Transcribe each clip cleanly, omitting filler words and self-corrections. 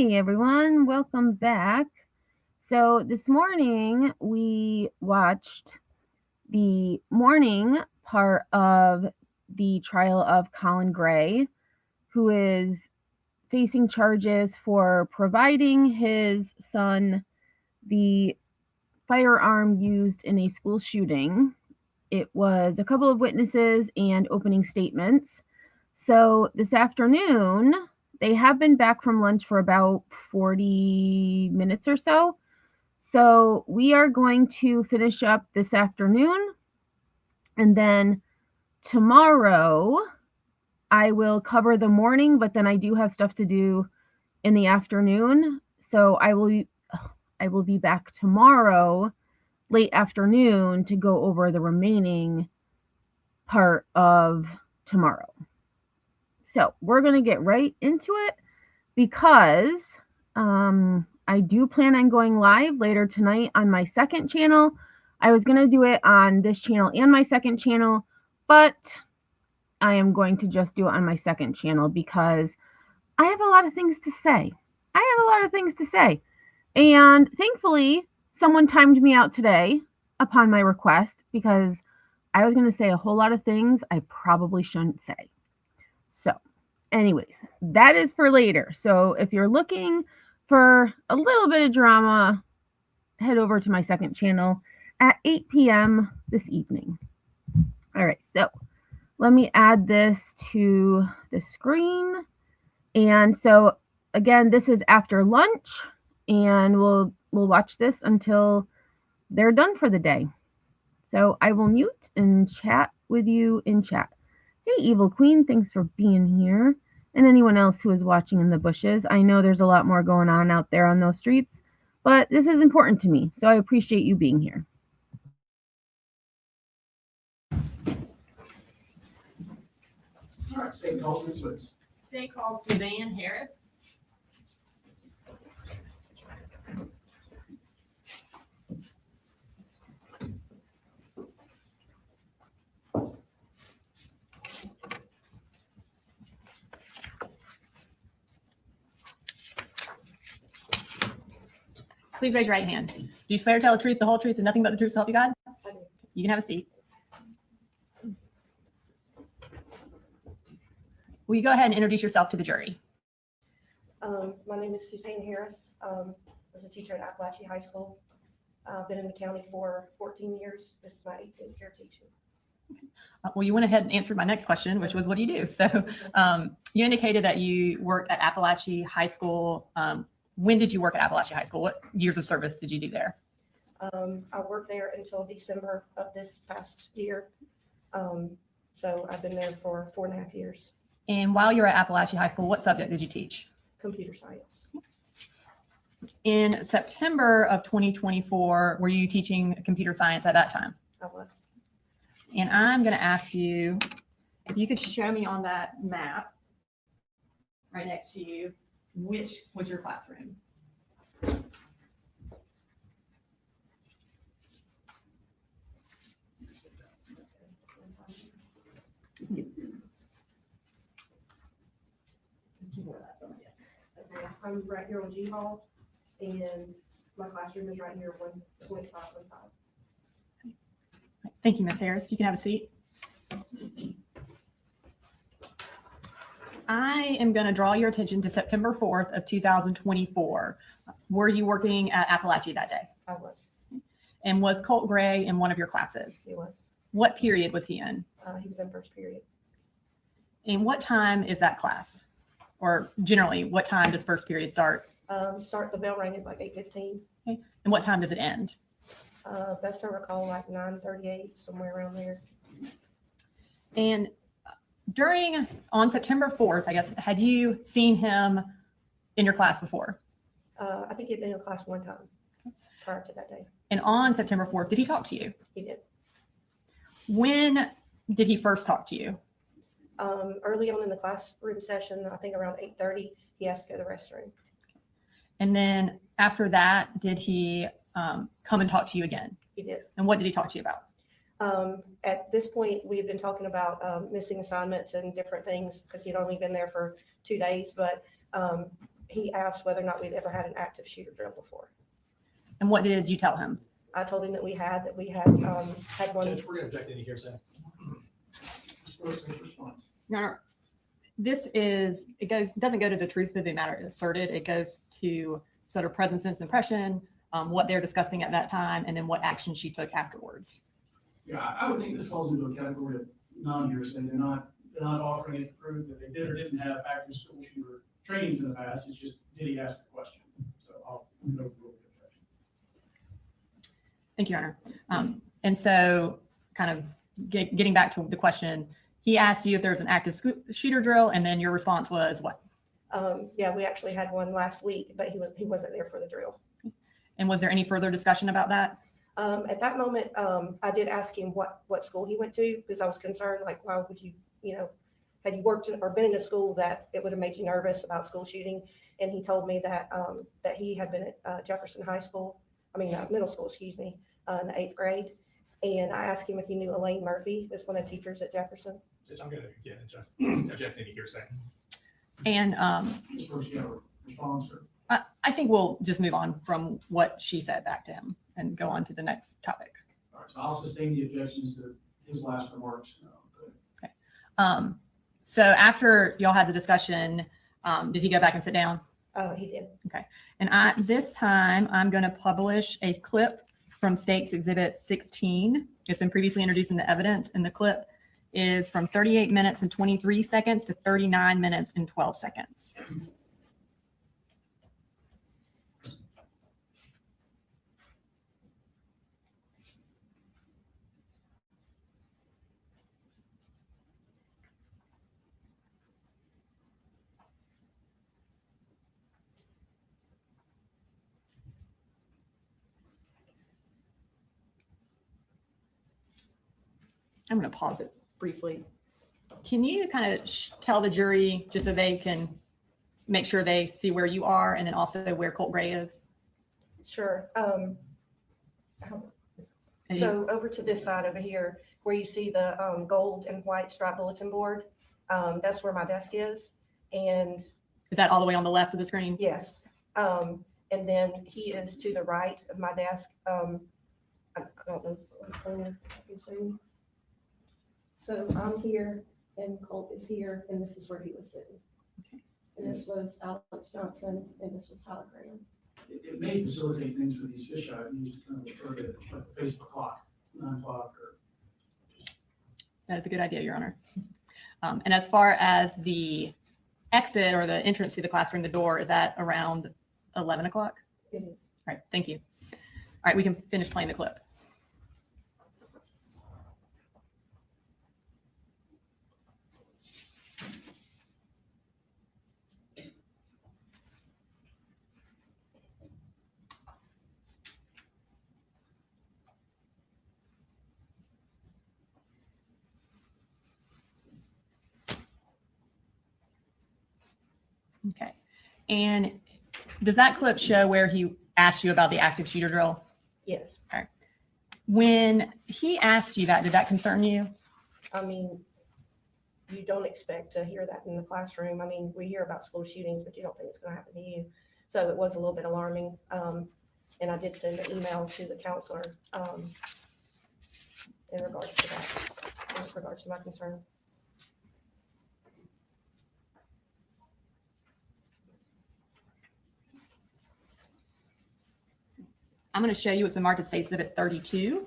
Hey everyone, welcome back. So this morning we watched the morning part of the trial of Colin Gray, who is facing charges for providing his son the firearm used in a school shooting. It was a couple of witnesses and opening statements. So this afternoon, they have been back from lunch for about 40 minutes or so. So we are going to finish up this afternoon. And then tomorrow, I will cover the morning, but then I do have stuff to do in the afternoon. So I will be back tomorrow late afternoon to go over the remaining part of tomorrow. So we're going to get right into it because I do plan on going live later tonight on my second channel. I was going to do it on this channel and my second channel, but I am going to just do it on my second channel because I have a lot of things to say. And thankfully, someone timed me out today upon my request because I was going to say a whole lot of things I probably shouldn't say. So, anyways, that is for later. So if you're looking for a little bit of drama, head over to my second channel at 8 p.m. this evening. All right, so let me add this to the screen. And so again, this is after lunch, and we'll watch this until they're done for the day. So I will mute and chat with you in chat. Hey, Evil Queen, thanks for being here. And anyone else who is watching in the bushes. I know there's a lot more going on out there on those streets, but this is important to me, so I appreciate you being here. All right, stay called, please. Stay called Suzanne Harris. Please raise your right hand. Do you swear to tell the truth, the whole truth, and nothing but the truth to help you God? You can have a seat. Will you go ahead and introduce yourself to the jury? My name is Suzanne Harris. I was a teacher at Apalachee High School. I've been in the county for 14 years. This is my 18th year teaching. Well, you went ahead and answered my next question, which was, what do you do? So you indicated that you worked at Apalachee High School. When did you work at Apalachee High School? What years of service did you do there? I worked there until December of this past year. So I've been there for 4.5 years. And while you were at Apalachee High School, what subject did you teach? Computer science. In September of 2024, were you teaching computer science at that time? I was. And I'm going to ask you if you could show me on that map right next to you, which was your classroom? I'm right here on G Hall, and my classroom is right here, 125. Thank you, Ms. Harris. You can have a seat. I am going to draw your attention to September 4th of 2024. Were you working at Apalachee that day? I was. And was Colt Gray in one of your classes? He was. What period was he in? He was in first period. And what time is that class? Or generally, what time does first period start? The bell rang at like 8:15. Okay. And what time does it end? Best I recall, like 9:38, somewhere around there. And on September 4th, I guess, had you seen him in your class before? I think he'd been in class one time prior to that day. And on September 4th, did he talk to you? He did. When did he first talk to you? Early on in the classroom session, I think around 8:30, he asked to go to the restroom. And then after that, did he come and talk to you again? He did. And what did he talk to you about? At this point, we had been talking about missing assignments and different things because he'd only been there for 2 days. But he asked whether or not we'd ever had an active shooter drill before. And what did you tell him? I told him that we had had one. Judge, we're going to object any hearsay. Response. Your Honor, doesn't go to the truth of the matter asserted. It goes to sort of present sense impression, what they're discussing at that time, and then what action she took afterwards. Yeah, I would think this falls into a category of non-hearsay. They're not offering it to prove that they did or didn't have active school shooter trainings in the past. It's just, did he ask the question? So I'll go with the objection. Thank you, Your Honor. And so kind of getting back to the question, he asked you if there was an active shooter drill, and then your response was what? Yeah, we actually had one last week, but he wasn't there for the drill. And was there any further discussion about that? At that moment, I did ask him what school he went to, because I was concerned, like, why would you, had you worked in, or been in a school that it would have made you nervous about school shooting? And he told me that that he had been at Jefferson High School, middle school, excuse me, in the 8th grade. And I asked him if he knew Elaine Murphy, who's one of the teachers at Jefferson. Judge, I'm going to object any hearsay. And First, you have a response or? I think we'll just move on from what she said back to him and go on to the next topic. All right, so I'll sustain the objections to his last remarks. So after y'all had the discussion, did he go back and sit down? He did. And this time I'm going to publish a clip from State's Exhibit 16. It's been previously introduced in the evidence, and the clip is from 38 minutes and 23 seconds to 39 minutes and 12 seconds. I'm going to pause it briefly. Can you kind of tell the jury, just so they can make sure they see where you are, and then also where Colin Gray is? Sure. So over to this side over here, where you see the gold and white striped bulletin board, that's where my desk is. And Is that all the way on the left of the screen? yes, and then he is to the right of my desk. I don't know. So I'm here, and Colt is here, and this is where he was sitting. Okay. And this was Alex Johnson, and this was Tyler Graham. It may facilitate things for these fisheye. You just kind of refer to like the Facebook clock, 9 o'clock or. That is a good idea, Your Honor. And as far as the exit or the entrance to the classroom, the door, is that around 11 o'clock? It is. All right, thank you. All right, we can finish playing the clip. Okay. And does that clip show where he asked you about the active shooter drill? Yes. When he asked you that, did that concern you? I mean, you don't expect to hear that in the classroom. I mean, we hear about school shootings, but you don't think it's going to happen to you. So it was a little bit alarming. And I did send an email to the counselor in regards to that, in regards to my concern. I'm going to show you what's been marked as Exhibit 32.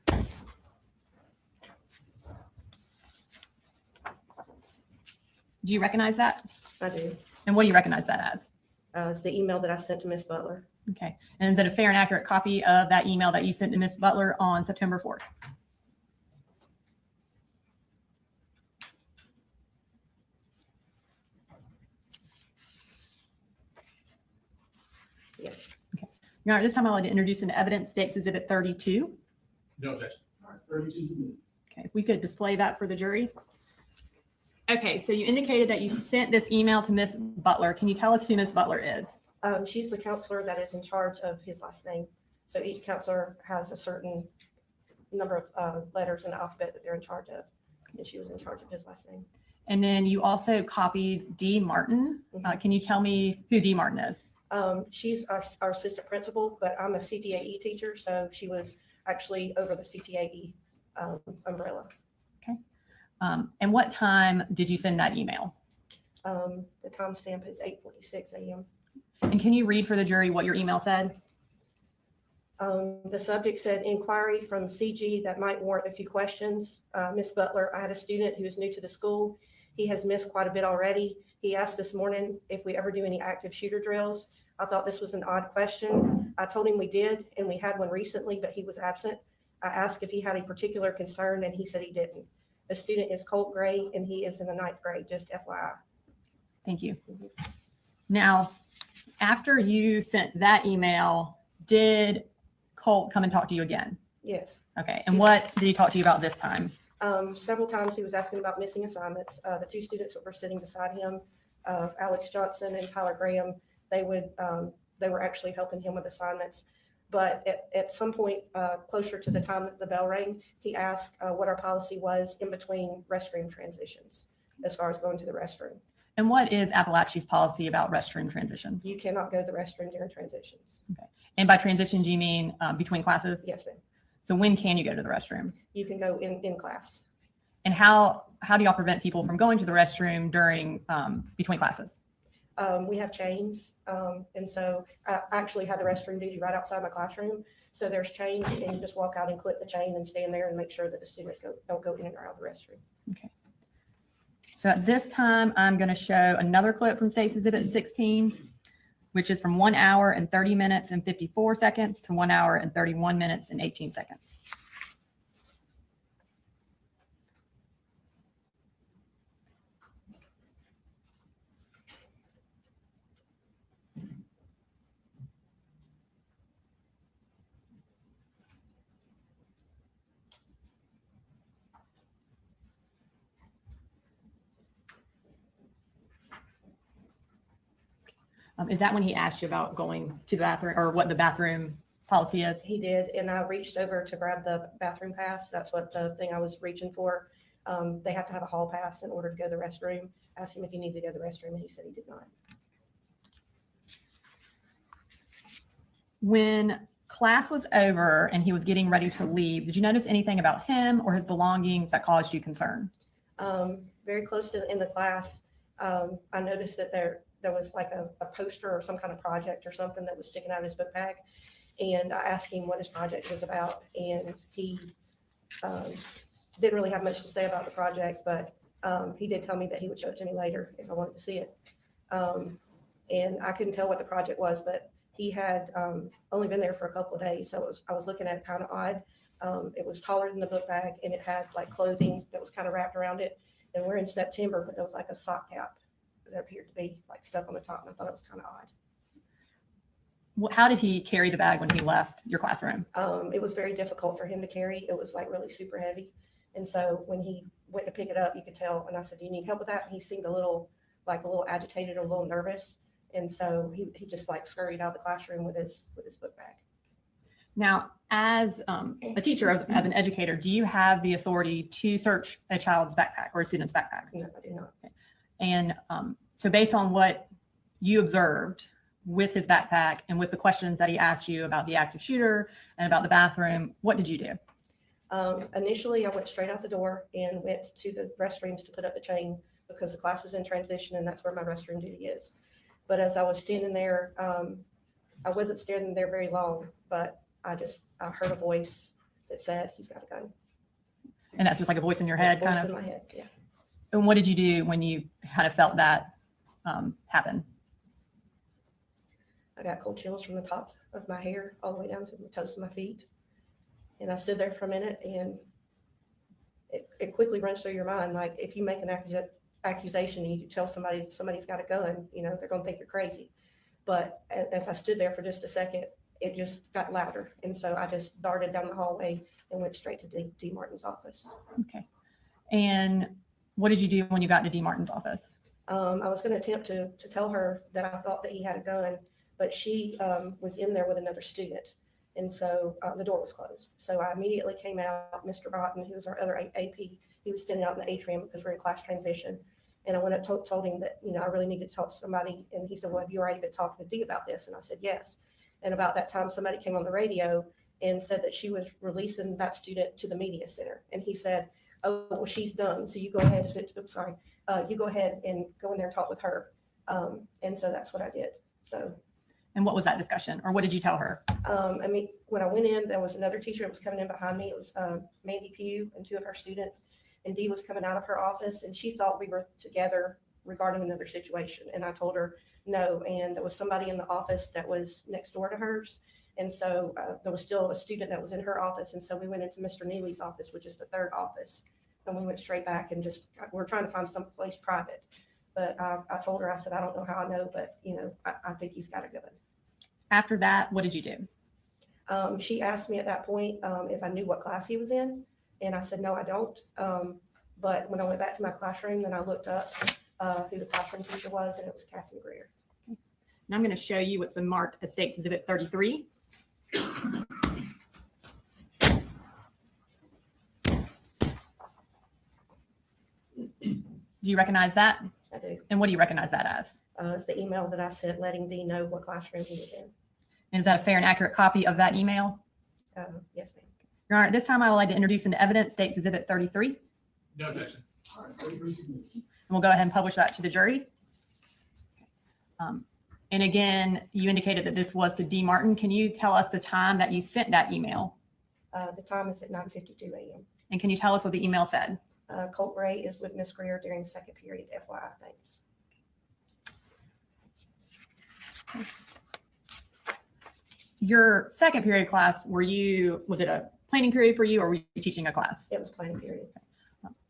Do you recognize that? I do. And what do you recognize that as? It's the email that I sent to Miss Butler. Okay. And is it a fair and accurate copy of that email that you sent to Miss Butler on September 4th? Yes. Your Honor, this time I'd like to introduce into evidence State's Exhibit 32. No objection. All right, 32 to me. Okay, if we could display that for the jury. Okay, so you indicated that you sent this email to Miss Butler. Can you tell us who Miss Butler is? She's the counselor that is in charge of his last name. So each counselor has a certain number of letters in the alphabet that they're in charge of. And she was in charge of his last name. And then you also copied D. Martin. Can you tell me who D. Martin is? She's our assistant principal, but I'm a CTAE teacher, so she was actually over the CTAE umbrella. Okay. And what time did you send that email? The timestamp is 8:46 a.m. And can you read for the jury what your email said? The subject said inquiry from CG that might warrant a few questions. Ms. Butler, I had a student who is new to the school. He has missed quite a bit already. He asked this morning if we ever do any active shooter drills. I thought this was an odd question. I told him we did, and we had one recently, but he was absent. I asked if he had a particular concern, and he said he didn't. The student is Colin Gray, and he is in the 9th grade, just FYI. Thank you. Now, after you sent that email, did Colt come and talk to you again? Yes. Okay. And what did he talk to you about this time? Several times he was asking about missing assignments. The two students that were sitting beside him, Alex Johnson and Tyler Graham, they were actually helping him with assignments. But at some point closer to the time that the bell rang, he asked what our policy was in between restroom transitions as far as going to the restroom. And what is Apalachee's policy about restroom transitions? You cannot go to the restroom during transitions. Okay. And by transitions, you mean between classes? Yes, ma'am. So when can you go to the restroom? You can go in class. And how do y'all prevent people from going to the restroom during between classes? We have chains. And so I actually had the restroom duty right outside my classroom. So there's chains and you just walk out and clip the chain and stand there and make sure that the students don't go in and out of the restroom. Okay. So at this time, I'm going to show another clip from State's Exhibit 16, which is from 1 hour and 30 minutes and 54 seconds to 1 hour and 31 minutes and 18 seconds. Is that when he asked you about going to the bathroom or what the bathroom policy is? He did, and I reached over to grab the bathroom pass. That's what the thing I was reaching for. They have to have a hall pass in order to go to the restroom. Asked him if he needed to go to the restroom, and he said he did not. When class was over and he was getting ready to leave, did you notice anything about him or his belongings that caused you concern? Very close to in the class, I noticed that there was like a poster or some kind of project or something that was sticking out of his book bag. And I asked him what his project was about, and he didn't really have much to say about the project, but he did tell me that he would show it to me later if I wanted to see it. And I couldn't tell what the project was, but he had only been there for a couple of days, so I was looking at it kind of odd. It was taller than the book bag, and it had like clothing that was kind of wrapped around it. And we're in September, but there was like a sock cap that appeared to be like stuck on the top, and I thought it was kind of odd. How did he carry the bag when he left your classroom? It was very difficult for him to carry. It was like really super heavy. And so when he went to pick it up, you could tell, and I said, do you need help with that? And he seemed a little agitated or a little nervous. And so he just like scurried out of the classroom with his book bag. Now, as a teacher, as an educator, do you have the authority to search a child's backpack or a student's backpack? No, I do not. Okay. And so based on what you observed with his backpack and with the questions that he asked you about the active shooter and about the bathroom, what did you do? Initially, I went straight out the door and went to the restrooms to put up the chain because the class was in transition and that's where my restroom duty is. But as I was standing there, I wasn't standing there very long, but I heard a voice that said, he's got a gun. And that's just like a voice in your head, kind of? In my head, yeah. And what did you do when you kind of felt that happen? I got cold chills from the top of my hair all the way down to the toes of my feet. And I stood there for a minute, and it quickly runs through your mind. Like if you make an accusation and you tell somebody's got a gun, they're going to think you're crazy. But as I stood there for just a second, it just got louder. And so I just darted down the hallway and went straight to D. Martin's office. Okay. And what did you do when you got to D. Martin's office? I was going to attempt to tell her that I thought that he had a gun, but she was in there with another student. And so the door was closed. So I immediately came out. Mr. Broughton, who was our other AP, he was standing out in the atrium because we're in class transition. And I went up told him that, I really needed to talk to somebody. And he said, well, have you already been talking to Dee about this? And I said, yes. And about that time, somebody came on the radio and said that she was releasing that student to the media center. And he said, oh, well, she's done. So you go ahead you go ahead and go in there and talk with her. And so that's what I did. So. And what was that discussion, or what did you tell her? When I went in, there was another teacher that was coming in behind me. It was Mandy Pugh and two of her students. And Dee was coming out of her office, and she thought we were together regarding another situation. And I told her no. And there was somebody in the office that was next door to hers. And so there was still a student that was in her office. And so we went into Mr. Neely's office, which is the third office. And we went straight back and we're trying to find some place private. But I told her, I said, I don't know how I know, but I think he's got a gun. After that, what did you do? She asked me at that point if I knew what class he was in. And I said, no, I don't. But when I went back to my classroom, then I looked up who the classroom teacher was, and it was Colin Gray. And I'm going to show you what's been marked as State's Exhibit 33. Do you recognize that? I do. And what do you recognize that as? It's the email that I sent letting Dee know what classroom he was in. And is that a fair and accurate copy of that email? Yes, ma'am. Your Honor, at this time, I would like to introduce into evidence State's Exhibit 33. No objection. All right, 33 submitted. And we'll go ahead and publish that to the jury. And again, you indicated that this was to Dee Martin. Can you tell us the time that you sent that email? The time is at 9:52 a.m. And can you tell us what the email said? Colt Gray is with Miss Greer during the second period, FYI, thanks. Your second period class, was it a planning period for you, or were you teaching a class? It was planning period.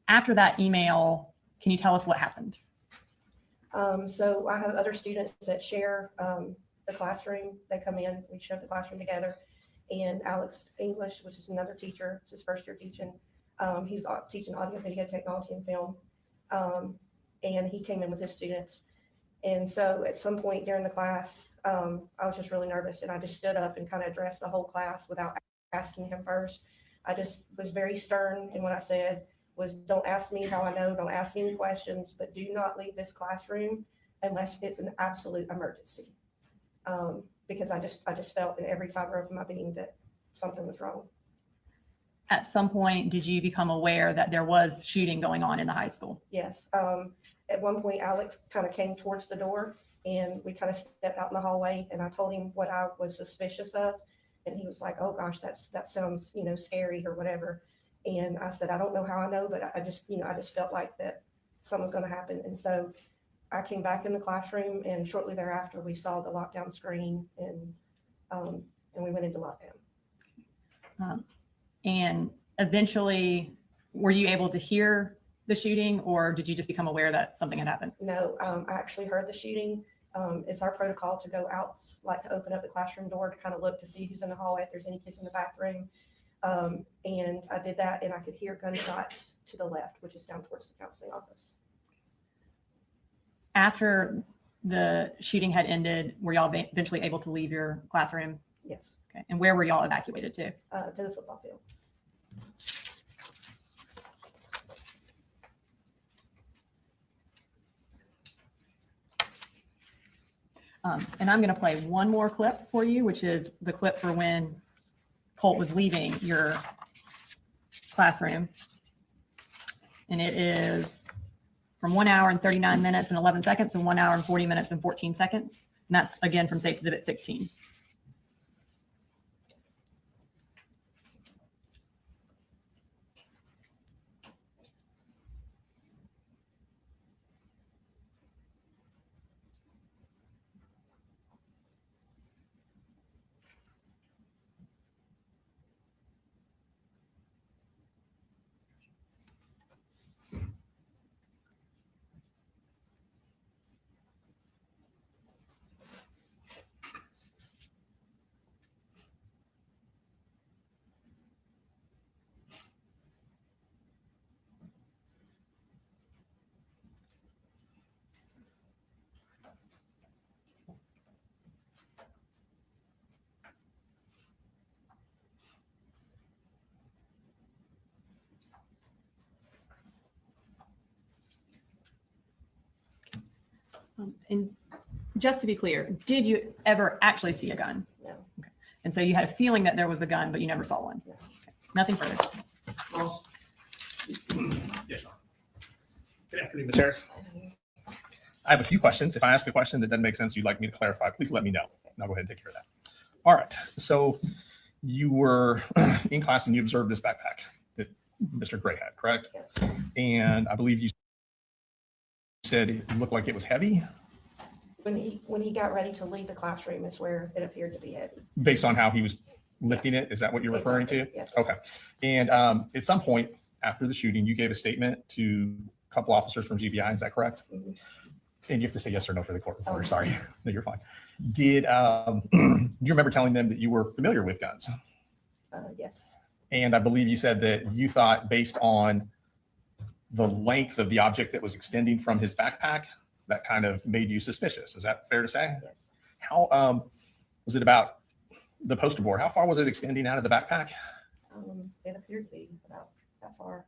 After that email, can you tell us what happened? So I have other students that share the classroom. They come in, we share the classroom together. And Alex English, which is another teacher, it's his first year teaching. He's teaching audio, video technology and film. And he came in with his students. And so at some point during the class, I was just really nervous, and I just stood up and kind of addressed the whole class without asking him first. I just was very stern. And what I said was, don't ask me how I know, don't ask me any questions, but do not leave this classroom unless it's an absolute emergency. Because I just felt in every fiber of my being that something was wrong. At some point, did you become aware that there was shooting going on in the high school? Yes. At one point, Alex kind of came towards the door, and we kind of stepped out in the hallway, and I told him what I was suspicious of. And he was like, oh gosh, that sounds, scary or whatever. And I said, I don't know how I know, but I just felt like that something's going to happen. And so I came back in the classroom, and shortly thereafter we saw the lockdown screen, and we went into lockdown. And eventually, were you able to hear the shooting, or did you just become aware that something had happened? No, I actually heard the shooting. It's our protocol to go out, like to open up the classroom door to kind of look to see who's in the hallway, if there's any kids in the bathroom. And I did that, and I could hear gunshots to the left, which is down towards the counseling office. After the shooting had ended, were y'all eventually able to leave your classroom? Yes, Okay. And where were y'all evacuated to? to the football field. And I'm going to play one more clip for you, which is the clip for when Colt was leaving your classroom. And it is from 1 hour and 39 minutes and 11 seconds and 1 hour and 40 minutes and 14 seconds. And that's again from State's Exhibit 16. And just to be clear, did you ever actually see a gun? No. Okay. And so you had a feeling that there was a gun, but you never saw one? No. Okay. Nothing further. Ross? Yes, sir. Good afternoon, Ms. Harris. I have a few questions. If I ask a question that doesn't make sense, you'd like me to clarify, please let me know. And I'll go ahead and take care of that. All right. So you were in class and you observed this backpack that Mr. Gray had, correct? Yeah. And I believe you said it looked like it was heavy When he got ready to leave the classroom is where it appeared to be heavy. based on how he was lifting it. Is that what you're referring to? Yes. Okay. And at some point after the shooting, you gave a statement to a couple officers from GBI. Is that correct? Mhm. And you have to say yes or no for the court reporter. Oh. Sorry. No, you're fine. Did do you remember telling them that you were familiar with guns? Yes. And I believe you said that you thought based on the length of the object that was extending from his backpack, that kind of made you suspicious. Is that fair to say? Yes. How was it about the poster board? How far was it extending out of the backpack? It appeared to be about that far.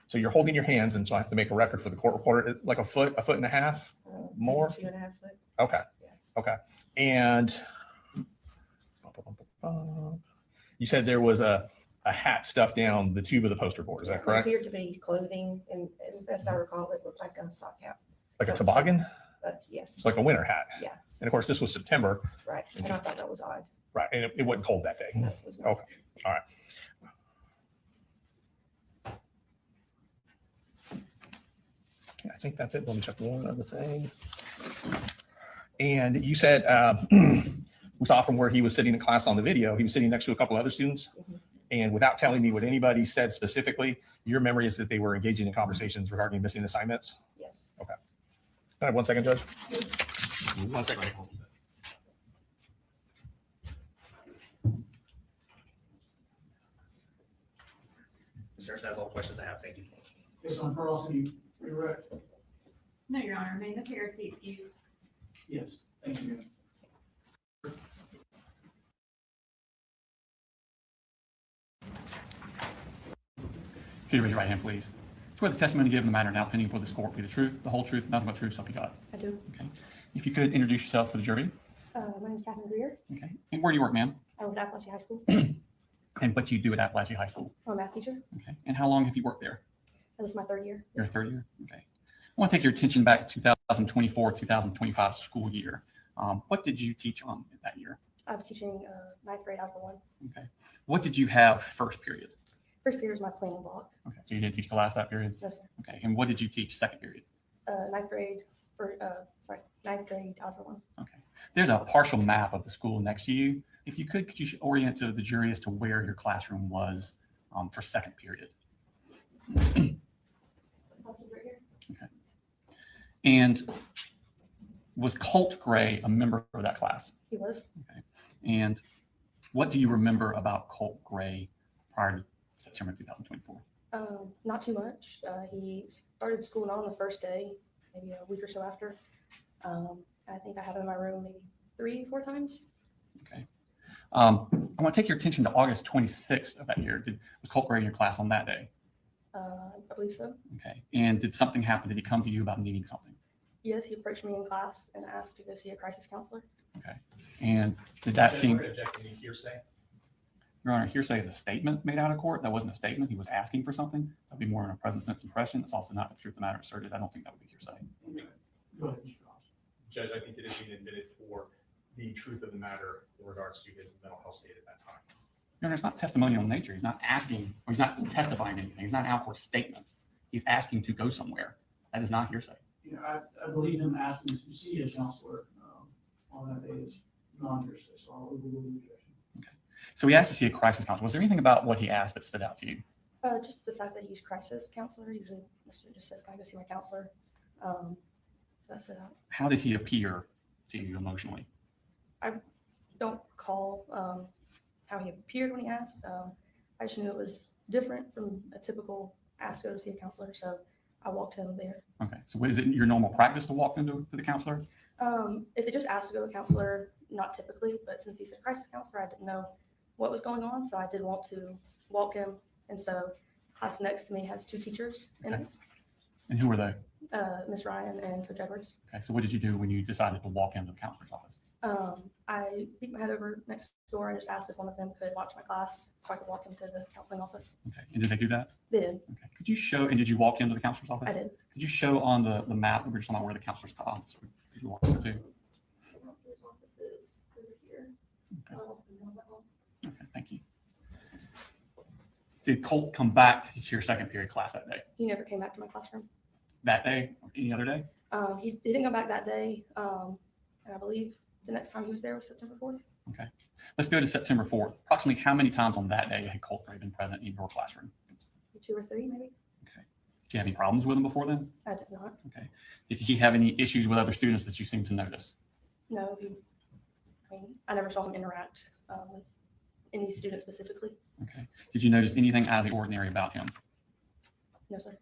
So you're holding your hands, and so I have to make a record for the court reporter, like a foot and a half? More? 2.5 foot. Okay. Yeah. Okay. And you said there was a hat stuffed down the tube of the poster board. Is that It correct? appeared to be clothing, and best I recall, it looked like a sock cap. Like a toboggan? But yes. It's like a winter hat. Yeah. And of course, this was September, Right. And I thought that was odd. right? And it wasn't cold that day. No, it was not. Okay. All right. Okay, I think that's it. Let me check one other thing. And you said we saw from where he was sitting in class on the video, he was sitting next to a couple other students. Mhm. And without telling me what anybody said specifically, your memory is that they were engaging in conversations regarding missing assignments. Yes. Can I have 1 second, Judge? 1 second. Ms. Harris, that's all the questions I have. Thank you. Based on Carl, any redirect? No, Your Honor. May Ms. Harris be excused? Yes, thank you. Could you raise your right hand, please? Swear the testimony given in the matter now pending before this court be the truth, the whole truth, nothing but truth, so help you God. I do. Okay. If you could introduce yourself for the jury. My name is Colin Gray. Okay. And where do you work, ma'am? I work at Apalachee High School. And what do you do at Apalachee High School? I'm a math teacher. Okay. And how long have you worked there? This is my third year. Your third year? Okay. I want to take your attention back to 2024, 2025 school year. What did you teach on that year? I was teaching ninth grade Algebra 1. Okay. What did you have first period? First period was my planning block. Okay. So you didn't teach class that period? No, sir. Okay. And what did you teach second period? Ninth grade, ninth grade Algebra 1. Okay. There's a partial map of the school next to you. If you could you orient to the jury as to where your classroom was for second period? Okay. And was Colt Gray a member of that class? He was. Okay. And what do you remember about Colt Gray prior to September 2024? Not too much. He started school not on the first day, maybe a week or so after. I think I had him in my room maybe 3-4 times. Okay. I want to take your attention to August 26th of that year. Was Colt Gray in your class on that day? I believe so. Okay. And did something happen? Did he come to you about needing something? Yes, he approached me in class and asked to go see a crisis counselor. Okay. And did that seem, Hearsay. Your Honor, hearsay is a statement made out of court. That wasn't a statement. He was asking for something. That'd be more in a present sense impression. It's also not the truth of the matter asserted. I don't think that would be hearsay. Go ahead, Mr. Ross. Judge, I think it is being admitted for the truth of the matter in regards to his mental health state at that time. Your Honor, it's not testimonial in nature. He's not asking, or he's not testifying anything. He's not an out-court statement. He's asking to go somewhere. That is not hearsay. You know, I believe him asking to see a counselor on that day is non-hearsay, so I'll overrule the objection. So he asked to see a crisis counselor. Was there anything about what he asked that stood out to you? Just the fact that he used crisis counselor. Usually, Mr. just says, "Can I go see my counselor?" So that's it. How did he appear to you emotionally? Don't call how he appeared when he asked. I just knew it was different from a typical ask to go to see a counselor, so I walked him there. Okay. So is it your normal practice to walk into to the counselor? If they just asked to go to a counselor, not typically, but since he said crisis counselor, I didn't know what was going on, so I did want to walk him. And so class next to me has 2 teachers in it. And who are they? Miss Ryan and Coach Edwards. Okay, so what did you do when you decided to walk into the counselor's office? I peeked my head over next door and just asked if one of them could watch my class so I could walk into the counseling office. Okay, and did they do that? They did. Okay, could you show, and did you walk into the counselor's office? I did. Could you show on the map that we were just talking about where the counselor's office did you walk into? There's offices over here. Okay, thank you. Did Colt come back to your second period class that day? He never came back to my classroom. That day or any other day? He didn't come back that day. And I believe the next time he was there was September 4th. Okay. Let's go to September 4th. Approximately how many times on that day had Colt Gray been present in your classroom? 2 or 3, maybe. Okay. Did you have any problems with him before then? I did not. Okay. Did he have any issues with other students that you seem to notice? No, I never saw him interact with any student specifically. Okay. Did you notice anything out of the ordinary about him? No, sir.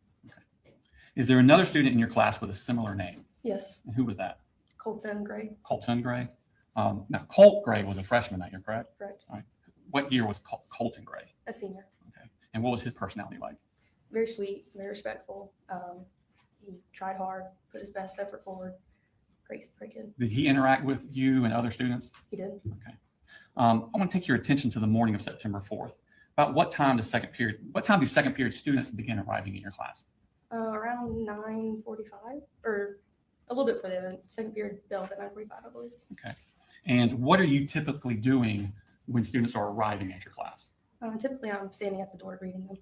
Is there another student in your class with a similar name? Yes, And who was that? Colton Gray. Colton Gray? Now, Colt Gray was a freshman that year, correct? Correct. What year was Colton Gray? A senior. Okay. And what was his personality like? Very sweet, very respectful. He tried hard, put his best effort forward. Great kid. Did he interact with you and other students? He did. Okay. I want to take your attention to the morning of September 4th. About what time do second period students begin arriving in your class? Around 9:45, or a little bit for the second period bell at 9:45, I believe. Okay. And what are you typically doing when students are arriving at your class? Typically, I'm standing at the door greeting them.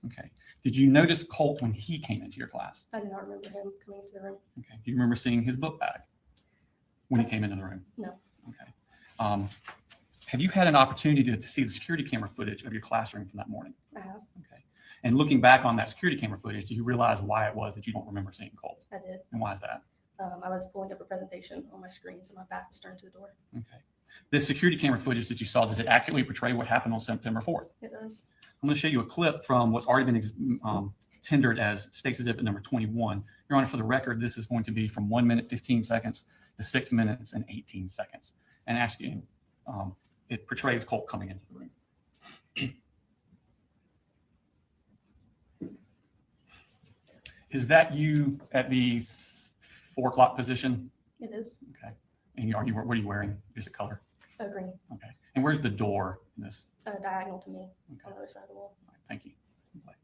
Okay. Did you notice Colt when he came into your class? I do not remember him coming into the room. Okay. Do you remember seeing his book bag when he came into the room? No. Okay. Have you had an opportunity to see the security camera footage of your classroom from that morning? I have. Okay. And looking back on that security camera footage, do you realize why it was that you don't remember seeing Colt? I did. And why is that? I was pulling up a presentation on my screen, so my back was turned to the door. Okay. This security camera footage that you saw, does it accurately portray what happened on September 4th? It does. I'm going to show you a clip from what's already been tendered as State's Exhibit number 21. Your Honor, for the record, this is going to be from 1 minute, 15 seconds to 6 minutes and 18 seconds. And asking, it portrays Colt coming into the room. Is that you at the 4 o'clock position? It is. Okay. And what are you wearing? Just a color? Green. Okay. And where's the door in this? Diagonal to me Okay. on the other side of the wall. All right, thank you. Bye.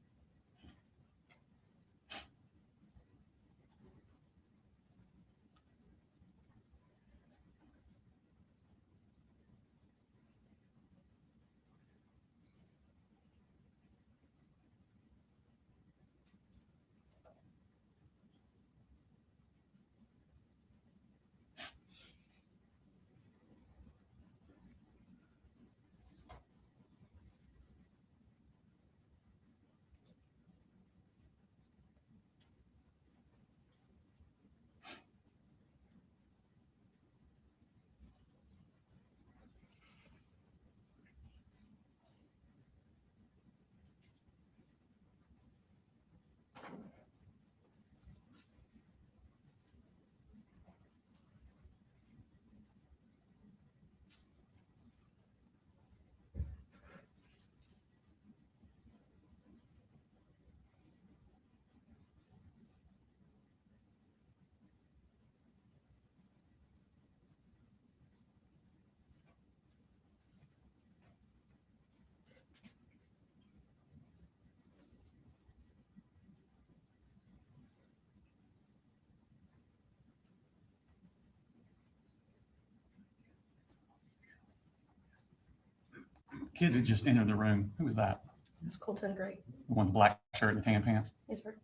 Kid that just entered the room. Who was that? It's Colton Gray. The one with the black shirt and the tan pants? Yes, sir.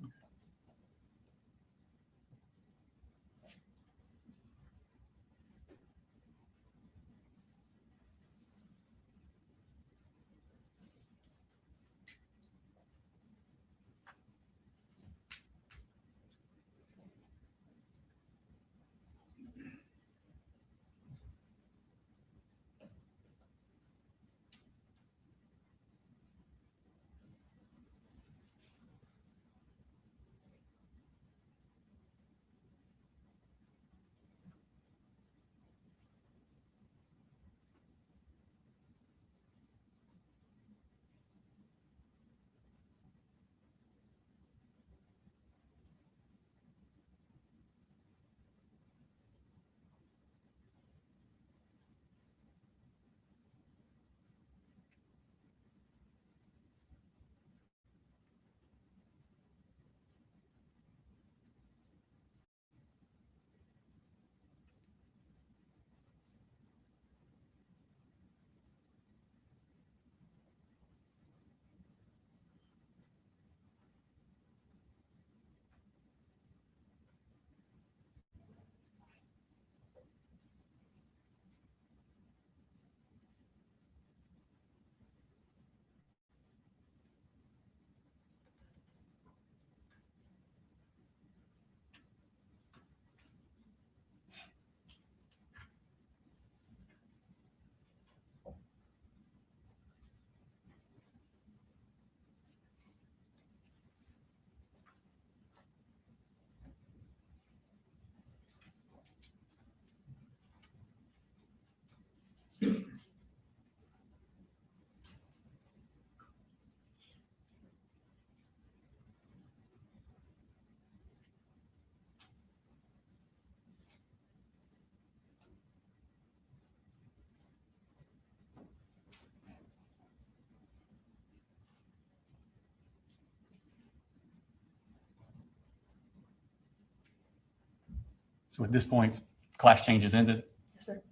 So at this point, class changes ended. Yes, sir.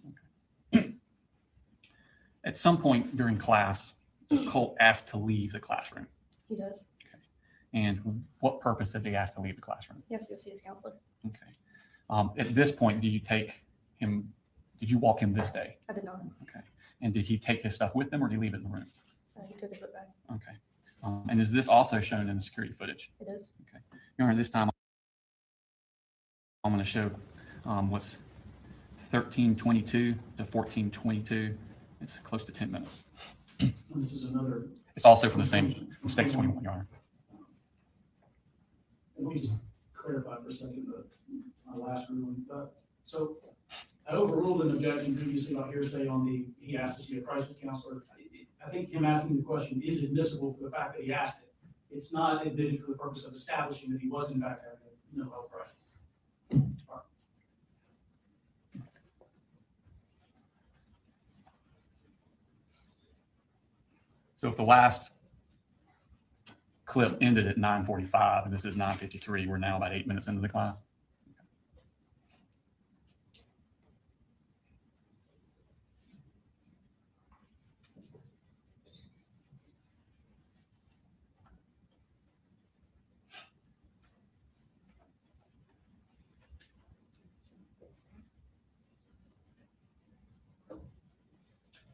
At some point during class, does Colt ask to leave the classroom? He does. And what purpose does he ask to leave the classroom? He has to go see his counselor. Okay. At this point, did you walk him this day? I did not. Okay. And did he take his stuff with him or did he leave it in the room? He took his book bag. Okay. And is this also shown in the security footage? It is. Your Honor, this time I'm going to show what's 1322 to 1422. It's close to 10 minutes. This is another. It's also from the same States 21, Your Honor. Let me just clarify for a second my last ruling. So I overruled an objection previously about hearsay on he asked to see a crisis counselor. I think him asking the question is admissible for the fact that he asked it. It's not admitted for the purpose of establishing that he was in fact having a mental health crisis. All right. So if the last clip ended at 9:45 and this is 9:53, we're now about 8 minutes into the class.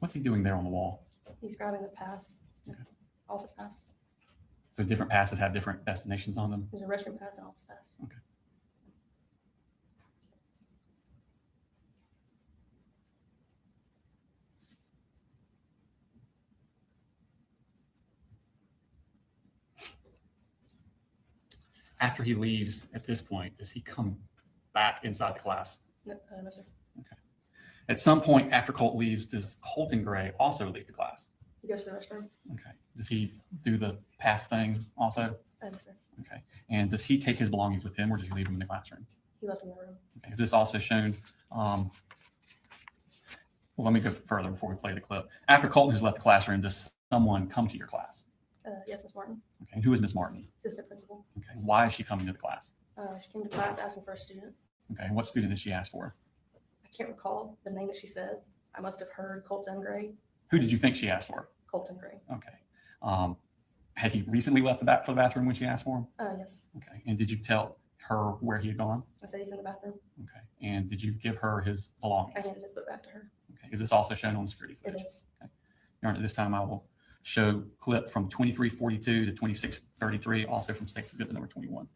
What's he doing there on the wall? He's grabbing the pass, office pass. So different passes have different destinations on them. There's a restroom pass and office pass. Okay. After he leaves at this point, does he come back inside the class? No, no, sir. At some point after Colt leaves, does Colin Gray also leave the class? He goes to the restroom. Okay. Does he do the pass thing also? No, sir. Okay. And does he take his belongings with him or does he leave them in the classroom? He left in the room. Okay. Is this also shown? Well, let me go further before we play the clip. After Colton has left the classroom, does someone come to your class? Yes, Miss Martin, Okay. And who is Miss Martin? assistant principal. Okay. Why is she coming to the class? She came to class asking for a student. Okay. And what student did she ask for? I can't recall the name that she said. I must have heard Colton Gray. Who did you think she asked for? Colton Gray. Okay. Had he recently left for the bathroom when she asked for him? Yes. Okay. And did you tell her where he had gone? I said he's in the bathroom. Okay. And did you give her his I belongings? handed his book back to her. Okay. Is this also shown on the security It footage? is. Your Honor, this time I will show clip from 2342 to 2633, also from State's Exhibit number 21.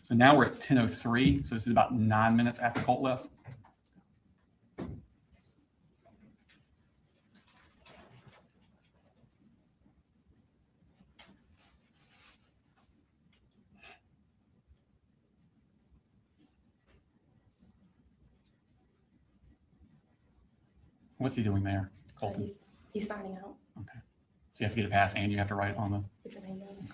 So now we're at 10:03. So this is about 9 minutes after Colt left. What's he doing there, Colton? He's signing out. Okay. So you have to get a pass and you have to write on the. Put your name down.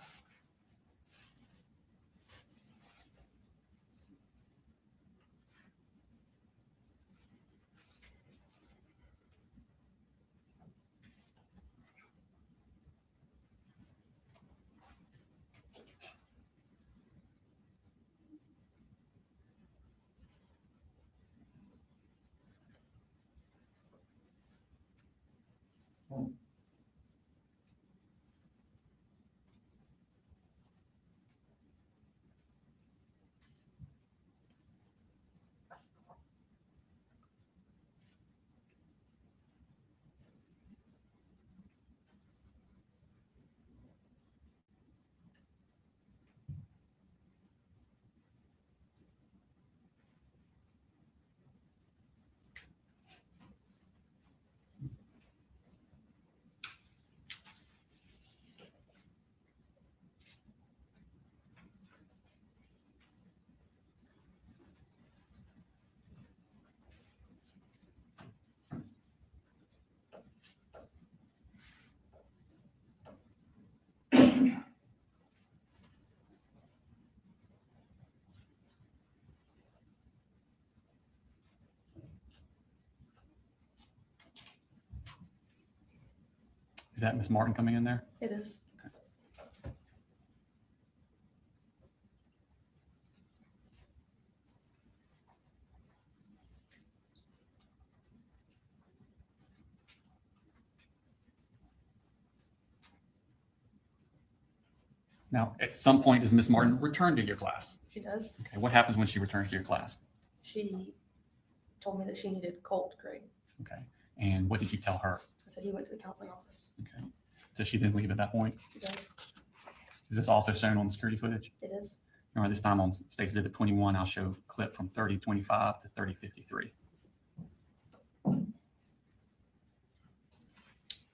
Is that Miss Martin coming in there? It is. Now, at some point, does Miss Martin return to your class? She does. Okay. What happens when she returns to your class? She told me that she needed Colin Gray. Okay. And what did you tell her? I said he went to the counseling office. Okay. Does she then leave at that point? She does. Is this also shown on the security footage? It is. All right, this time on State's Exhibit 21, I'll show a clip from 30:25 to 30:53.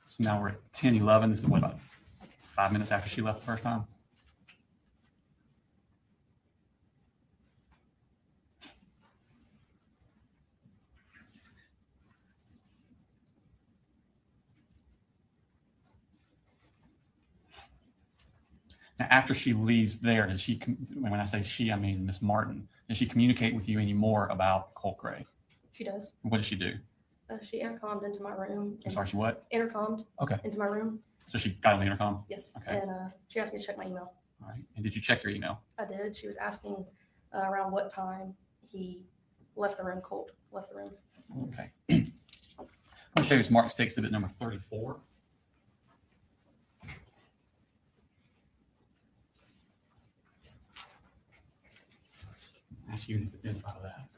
So now we're at 10:11. This is what, about 5 minutes after she left the first time? Now, after she leaves there, does she, when I say she, I mean Miss Martin, does she communicate with you any more about Colin Gray? She does. What does she do? She intercomed into my room. I'm sorry, she what? Intercomed Okay. into my room. So she got on the intercom? Yes. Okay. And she asked me to check my email. All right. And did you check your email? I did. She was asking around what time he left the room. Colt left the room. Okay. I'm going to show you Smart State Exhibit number 34. Ask you to identify that.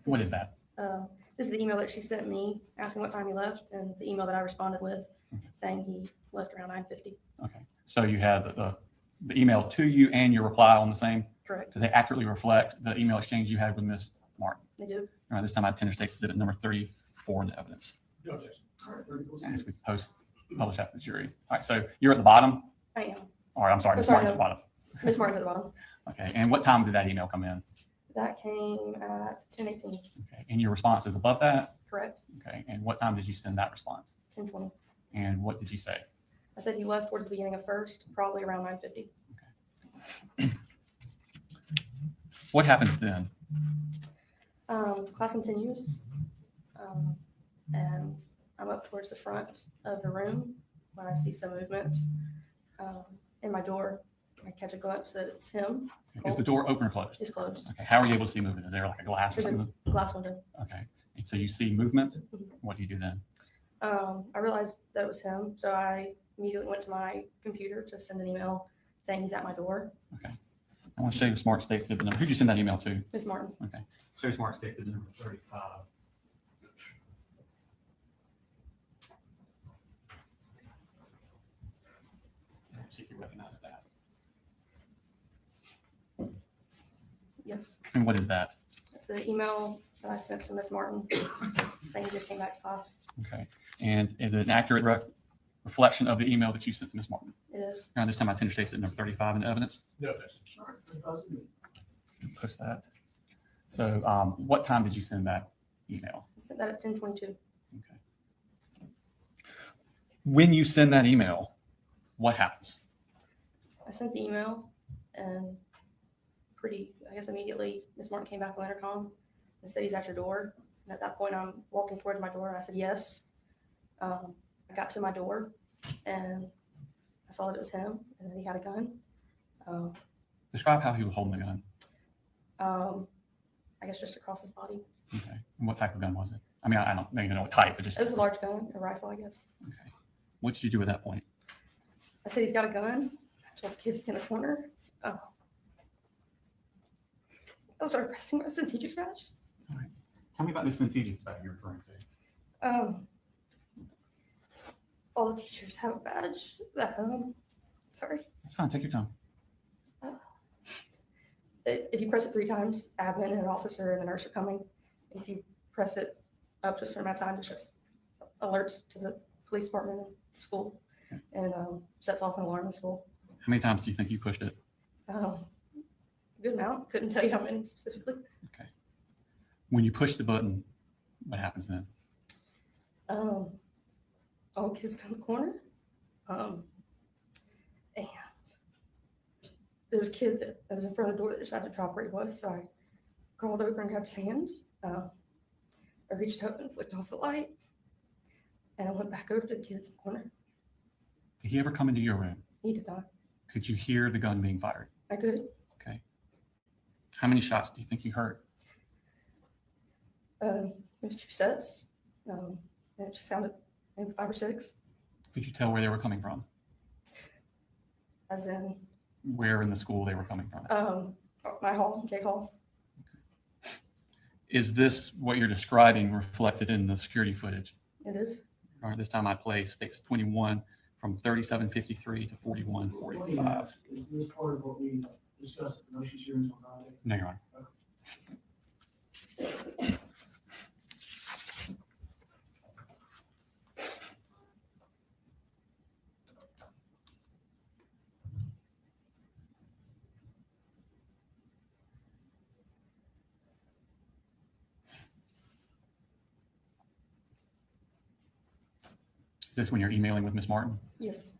What is that? This is the email that she sent me asking what time he left, and the email that I responded with saying he left around 9:50. Okay. So you had the email to you and your reply on the same. Correct. Do they accurately reflect the email exchange you had with Ms. Martin? They do. All right. This time I have Tender State Exhibit number 34 in the evidence. No objection. All right, very good. As we publish after the jury. All right. So you're at the bottom. I am. All right. I'm sorry. I'm Ms. sorry, Martin's at the no. bottom. Miss Martin's at the bottom. Okay. And what time did that email come in? That came at 10:18. Okay. And your response is above that? Correct. Okay. And what time did you send that response? 10:20. And what did you say? I said he left towards the beginning of first, probably around 9:50. What happens then? Class continues, and I'm up towards the front of the room when I see some movement in my door. I catch a glimpse that it's him. Is the door open or closed? It's closed. Okay. How are you able to see movement? Is there like a glass or There's something? a glass window. Okay. And so you see movement. Mhm. What do you do then? I realized that it was him, so I immediately went to my computer to send an email saying he's at my door. Okay. I want to show you Smart State Exhibit number. Who'd you send that email to? Miss Martin. Okay. Show Smart State Exhibit number 35. Let's see if you recognize that. Yes. And what is that? That's the email that I sent to Miss Martin saying he just came back to class. Okay. And is it an accurate reflection of the email that you sent to Ms. Martin? It is. Now, this time I Tender State Exhibit number 35 in the evidence. No objection. All right, very positive. Post that. So what time did you send that email? I sent that at 10:22. Okay. When you send that email, what happens? I sent the email and I guess immediately, Miss Martin came back on intercom and said he's at your door. And at that point, I'm walking towards my door. I said, yes. I got to my door and I saw that it was him and that he had a gun. Describe how he was holding the gun. I guess just across his body. Okay. And what type of gun was it? I mean, I don't even know what type, but just. It was a large gun, a rifle, I guess. Okay. What did you do at that point? I said, he's got a gun. I told the kids in the corner. I started pressing my teacher's badge. Tell me about this strategic bag you're referring to. All the teachers have a badge that, sorry. It's fine. Take your time. If you press it 3 times, admin and an officer and the nurse are coming. If you press it up to a certain amount of times, it just alerts to the police department and the school and sets off an alarm in school. How many times do you think you pushed it? Good amount. Couldn't tell you how many specifically. Okay. When you push the button, what happens then? All the kids come in the corner. And there was a kid that was in front of the door that decided to drop where he was. So I crawled over and grabbed his hands. I reached up and flicked off the light. And I went back over to the kids in the corner. Did he ever come into your room? He did not. Could you hear the gun being fired? I could. Okay. How many shots do you think you heard? It was 2 sets. And it just sounded maybe 5 or 6, Could you tell where they were coming from? as in Where in the school they were coming from? my hall, Jake Hall. Is this what you're describing reflected in the security footage? It is. All right, this time I play states 21 from 37:53 to Let me 41:45. ask, is this part of what we discussed at the motion hearings on Friday? No, Your Honor. Is this when you're emailing with Ms. Martin? Yes.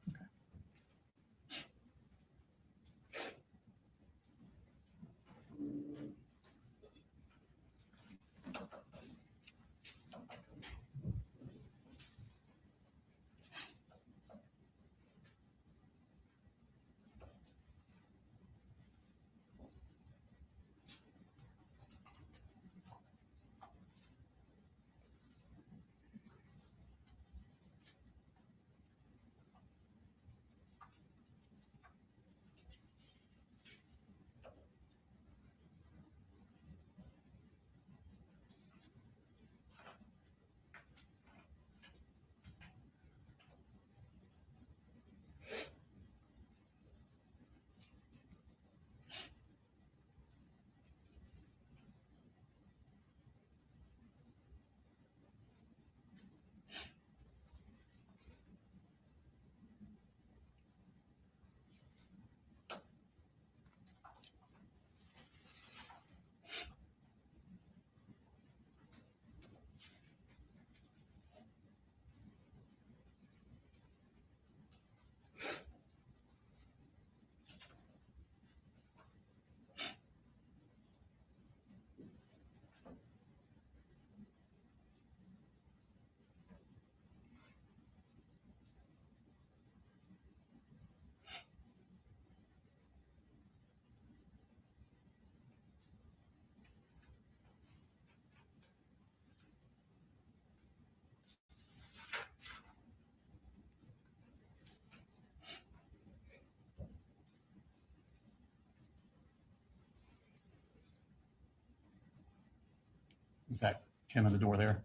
Is that him at the door there?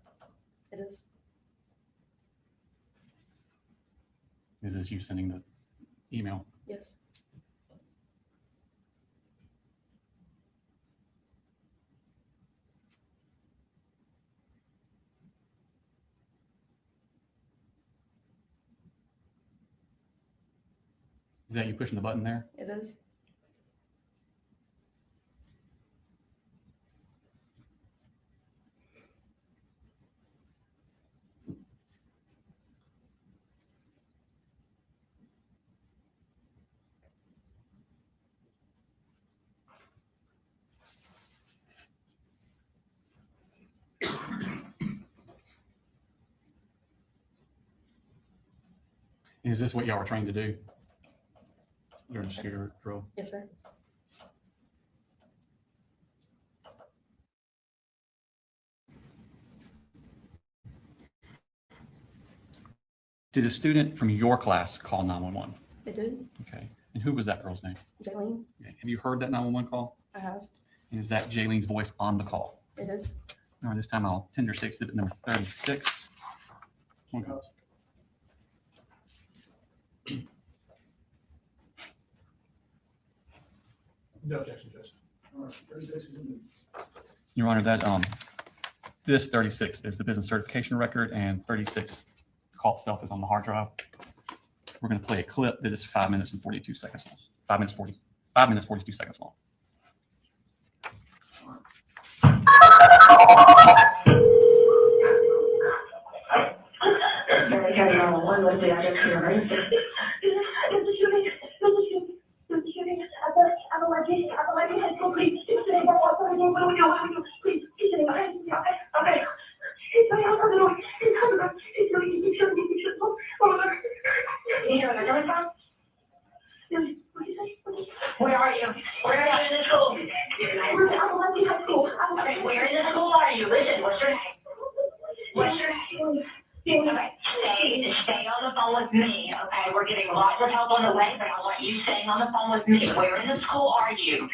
It is. Is this you sending the email? Yes. Is that you pushing the button there? It is. Is this what y'all were trying to do during the security drill? Yes, sir. Did a student from your class call 911? It did. Okay. And who was that girl's name? Jaylene. Okay. Have you heard that 911 call? I have. And is that Jaylene's voice on the call? It is. All right, this time I'll tender state exhibit number 36. Okay. No objection, Judge. All right, 36 is in Your Honor, that this 36 is the business certification record, and 36 the call itself is on the hard drive. We're going to play a clip that is 5 minutes and 42 seconds long. 5 minutes 42 seconds long. Apalachee High School, please. What do we do? Please, he's sitting behind me. Okay. He's coming out of the door. He's coming out. He's shooting. Oh my God. You hear the gunshot? What did you say? Where are you? Where are you in the school? We're at Apalachee High School. Okay, where in the school are you? Listen, what's your name? What's your name? Okay. need to stay on the phone with me, okay? We're getting lots of help on the way, but I want you staying on the phone with me. Where in the school are you?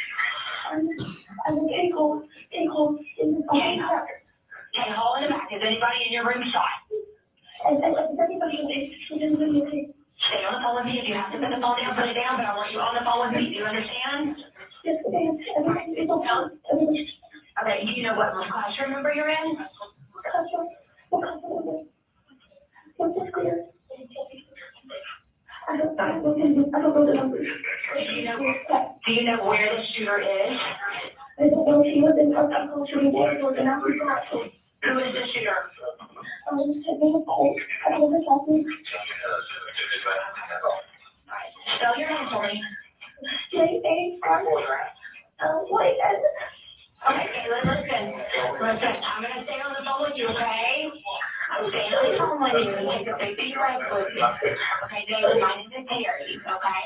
I'm in K-Hole in the Okay, hall in the back. Is anybody in your room shot? and everybody is really okay. Stay on the phone with me. If you have to put the phone down, put it down, but I want you on the phone with me. Do you understand? Yes, ma'am. Everything is okay. Everything. Okay, do you know what classroom number you're in? What's this clear? I don't know the numbers. Do you know where the shooter is? I don't know if he was in our school shooting day or the number. Who is the shooter? His name is Cole. I don't know exactly. Spell your name for me. J-A-R-L-Y-N. Okay, Caitlin, listen, I'm gonna stay on the phone with you, okay? I'm staying on the phone with you, and take a big deep breath with you. Okay, Jalen, my name is Terry, okay?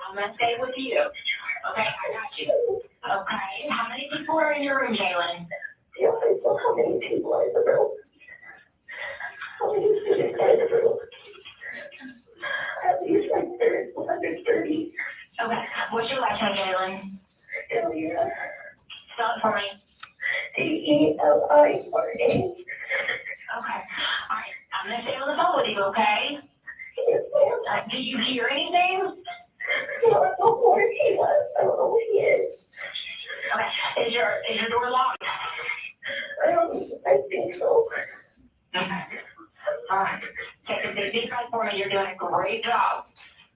I'm gonna stay with you. Okay, I got you. Okay, how many people are in your room, Jalen? Yeah, I don't know how many people are in the room. How many students are in the room? At least like 130. Okay, what's your last name, Jalen? Earlier. Spell it for me. D-E-L-I-R-A. Okay, alright, I'm gonna stay on the phone with you, okay? Yes, ma'am. Do you hear anything? No, I don't know where he was. I don't know where he is. Okay, is your door locked? I think so. Okay. Alright, take a big deep breath for me. You're doing a great job.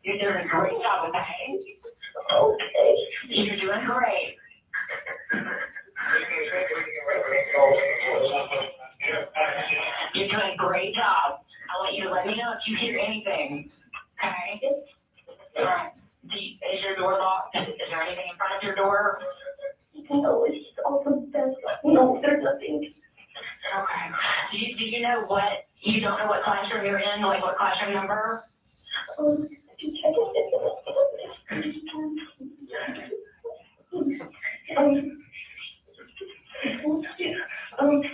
You're doing a great job, okay? Okay. You're doing great. You're doing a great job. I want you to let me know if you hear anything, okay? Alright, is your door locked? Is there anything in front of your door? No, it's all the best. No, there's nothing. Okay. Do you know what, you don't know what classroom you're in, like what classroom number? Check it.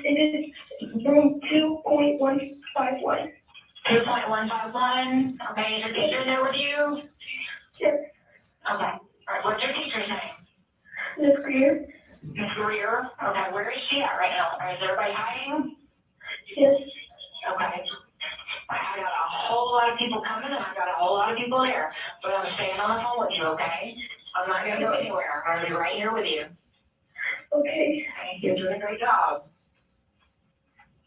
It is room 2.151. 2.151. Okay, is your teacher there with you? Yes, Okay. All right, what's your teacher's name? Miss Greer. Miss Greer. Okay, where is she at right now? Is everybody hiding? Yes. Okay. I got a whole lot of people coming and I got a whole lot of people there, but I'm staying on the phone with you, okay? I'm not gonna go anywhere. I'm gonna be right here with you. Okay. You're doing a great job.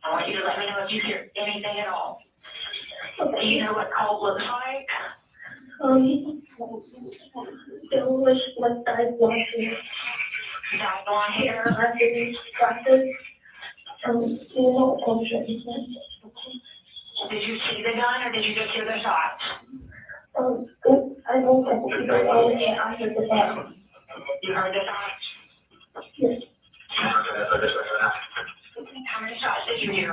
I want you to let me know if you hear anything at all. Do you know what Colt looks like? There was like dyed blonde hair. Dyed blonde hair. Glasses. You know what I'm saying? Did you see the gun or did you just hear the shots? I don't know if people know it, and I heard the sound. You heard the shots? Yes. How many shots did you hear?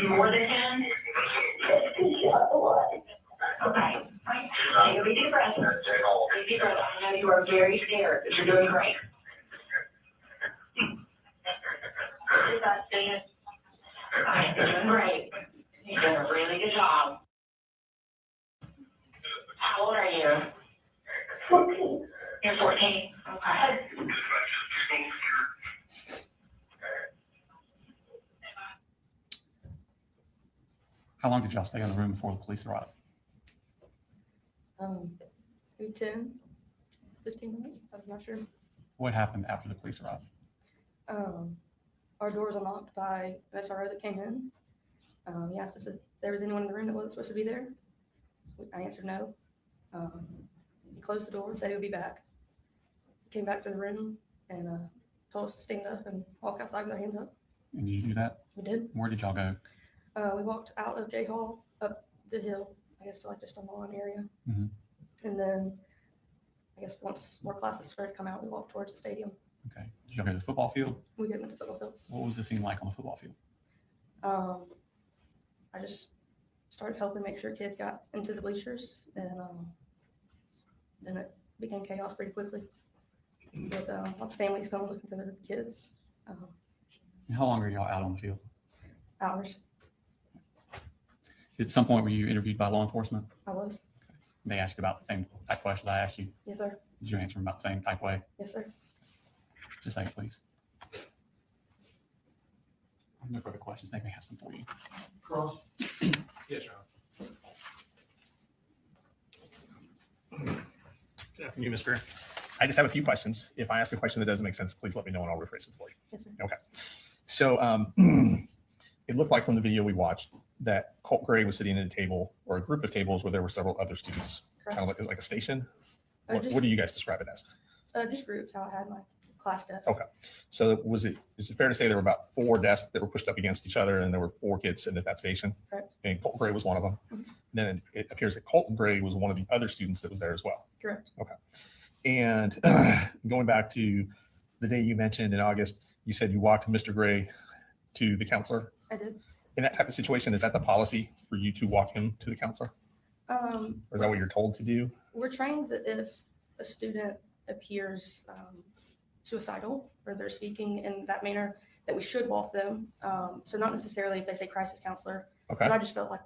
More than 10? A lot. Okay. Right. Take a big deep breath. Big deep breath. I know you are very scared, but you're doing great. Is that stand? Okay, you're doing great. You're doing a really good job. How old are you? 14. You're 14. Okay. How long did y'all stay in the room before the police arrived? Maybe 10, 15 minutes, I'm not sure. What happened after the police arrived? Our door was unlocked by an SRO that came in. He asked us if there was anyone in the room that wasn't supposed to be there. I answered no. He closed the door and said he would be back. He came back to the room and told us to stand up and walk outside with our hands up. And did you do that? We did. Where did y'all go? We walked out of J Hall up the hill, I guess, to like just on the lawn area. Mhm. And then I guess once more classes started to come out, we walked towards the stadium. Okay. Did y'all go to the football field? We did went to the football field. What was the scene like on the football field? I just started helping make sure kids got into the bleachers, and then it became chaos pretty quickly. With lots of families coming looking for their kids. And how long are y'all out on the field? hours. At some point, were you interviewed by law enforcement? I was. They asked you about the same type of questions I asked you. Yes, sir. Did you answer them about the same type way? Yes, sir. Just a second, please. No further questions. They may have some for you. Cross. Yes, Your Honor. Good afternoon, Ms. Greer. I just have a few questions. If I ask a question that doesn't make sense, please let me know and I'll rephrase it for you. Yes, sir. Okay. So it looked like from the video we watched that Colt Gray was sitting at a table or a group of tables where there were several other students. Correct. Kind of like a station. What Just, do you guys describe it as? just groups, how I had my class desk. Okay. So is it fair to say there were about 4 desks that were pushed up against each other and there were 4 kids sitting at that station? Correct. And Colt Gray was one of them. Mhm. Then it appears that Colton Gray was one of the other students that was there as well. Correct. And going back to the day you mentioned in August, you said you walked Mr. Gray to the counselor. I did. In that type of situation, is that the policy for you to walk him to the counselor? Or is that what you're told to do? We're trained that if a student appears suicidal or they're speaking in that manner, that we should walk them. So not necessarily if they say crisis counselor, Okay. but I just felt like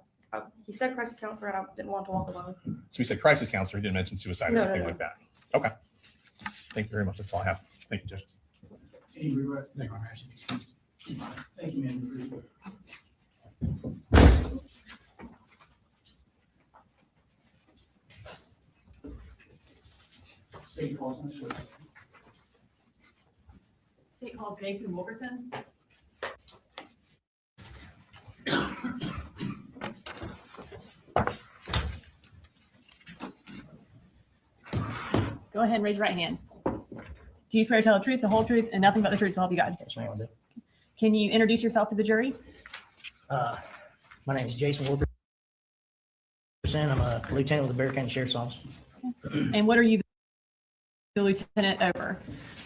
he said crisis counselor and I didn't want to walk alone. So we said crisis counselor. He didn't mention suicide or No, anything no. like that. Okay. Thank you very much. That's all I have. Thank you, Judge. Any regret? Thank you, ma'am. State calls. State called Jason Wilkerson. Go ahead and raise your right hand. Do you swear to tell the truth, the whole truth, and nothing but the truth to help you God? Yes, ma'am, I do. Can you introduce yourself to the jury? My name is Jason Wilkerson. I'm a lieutenant with the Bear County Sheriff's Office. And what are you the lieutenant over?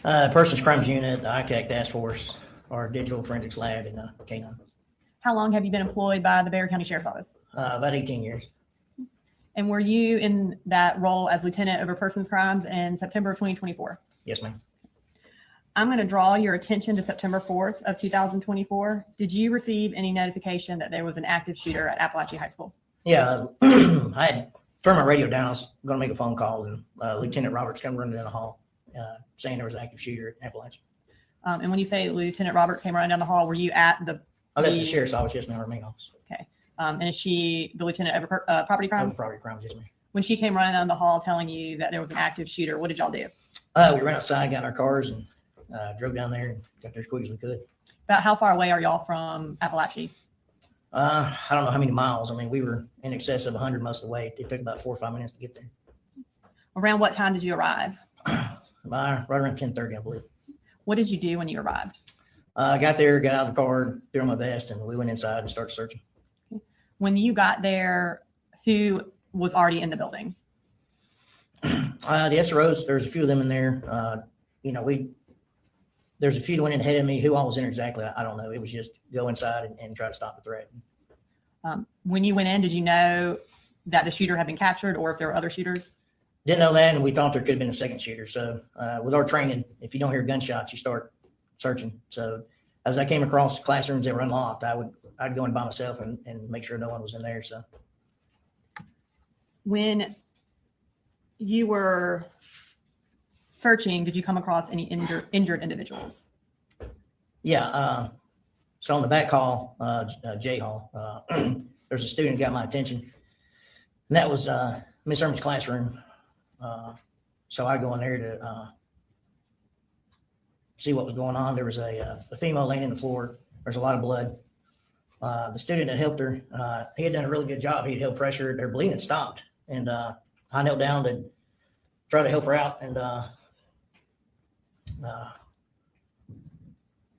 Person's Crimes Unit, the ICAC Task Force, our Digital Forensics Lab in K9. How long have you been employed by the Bear County Sheriff's Office? About 18 years. And were you in that role as lieutenant over persons crimes in September of 2024? Yes, ma'am. I'm going to draw your attention to September 4th of 2024. Did you receive any notification that there was an active shooter at Apalachee High School? Yeah, I had turned my radio down. I was going to make a phone call, and Lieutenant Roberts come running down the hall saying there was an active shooter at Apalachee. And when you say Lieutenant Roberts came running down the hall, were you at the? I was at the Sheriff's Office, yes, ma'am, our main office. Okay. And is she the lieutenant over property crimes? Property crimes, yes, ma'am. When she came running down the hall telling you that there was an active shooter, what did y'all do? We ran outside, got in our cars, and drove down there and got there as quick as we could. About how far away are y'all from Apalachee? I don't know how many miles. I mean, we were in excess of 100 most of the way. It took about 4 or 5 minutes to get there. Around what time did you arrive? Right around 10:30, I believe. What did you do when you arrived? I got there, got out of the car, threw on my vest, and we went inside and started searching. When you got there, who was already in the building? The SROs, there's a few of them in there. There's a few that went in ahead of me. Who all was in there exactly, I don't know. It was just go inside and try to stop the threat. When you went in, did you know that the shooter had been captured or if there were other shooters? Didn't know that, and we thought there could have been a second shooter. So with our training, if you don't hear gunshots, you start searching. So as I came across classrooms that were unlocked, I'd go in by myself and make sure no one was in there. So When you were searching, did you come across any injured individuals? yeah, so on the back hall, J hall, there's a student got my attention, and that was Miss Irma's classroom. So I go in there to see what was going on. There was a female laying in the floor. There's a lot of blood. The student that helped her, he had done a really good job. He had held pressure. Her bleeding had stopped, and I knelt down to try to help her out, and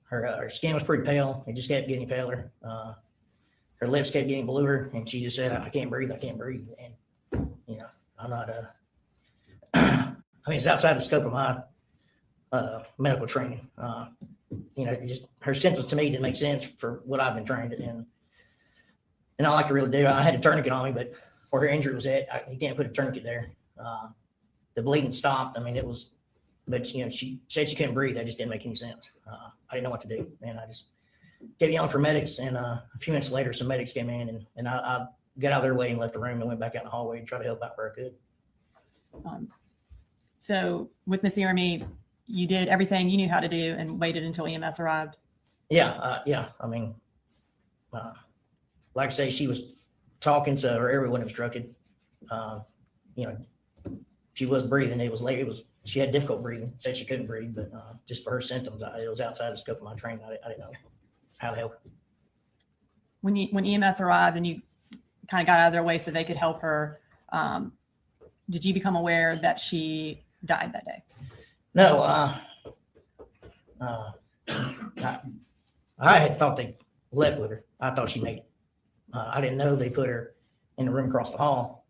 her skin was pretty pale. It just kept getting paler. Her lips kept getting bluer, and she just said, "I can't breathe. I can't breathe." And I'm not. I mean, it's outside the scope of my medical training. Just her symptoms to me didn't make sense for what I've been trained in. And all I could really do, I had a tourniquet on me, but where her injury was at, you can't put a tourniquet there. The bleeding stopped. I mean, it was, but she said she couldn't breathe. That just didn't make any sense. I didn't know what to do, and I just kept yelling for medics, and a few minutes later, some medics came in, and I got out of their way and left the room and went back out in the hallway and tried to help out where I could. So with Miss Jeremy, you did everything you knew how to do and waited until EMS arrived? Yeah, yeah. I mean, like I say, she was talking to her everyone obstructed. You know, she was breathing. It was late. She had difficult breathing. Said she couldn't breathe, but just for her symptoms, it was outside the scope of my training. I didn't know how to help her. When EMS arrived and you kind of got out of their way so they could help her, did you become aware that she died that day? No, I had thought they left with her. I thought she made it. I didn't know they put her in the room across the hall.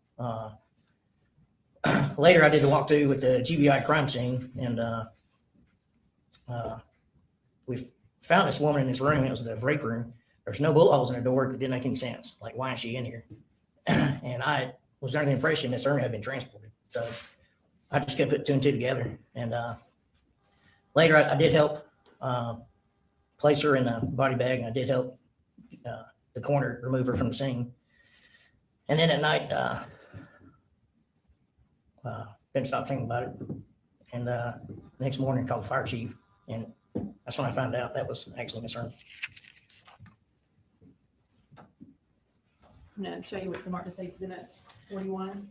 Later, I did the walkthrough with the GBI crime scene, and we found this woman in this room. It was the break room. There's no bullet holes in the door. It didn't make any sense. Like, why is she in here? And I was under the impression that Ernie had been transported. So I just couldn't put two and two together. And later, I did help place her in a body bag, and I did help the coroner remove her from the scene. And then at night, didn't stop thinking about it. And next morning, called the fire chief, and that's when I found out that was actually Miss Ernie. I'm going to show you what the Martin States in at 41.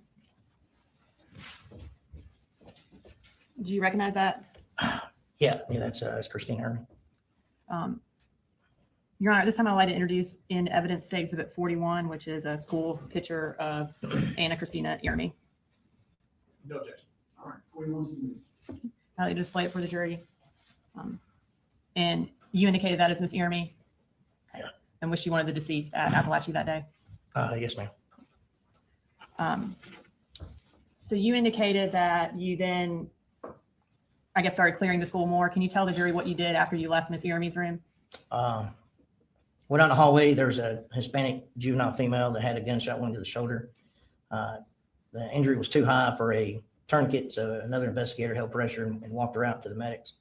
Do you recognize that? Yeah, that's Christine Ernie. Your Honor, at this time I'd like to introduce in evidence to exhibit 41, which is a school picture of Anna Christina Jeremy. No objection. All right, 41. I'd like to display it for the jury. And you indicated that as Miss Jeremy? Yeah. And was she one of the deceased at Apalachee that day? Yes, ma'am. So you indicated that you then, I guess, started clearing the school more. Can you tell the jury what you did after you left Miss Jeremy's room? Went out in the hallway. There was a Hispanic juvenile female that had a gunshot wound to the shoulder. The injury was too high for a tourniquet, so another investigator held pressure and walked her out to the medics.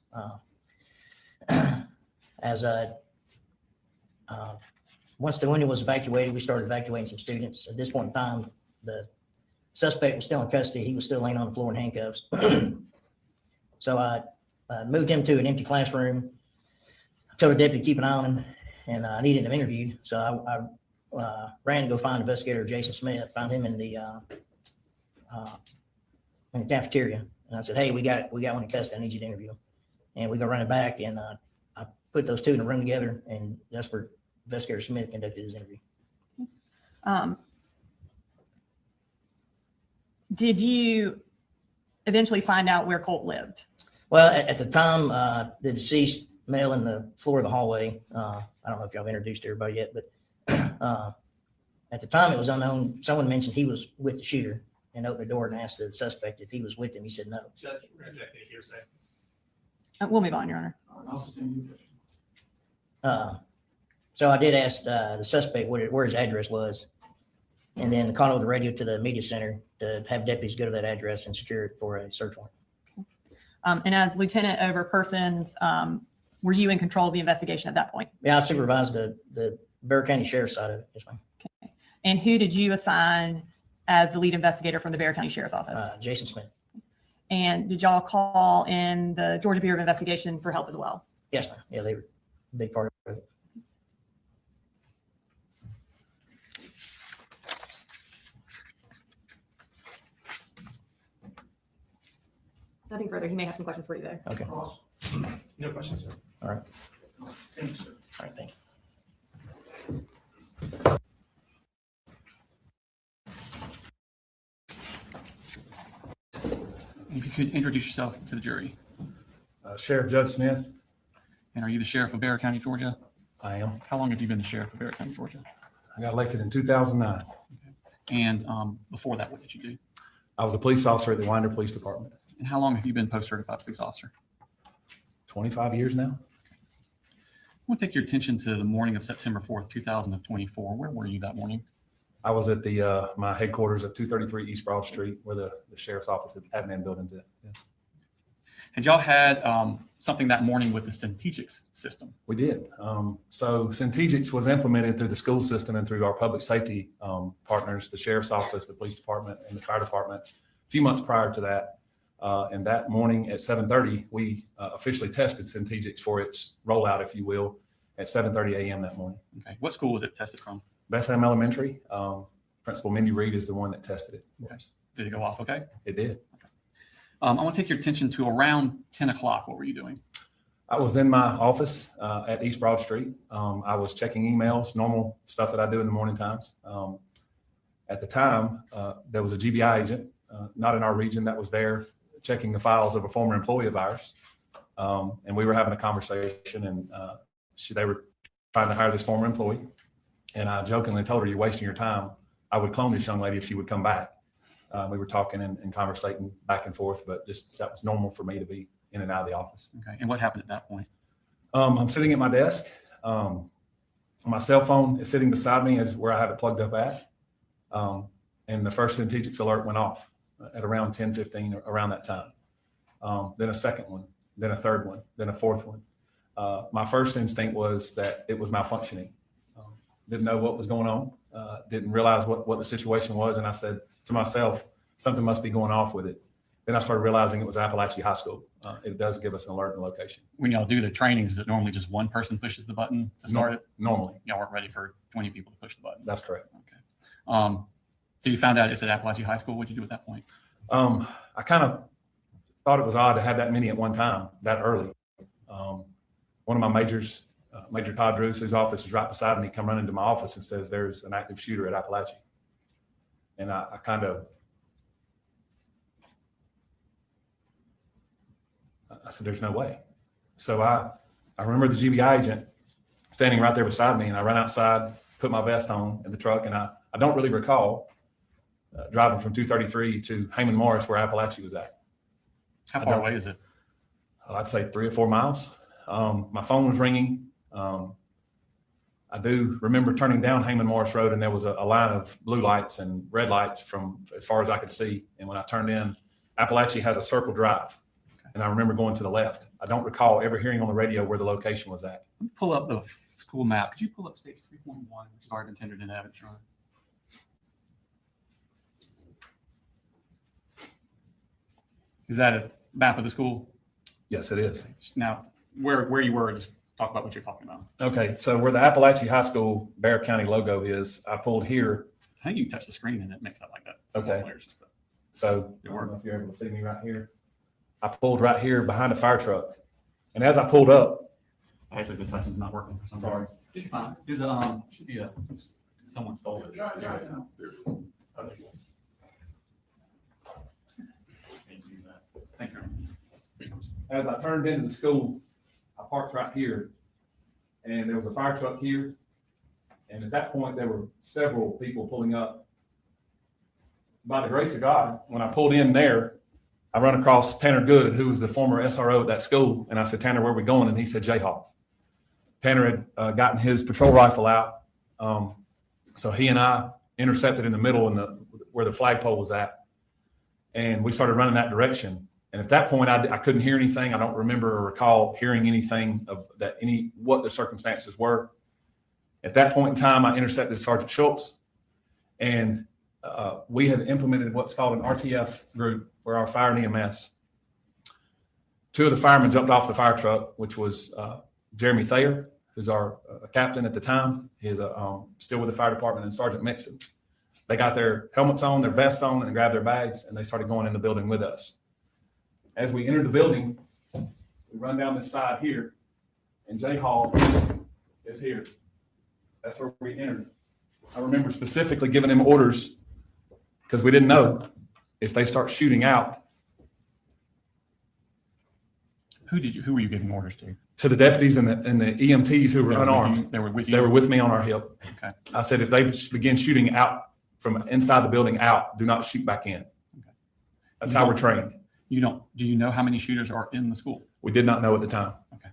Once the wounded was evacuated, we started evacuating some students. At this point in time, the suspect was still in custody. He was still laying on the floor in handcuffs. So I moved him to an empty classroom. I told the deputy to keep an eye on him, and I needed him interviewed. So I ran to go find investigator Jason Smith, found him in the cafeteria. And I said, hey, we got one in custody. I need you to interview him. And we go running back, and I put those two in a room together, and that's where investigator Smith conducted his interview. Did you eventually find out where Colt lived? Well, at the time, the deceased male in the floor of the hallway, I don't know if y'all have introduced everybody yet, but at the time it was unknown. Someone mentioned he was with the shooter and opened the door and asked the suspect if he was with him. He said no. Judge, we're going to reject the hearsay. We'll move on, Your Honor. I'll sustain the objection. So I did ask the suspect where his address was, and then called over the radio to the media center to have deputies go to that address and secure it for a search warrant. And as lieutenant over persons, were you in control of the investigation at that point? Yeah, I supervised the Bexar County Sheriff's side of it. Yes, ma'am. Okay. And who did you assign as the lead investigator from the Bexar County Sheriff's Office? Jason Smith. And did y'all call in the Georgia Bureau of Investigation for help as well? Yes, ma'am. Yeah, they were a big part of it. Nothing further. He may have some questions for you there. Okay. Cross. No questions, sir. All right. Thank you, sir. All right. Thank you. If you could introduce yourself to the jury. Sheriff Judge Smith. And are you the sheriff of Bexar County, Georgia? I am. How long have you been the sheriff of Bexar County, Georgia? I got elected in 2009. And before that, what did you do? I was a police officer at the Winder Police Department. And how long have you been post-certified police officer? 25 years now. I want to take your attention to the morning of September 4th, 2024. Where were you that morning? I was at the my headquarters at 233 East Broad Street, where the sheriff's office and admin building's at. Yes. Had y'all had something that morning with the Centegix system? We did. So Centegix was implemented through the school system and through our public safety partners, the sheriff's office, the police department, and the fire department a few months prior to that. And that morning at 7:30, we officially tested Centegix for its rollout, if you will, at 7:30 a.m. that morning. Okay. What school was it tested from? Bethlehem Elementary. Principal Mindy Reed is the one that tested it. Okay. Did it go off okay? It did. I want to take your attention to around 10 o'clock. What were you doing? I was in my office at East Broad Street. I was checking emails, normal stuff that I do in the morning times. At the time, there was a GBI agent, not in our region, that was there checking the files of a former employee of ours. And we were having a conversation, and they were trying to hire this former employee. And I jokingly told her, "You're wasting your time. I would clone this young lady if she would come back." We were talking and conversating back and forth, but just that was normal for me to be in and out of the office. Okay. And what happened at that point? I'm sitting at my desk. My cell phone is sitting beside me as where I have it plugged up at. And the first Centegix alert went off at around 10:15, around that time. Then a second one, then a third one, then a fourth one. My first instinct was that it was malfunctioning. Didn't know what was going on. Didn't realize what the situation was. And I said to myself, something must be going off with it. Then I started realizing it was Apalachee High School. It does give us an alert and location. When y'all do the trainings, is it normally just one person pushes the button to start it? Normally, Y'all weren't ready for 20 people to push the button. that's correct. Okay. So you found out it's at Apalachee High School. What'd you do at that point? I kind of thought it was odd to have that many at one time, that early. One of my majors, Major Todd Drews, whose office is right beside me, come running to my office and says, "There's an active shooter at Apalachee." And I said, "There's no way." So I remember the GBI agent standing right there beside me, and I ran outside, put my vest on in the truck, and I don't really recall driving from 233 to Heyman Morris, where Apalachee was at. How far away is it? I'd say 3 or 4 miles. My phone was ringing. I do remember turning down Heyman Morris Road, and there was a line of blue lights and red lights from as far as I could see. And when I turned in, Apalachee has a circle drive. And I remember going to the left. I don't recall ever hearing on the radio where the location was at. Let me pull up the school map. Could you pull up States 3.1, which has already been tendered in evidence, John? Is that a map of the school? Yes, it is. Now, where you were, just talk about what you're talking about. Okay, so where the Apalachee High School Bear County logo is, I pulled here. I think you can touch the screen and it makes that like that. Okay. Players and stuff. So I don't know if you're able to see me right here. I pulled right here behind a fire truck. And as I pulled up, Actually, the touching's not working for some Sorry. reason. It's fine. There's should be someone stole it. Thank you. as I turned into the school, I parked right here. And there was a fire truck here. And at that point, there were several people pulling up. By the grace of God, when I pulled in there, I run across Tanner Good, who was the former SRO at that school. And I said, "Tanner, where are we going?" And he said, "Jayhawk." Tanner had gotten his patrol rifle out. So he and I intercepted in the middle where the flagpole was at. And we started running that direction. And at that point, I couldn't hear anything. I don't remember or recall hearing anything of that, what the circumstances were. At that point in time, I intercepted Sergeant Schultz, and we had implemented what's called an RTF group, where our fire and EMS. 2 of the firemen jumped off the fire truck, which was Jeremy Thayer, who's our captain at the time. He's still with the fire department, and Sergeant Mixon. They got their helmets on, their vests on, and grabbed their bags, and they started going in the building with us. As we entered the building, we run down this side here, and Jay Hall is here. That's where we entered. I remember specifically giving them orders because we didn't know if they start shooting out. Who were you giving orders to? To the deputies and the EMTs who were They were with unarmed. you? They were with you? They were with me on our hip. Okay. I said, if they begin shooting out from inside the building out, do not shoot back in. Okay. That's how we're trained. Do you know how many shooters are in the school? We did not know at the time. Okay.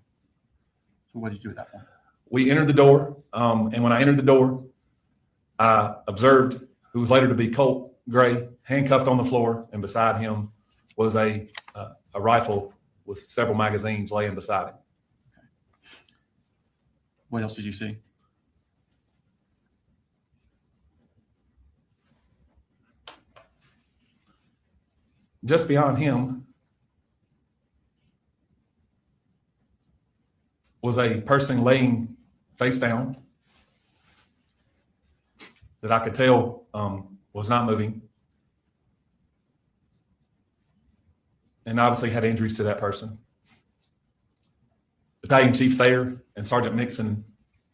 So what did you do at that point? We entered the door, and when I entered the door, I observed who was later to be Colin Gray handcuffed on the floor, and beside him was a rifle with several magazines laying beside him. What else did you see? Just beyond him was a person laying face down that I could tell was not moving, and obviously had injuries to that person. Battalion Chief Thayer and Sergeant Mixon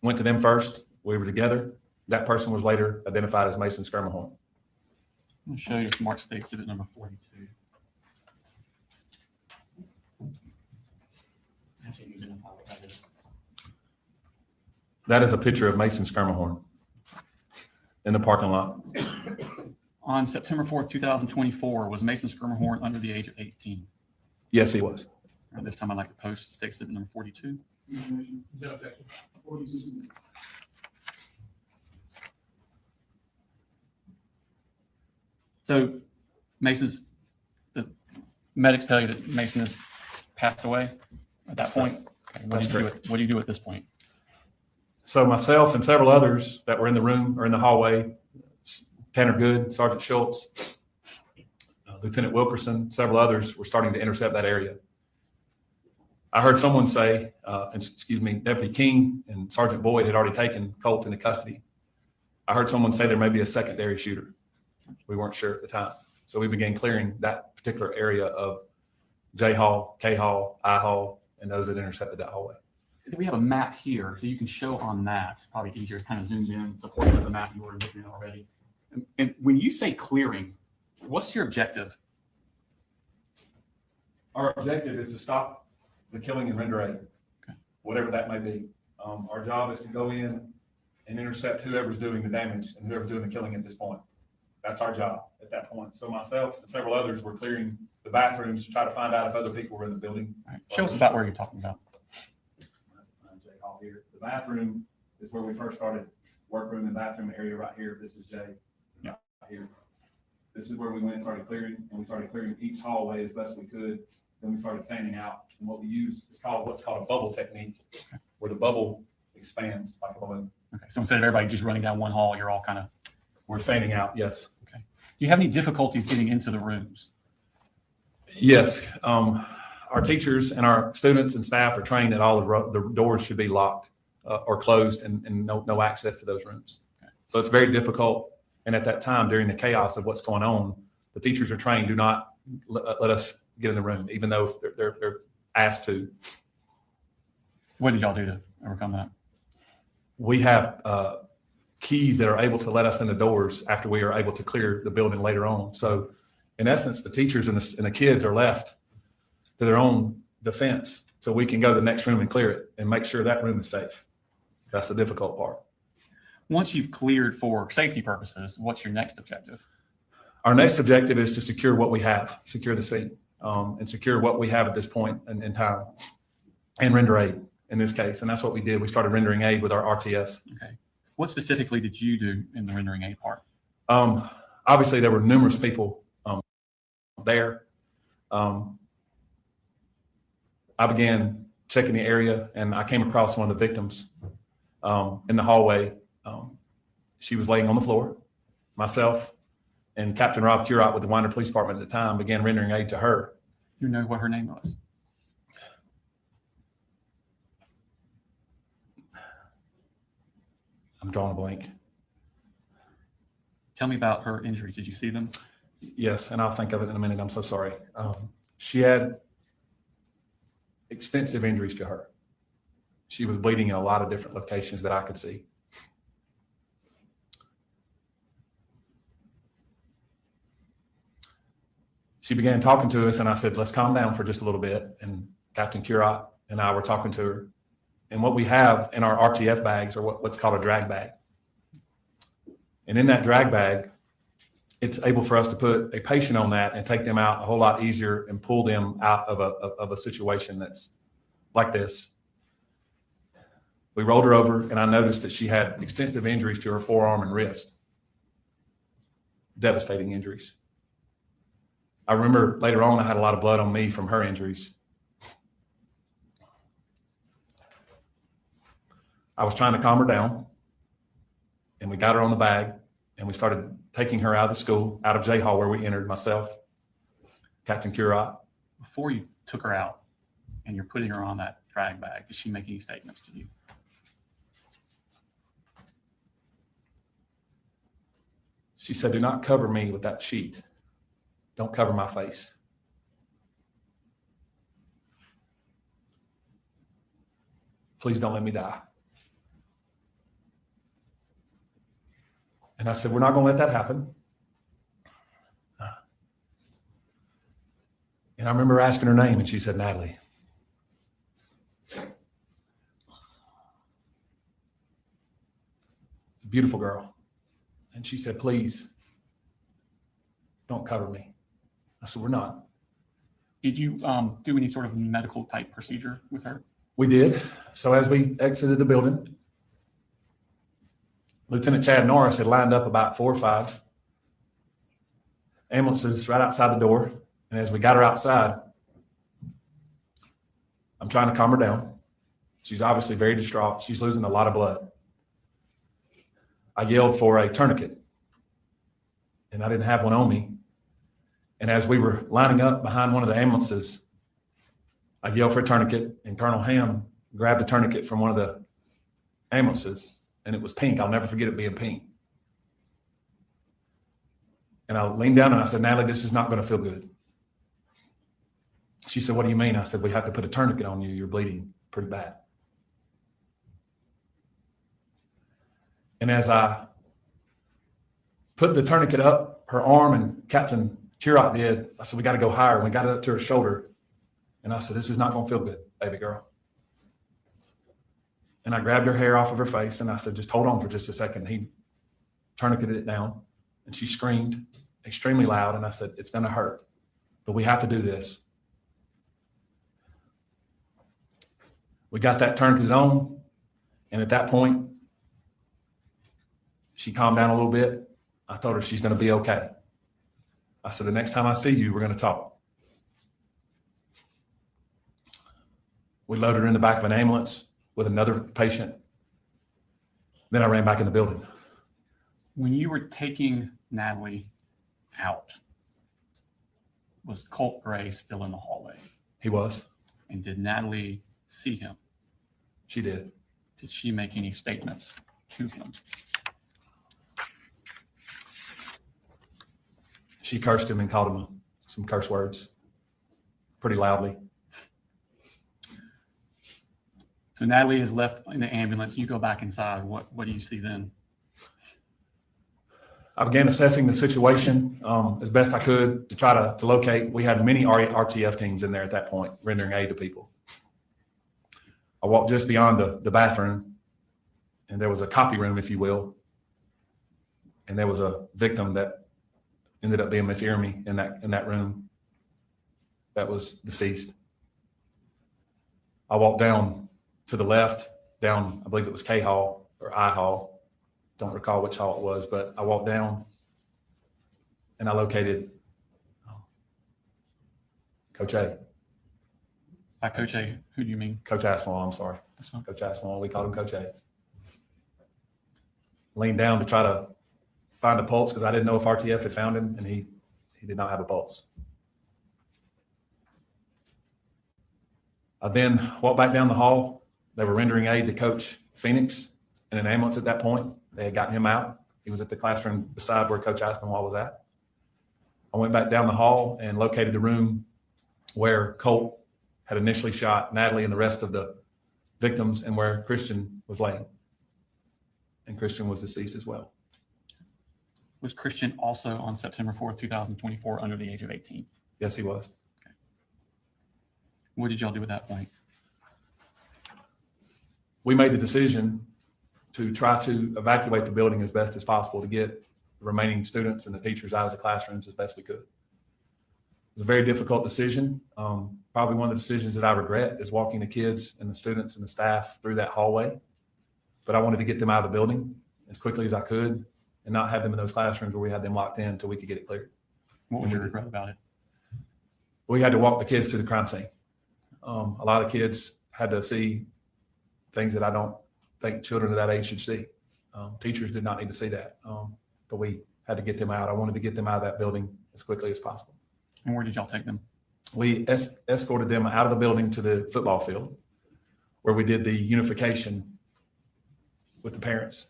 went to them first. We were together. That person was later identified as Mason Skirmahorn. I'll show you Smart State Exhibit number 42. Actually, you can identify what that is. That is a picture of Mason Skirmahorn in the parking lot. On September 4th, 2024, was Mason Skirmahorn under the age of 18? Yes, he was. At this time, I'd like to post State Exhibit number 42. No objection. 42. So Mason's, the medics tell you that Mason has passed away at that point? Okay, what do you do at this point? So myself and several others that were in the room or in the hallway, Tanner Good, Sergeant Schultz, Lieutenant Wilkerson, several others were starting to intercept that area. I heard someone say, Deputy King and Sergeant Boyd had already taken Colt into custody. I heard someone say there may be a secondary shooter. We weren't sure at the time. So we began clearing that particular area of J Hall, K Hall, I Hall, and those that intercepted that hallway. We have a map here, so you can show on that. Probably easier, it's kind of zoomed in. It's a portion of the map you were looking at already. And when you say clearing, what's your objective? Our objective is to stop the killing and render aid, Okay. whatever that may be. Our job is to go in and intercept whoever's doing the damage and whoever's doing the killing at this point. That's our job at that point. So myself and several others were clearing the bathrooms to try to find out if other people were in the building. All right. Show us about where you're talking about. J Hall here. The bathroom is where we first started. Workroom and bathroom area right here. This is Jay. Yeah. Right here. This is where we went and started clearing, and we started clearing each hallway as best we could. Then we started fanning out, and what we use is what's called a bubble technique, where the bubble expands like a balloon. Okay. So instead of everybody just running down one hall, you're all kind of. We're fanning out, yes. Okay. Do you have any difficulties getting into the rooms? Yes. Our teachers and our students and staff are trained that all the doors should be locked or closed and no access to those rooms. Okay. So it's very difficult. And at that time, during the chaos of what's going on, the teachers are trained, do not let us get in the room, even though they're asked to. What did y'all do to overcome that? We have keys that are able to let us in the doors after we are able to clear the building later on. So in essence, the teachers and the kids are left to their own defense, so we can go to the next room and clear it and make sure that room is safe. That's the difficult part. Once you've cleared for safety purposes, what's your next objective? Our next objective is to secure what we have, secure the scene, and secure what we have at this point in time, and render aid in this case. And that's what we did. We started rendering aid with our RTFs. Okay. What specifically did you do in the rendering aid part? Obviously, there were numerous people there. I began checking the area, and I came across one of the victims in the hallway. She was laying on the floor. Myself and Captain Rob Curot with the Winder Police Department at the time began rendering aid to her. You know what her name was? I'm drawing a blank. Tell me about her injuries. Did you see them? Yes, and I'll think of it in a minute. I'm so sorry. She had extensive injuries to her. She was bleeding in a lot of different locations that I could see. She began talking to us, and I said, let's calm down for just a little bit. And Captain Curot and I were talking to her. And what we have in our RTF bags are what's called a drag bag. And in that drag bag, it's able for us to put a patient on that and take them out a whole lot easier and pull them out of a situation that's like this. We rolled her over, and I noticed that she had extensive injuries to her forearm and wrist. Devastating injuries. I remember later on I had a lot of blood on me from her injuries. I was trying to calm her down, and we got her on the bag, and we started taking her out of the school, out of J Hall where we entered, myself, Captain Curot. Before you took her out and you're putting her on that drag bag, did she make any statements to you? She said, "Do not cover me with that sheet. Don't cover my face." "Please don't let me die." And I said, "We're not going to let that happen." And I remember asking her name, and she said, "Natalie." Beautiful girl. And she said, "Please don't cover me." I said, "We're not." Did you do any sort of medical type procedure with her? We did. So as we exited the building, Lieutenant Chad Norris had lined up about 4 or 5 ambulances right outside the door. And as we got her outside, I'm trying to calm her down. She's obviously very distraught. She's losing a lot of blood. I yelled for a tourniquet, and I didn't have one on me. And as we were lining up behind one of the ambulances, I yelled for a tourniquet, and Colonel Ham grabbed a tourniquet from one of the ambulances, and it was pink. I'll never forget it being pink. And I leaned down and I said, "Natalie, this is not going to feel good." She said, "What do you mean?" I said, "We have to put a tourniquet on you. You're bleeding pretty bad." And as I put the tourniquet up her arm, and Captain Curot did, I said, "We got to go higher." And we got it up to her shoulder. And I said, "This is not going to feel good, baby girl." And I grabbed her hair off of her face, and I said, "Just hold on for just a second." He tourniqueted it down, and she screamed extremely loud. And I said, "It's going to hurt, but we have to do this." We got that tourniquet on, and at that point, she calmed down a little bit. I told her she's going to be okay. I said, "The next time I see you, we're going to talk." We loaded her in the back of an ambulance with another patient. Then I ran back in the building. When you were taking Natalie out, was Colin Gray still in the hallway? He was. And did Natalie see him? She did. Did she make any statements to him? She cursed him and called him some curse words pretty loudly. So Natalie is left in the ambulance. You go back inside. What do you see then? I began assessing the situation as best I could to try to locate. We had many RTF teams in there at that point, rendering aid to people. I walked just beyond the bathroom, and there was a copy room, if you will. And there was a victim that ended up being Miss Irmy in that room that was deceased. I walked down to the left, down, I believe it was K Hall or I Hall. Don't recall which hall it was, but I walked down and I located Coach A. By Coach A, who do you mean? Coach Aspinwall, I'm sorry. That's fine. Coach Aspinwall, we called him Coach A. Leaned down to try to find a pulse because I didn't know if RTF had found him, and he did not have a pulse. I then walked back down the hall. They were rendering aid to Coach Phoenix in an ambulance at that point. They had gotten him out. He was at the classroom beside where Coach Aspinwall was at. I went back down the hall and located the room where Colt had initially shot Natalie and the rest of the victims, and where Christian was laying. And Christian was deceased as well. Was Christian also on September 4th, 2024 under the age of 18? Yes, he was. Okay. What did y'all do at that point? We made the decision to try to evacuate the building as best as possible to get the remaining students and the teachers out of the classrooms as best we could. It was a very difficult decision. Probably one of the decisions that I regret is walking the kids and the students and the staff through that hallway. But I wanted to get them out of the building as quickly as I could and not have them in those classrooms where we had them locked in until we could get it cleared. What was your regret about it? We had to walk the kids to the crime scene. A lot of kids had to see things that I don't think children of that age should see. Teachers did not need to see that, but we had to get them out. I wanted to get them out of that building as quickly as possible. And where did y'all take them? We escorted them out of the building to the football field, where we did the unification with the parents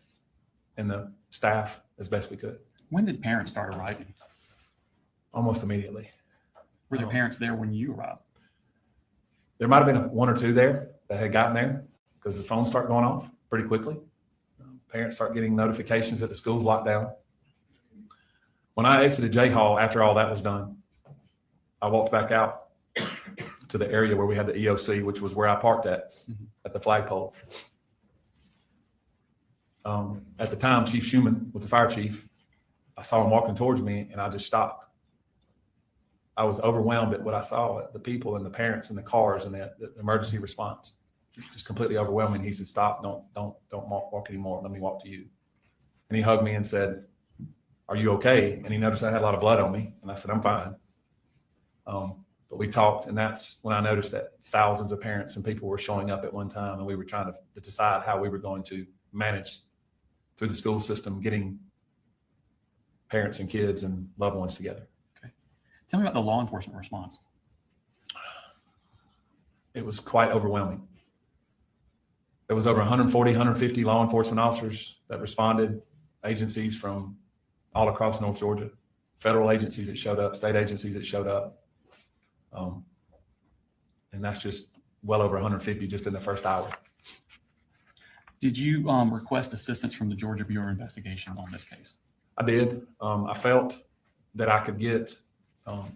and the staff as best we could. When did parents start arriving? Almost immediately. Were their parents there when you arrived? There might have been one or two there that had gotten there because the phones start going off pretty quickly. Parents start getting notifications that the school's locked down. When I exited J Hall after all that was done, I walked back out to the area where we had the EOC, which was where I parked at the flagpole. At the time, Chief Schumann was the fire chief. I saw him walking towards me, and I just stopped. I was overwhelmed at what I saw, the people and the parents and the cars and the emergency response. Just completely overwhelming. He said, "Stop! Don't walk anymore. Let me walk to you." And he hugged me and said, "Are you okay?" And he noticed I had a lot of blood on me, and I said, "I'm fine." But we talked, and that's when I noticed that thousands of parents and people were showing up at one time, and we were trying to decide how we were going to manage through the school system, getting parents and kids and loved ones together. Okay. Tell me about the law enforcement response. It was quite overwhelming. There was over 140, 150 law enforcement officers that responded, agencies from all across North Georgia, federal agencies that showed up, state agencies that showed up. And that's just well over 150 just in the first hour. Did you request assistance from the Georgia Bureau of Investigation on this case? I did. I felt that I could get,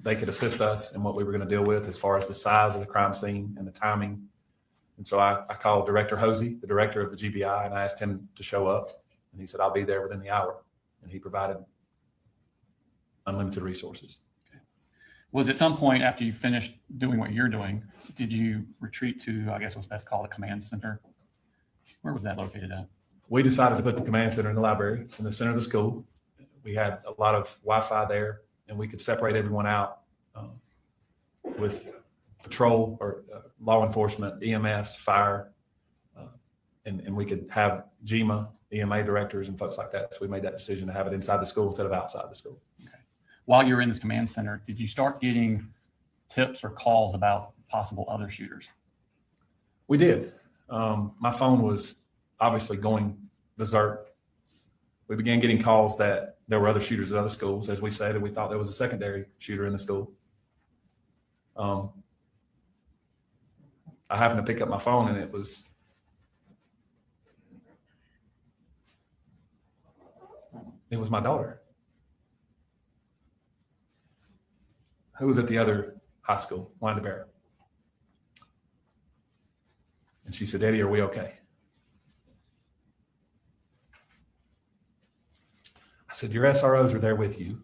they could assist us in what we were going to deal with as far as the size of the crime scene and the timing. And so I called Director Hosey, the director of the GBI, and I asked him to show up. And he said, "I'll be there within the hour." And he provided unlimited resources. Okay. Was at some point after you finished doing what you're doing, did you retreat to, I guess what's best called a command center? Where was that located at? We decided to put the command center in the library in the center of the school. We had a lot of Wi-Fi there, and we could separate everyone out with patrol or law enforcement, EMS, fire, and we could have GEMA, EMA directors and folks like that. So we made that decision to have it inside the school instead of outside the school. Okay. While you were in this command center, did you start getting tips or calls about possible other shooters? We did. My phone was obviously going berserk. We began getting calls that there were other shooters at other schools. As we said, and we thought there was a secondary shooter in the school. I happened to pick up my phone, and it was my daughter, who was at the other high school, Wanda Barrett. And she said, "Daddy, are we okay?" I said, "Your SROs are there with you,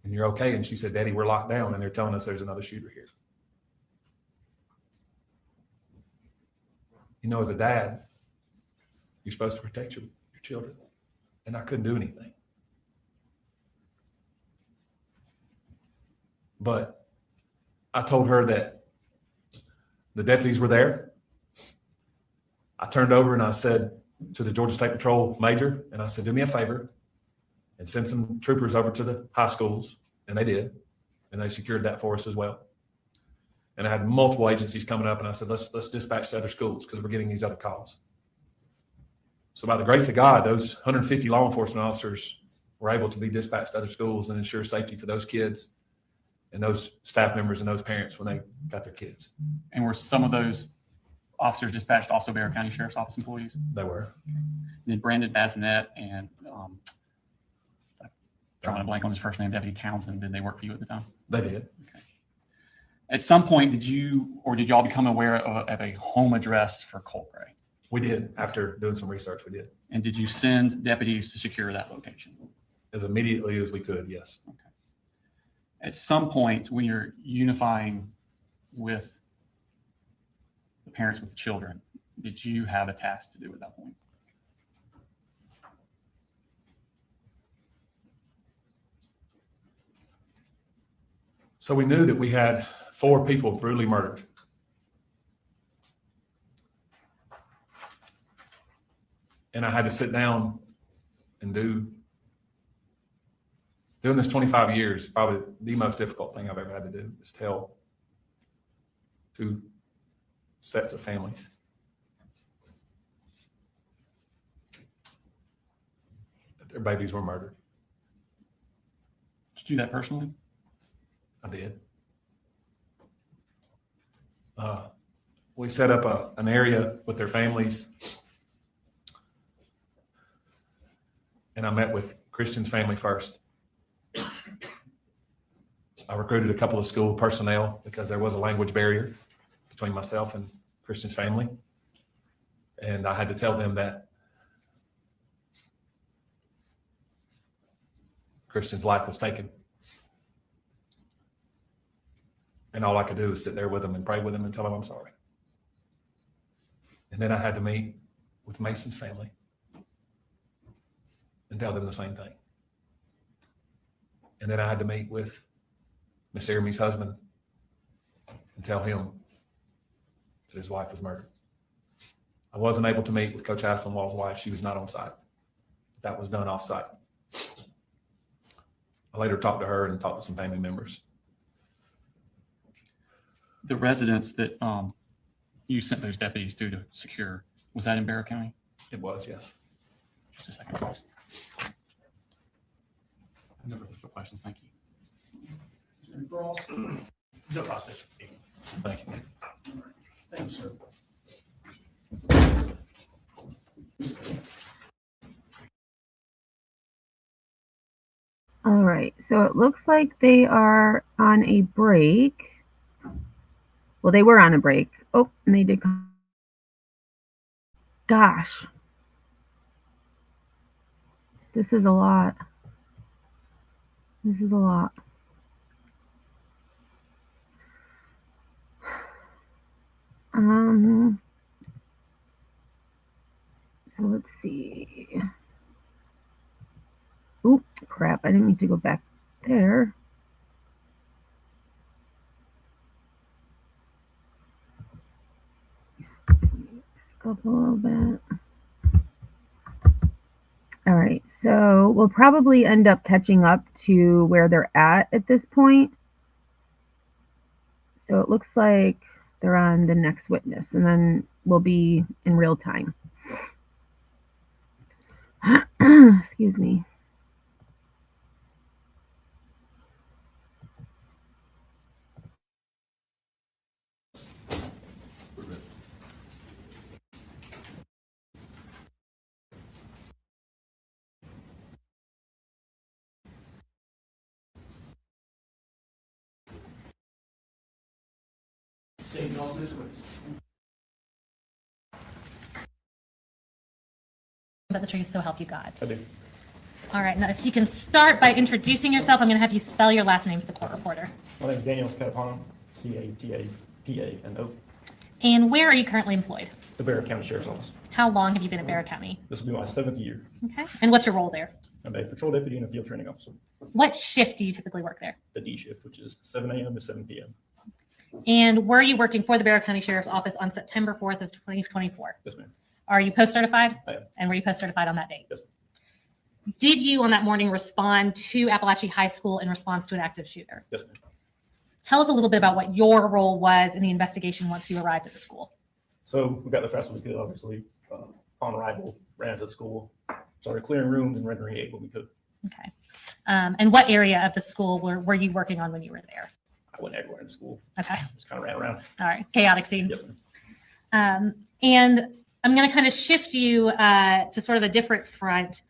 and you're okay." And she said, "Daddy, we're locked down, and they're telling us there's another shooter here." You know, as a dad, you're supposed to protect your children, and I couldn't do anything. But I told her that the deputies were there. I turned over and I said to the Georgia State Patrol major, and I said, "Do me a favor and send some troopers over to the high schools." And they did, and they secured that for us as well. And I had multiple agencies coming up, and I said, let's dispatch to other schools because we're getting these other calls. So by the grace of God, those 150 law enforcement officers were able to be dispatched to other schools and ensure safety for those kids and those staff members and those parents when they got their kids. And were some of those officers dispatched also Bexar County Sheriff's Office employees? They were. Did Brandon Bazinet and I'm drawing a blank on his first name, Deputy Townsend, did they work for you at the time? They did. Okay. At some point, did y'all become aware of a home address for Colin Gray? We did. After doing some research, we did. And did you send deputies to secure that location? As immediately as we could, yes. Okay. At some point, when you're unifying with the parents with the children, did you have a task to do at that point? So we knew that we had 4 people brutally murdered. And I had to sit down and doing this 25 years, probably the most difficult thing I've ever had to do is tell two sets of families that their babies were murdered. Did you do that personally? I did. We set up an area with their families, and I met with Christian's family first. I recruited a couple of school personnel because there was a language barrier between myself and Christian's family, and I had to tell them that Christian's life was taken. And all I could do was sit there with them and pray with them and tell them I'm sorry. And then I had to meet with Mason's family and tell them the same thing. And then I had to meet with Miss Ermy's husband and tell him that his wife was murdered. I wasn't able to meet with Coach Aspinwall's wife. She was not on site. That was done off site. I later talked to her and talked to some family members. The residence that you sent those deputies to secure, was that in Barrow County? It was, yes. Just a second, please. No further questions. Thank you. Mr. Cross? No process. Thank you. Thank you, sir. All right, so it looks like they are on a break. Well, they were on a break. Oh, and they did come. Gosh. This is a lot. This is a lot. So let's see. Oop, crap. I didn't mean to go back there. Up a little bit. All right, so we'll probably end up catching up to where they're at this point. So it looks like they're on the next witness, and then we'll be in real time. Excuse me. State Johnson, please. About the trees, so help you God. I do. All right, now if you can start by introducing yourself, I'm going to have you spell your last name for the court reporter. My name is Daniel Catapano, Catapano. And where are you currently employed? The Barrow County Sheriff's Office. How long have you been at Barrow County? This will be my 7th year. Okay. And what's your role there? I'm a patrol deputy and a field training officer. What shift do you typically work there? The D shift, which is 7 a.m. to 7 p.m. And were you working for the Barrow County Sheriff's Office on September 4th of 2024? Yes, ma'am. Are you post-certified? I am. And were you post-certified on that date? Yes, ma'am. Did you on that morning respond to Apalachee High School in response to an active shooter? Yes, ma'am. Tell us a little bit about what your role was in the investigation once you arrived at the school. So we got there fast as we could, obviously. On arrival, ran to the school, started clearing rooms and rendering aid when we could. Okay. And what area of the school were you working on when you were there? I went everywhere in the school. Okay. Just kind of ran around. All right. Chaotic scene. Yes, ma'am. And I'm going to kind of shift you to sort of a different front.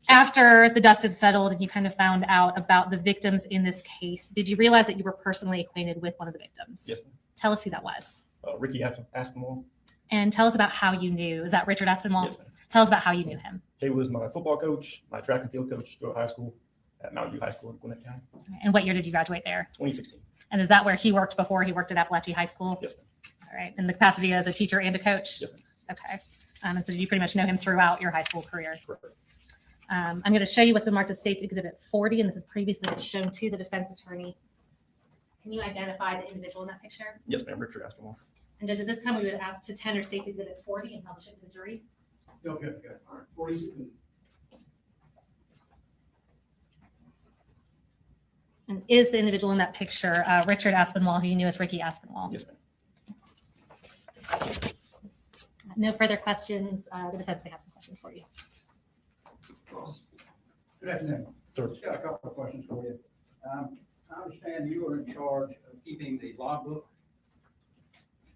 After the dust had settled and you kind of found out about the victims in this case, did you realize that you were personally acquainted with one of the victims? Yes, ma'am. Tell us who that was. Ricky Aspinwall. And tell us about how you knew. Is that Richard Aspinwall? Yes, ma'am. Tell us about how you knew him. He was my football coach, my track and field coach throughout high school at Mountain View High School in Gwinnett County. And what year did you graduate there? 2016. And is that where he worked before he worked at Apalachee High School? Yes, ma'am. All right. In the capacity as a teacher and a coach? Yes, ma'am. Okay. And so did you pretty much know him throughout your high school career? Correct. I'm going to show you what's been marked as State's Exhibit 40, and this is previously shown to the defense attorney. Can you identify the individual in that picture? Yes, ma'am. Richard Aspinwall. And Judge, at this time, we would ask to tender State's Exhibit 40 and publish it to the jury. Okay, all right, 46. And is the individual in that picture Richard Aspinwall, who you knew as Ricky Aspinwall? Yes, ma'am. No further questions. The defense may have some questions for you. Good afternoon. Sure. Just got a couple of questions for you. I understand you are in charge of keeping the logbook.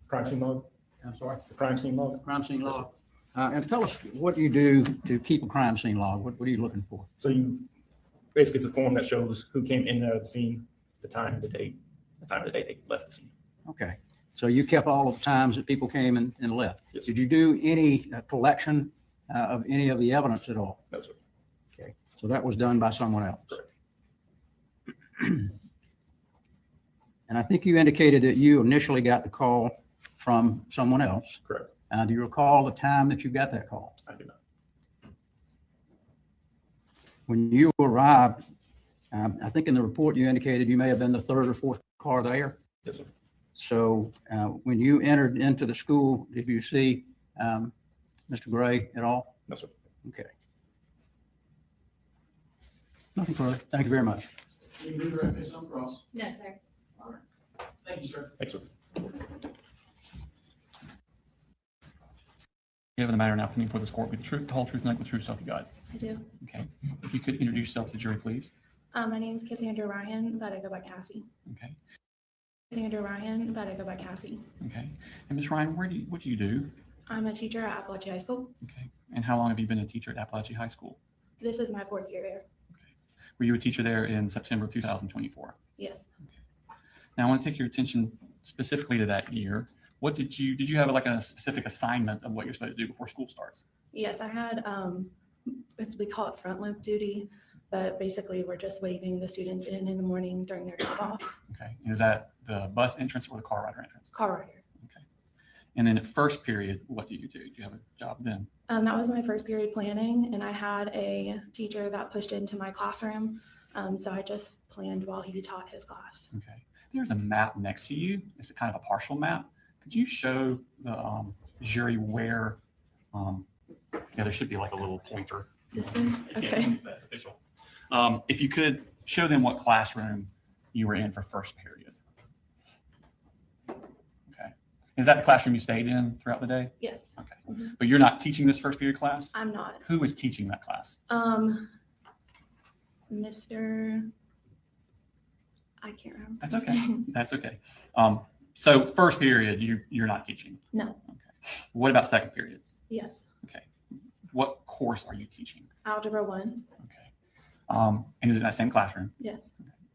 Crime scene log, I'm sorry, the crime scene log. crime scene log. And tell us what you do to keep a crime scene log. What are you looking for? So you, basically it's a form that shows who came in and out of the scene, the time, the date they left the scene. Okay. So you kept all of the times that people came and left. Yes. Did you do any collection of any of the evidence at all? No, sir. Okay. So that was done by someone else. Correct. And I think you indicated that you initially got the call from someone else. Correct. Do you recall the time that you got that call? I do not. When you arrived, I think in the report you indicated you may have been the third or fourth car there. Yes, sir. So when you entered into the school, did you see Mr. Gray at all? No, sir. Okay. Nothing further. Thank you very much. You do direct based on cross. No, sir. All right. Thank you, sir. Thanks, sir. Given the matter now pending before this court, be the truth, the whole truth, nothing but the truth, so help you God. I do. Okay. If you could introduce yourself to the jury, please. My name is Cassandra Ryan, but I go by Cassie. Okay. Cassandra Ryan, but I go by Cassie. Okay. And Ms. Ryan, what do you do? I'm a teacher at Apalachee High School. Okay. And how long have you been a teacher at Apalachee High School? This is my 4th year there. Were you a teacher there in September of 2024? Yes. Now I want to take your attention specifically to that year. What did you have like a specific assignment of what you're supposed to do before school starts? Yes, I had, we call it front loop duty, but basically we're just waving the students in the morning during their drop off. Okay. And is that the bus entrance or the car rider entrance? Car rider. Okay. And then at first period, what do you do? Do you have a job then? That was my first period planning, and I had a teacher that pushed into my classroom. So I just planned while he taught his class. Okay. There's a map next to you. It's a kind of a partial map. Could you show the jury where, there should be like a little pointer. This is, You can't okay. use that official. If you could show them what classroom you were in for first period. Okay. Is that the classroom you stayed in throughout the day? Yes, Okay. Mhm. But you're not teaching this first period class? I'm not. Who was teaching that class? Mr. I can't remember. That's his okay. name. That's okay. So first period, you're not teaching. No. Okay. What about second period? Yes, Okay. What course are you teaching? Algebra 1. Okay. And is it in that same classroom? Yes.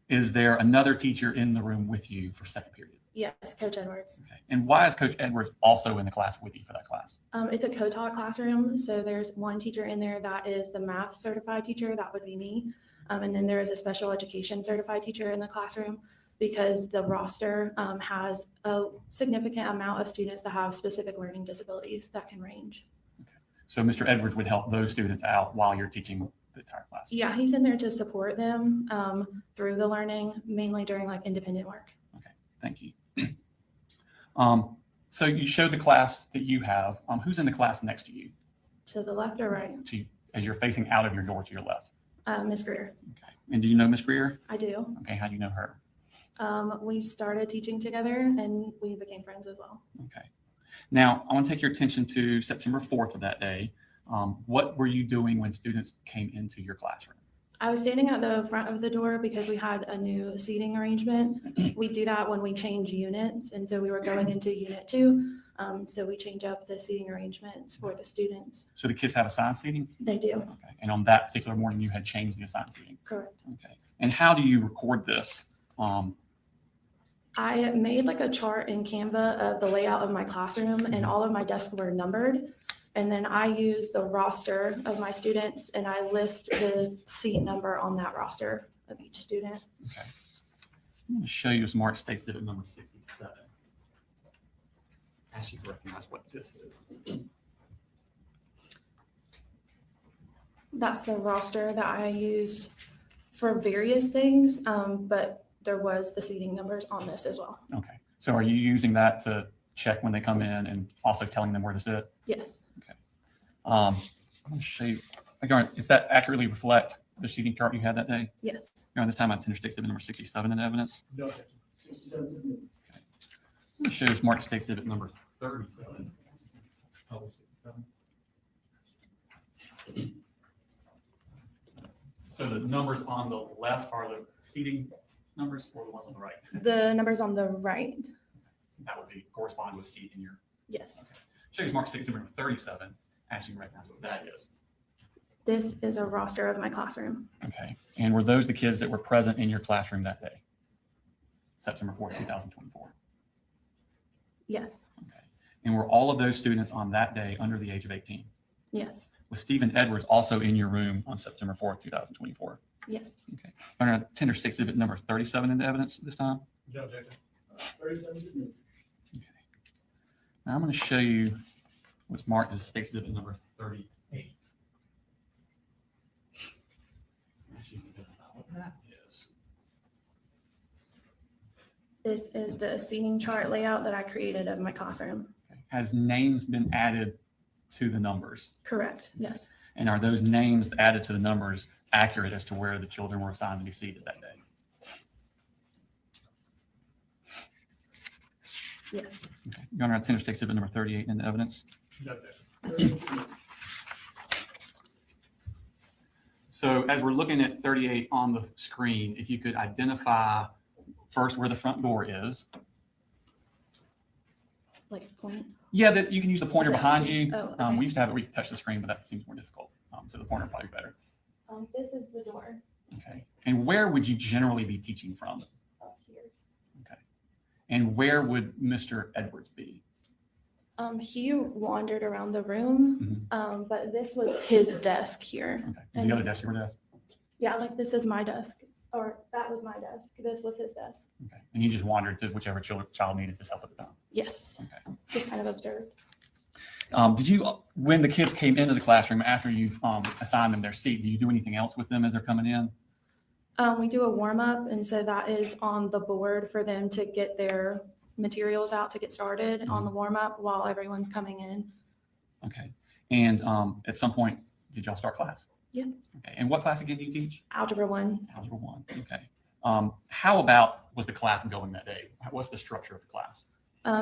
Is there another teacher in the room with you for second period? Yes, Coach Edwards. Okay. And why is Coach Edwards also in the class with you for that class? It's a co-taught classroom, so there's one teacher in there that is the math certified teacher, that would be me. And then there is a special education certified teacher in the classroom because the roster has a significant amount of students that have specific learning disabilities that can range. Okay. So Mr. Edwards would help those students out while you're teaching the entire class? Yeah, he's in there to support them through the learning, mainly during like independent work. Okay. Thank you. So you showed the class that you have. Who's in the class next to you? To the left or right? To you, as you're facing out of your door to your left. Miss Greer. Okay. And do you know Miss Greer? I do. Okay. How do you know her? We started teaching together and we became friends as well. Okay. Now I want to take your attention to September 4th of that day. What were you doing when students came into your classroom? I was standing at the front of the door because we had a new seating arrangement. We do that when we change units. And so we were going into unit 2. So we change up the seating arrangements for the students. So the kids have assigned seating? They do. Okay. And on that particular morning, you had changed the assigned seating? Correct. Okay. And how do you record this? I made like a chart in Canva of the layout of my classroom and all of my desks were numbered. And then I use the roster of my students and I list the seat number on that roster of each student. Okay. I'm going to show you a Smart State Exhibit number 67. Ask you to recognize what this is. That's the roster that I used for various things, but there was the seating numbers on this as well. Okay. So are you using that to check when they come in and also telling them where to sit? Yes. I'm going to show you. Does that accurately reflect the seating chart you had that day? Yes. Your Honor, this time I tender State Exhibit number 67 in evidence. No objection. 67 submitted. It shows marked State Exhibit number 37. Published 67. So the numbers on the left are the seating numbers, or the ones on the right? The numbers on the right. That would be correspond to a seat in your. Yes. Shows marked State Exhibit number 37. Actually, recognize what that is. This is a roster of my classroom. Okay. And were those the kids that were present in your classroom that day? September 4th, 2024. Yes. Okay. And were all of those students on that day under the age of 18? Yes. Was Stephen Edwards also in your room on September 4th, 2024? Yes. Okay. I'm going to tender State Exhibit number 37 into evidence this time. No objection. 37 submitted. Okay. Now I'm going to show you what's marked as State Exhibit number 38. Actually, what that is. This is the seating chart layout that I created of my classroom. Okay. Has names been added to the numbers? Correct. Yes. And are those names added to the numbers accurate as to where the children were assigned to be seated that day? Yes. Okay. Your Honor, I tender State Exhibit number 38 into evidence. No objection. So as we're looking at 38 on the screen, if you could identify first where the front door is. Like point. Yeah, that you can use the pointer Is that- behind you. Oh, okay. We used to have it where you could touch the screen, but that seems more difficult. So the pointer would probably be better. This is the door Okay. And where would you generally be teaching from? up here. Okay. And where would Mr. Edwards be? He wandered around the room, but this was his desk here. Okay. Is the other desk your desk? Yeah, like this is my desk, or that was my desk. This was his desk. Okay. And he just wandered to whichever child needed his help at the time. Yes. Okay. Just kind of observed. Did you, when the kids came into the classroom after you've assigned them their seat, do you do anything else with them as they're coming in? We do a warm up, and so that is on the board for them to get their materials out to get started on the warm up while everyone's coming in. Okay. And at some point, did y'all start class? Yeah. Okay. And what class again do you teach? Algebra 1. Algebra 1. Okay. How about was the class going that day? What's the structure of the class?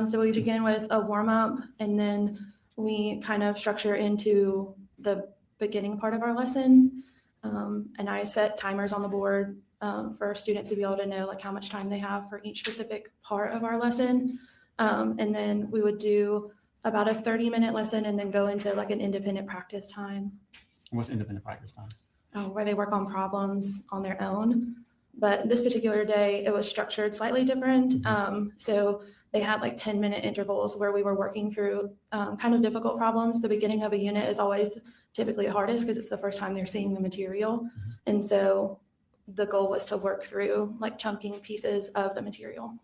So we begin with a warm up, and then we kind of structure into the beginning part of our lesson. And I set timers on the board for students to be able to know like how much time they have for each specific part of our lesson. And then we would do about a 30-minute lesson and then go into like an independent practice time. What's independent practice time? Where they work on problems on their own. But this particular day, it was structured slightly different. So they had like 10-minute intervals where we were working through kind of difficult problems. The beginning of a unit is always typically hardest because it's the first time they're seeing the material. And so the goal was to work through like chunking pieces of the material.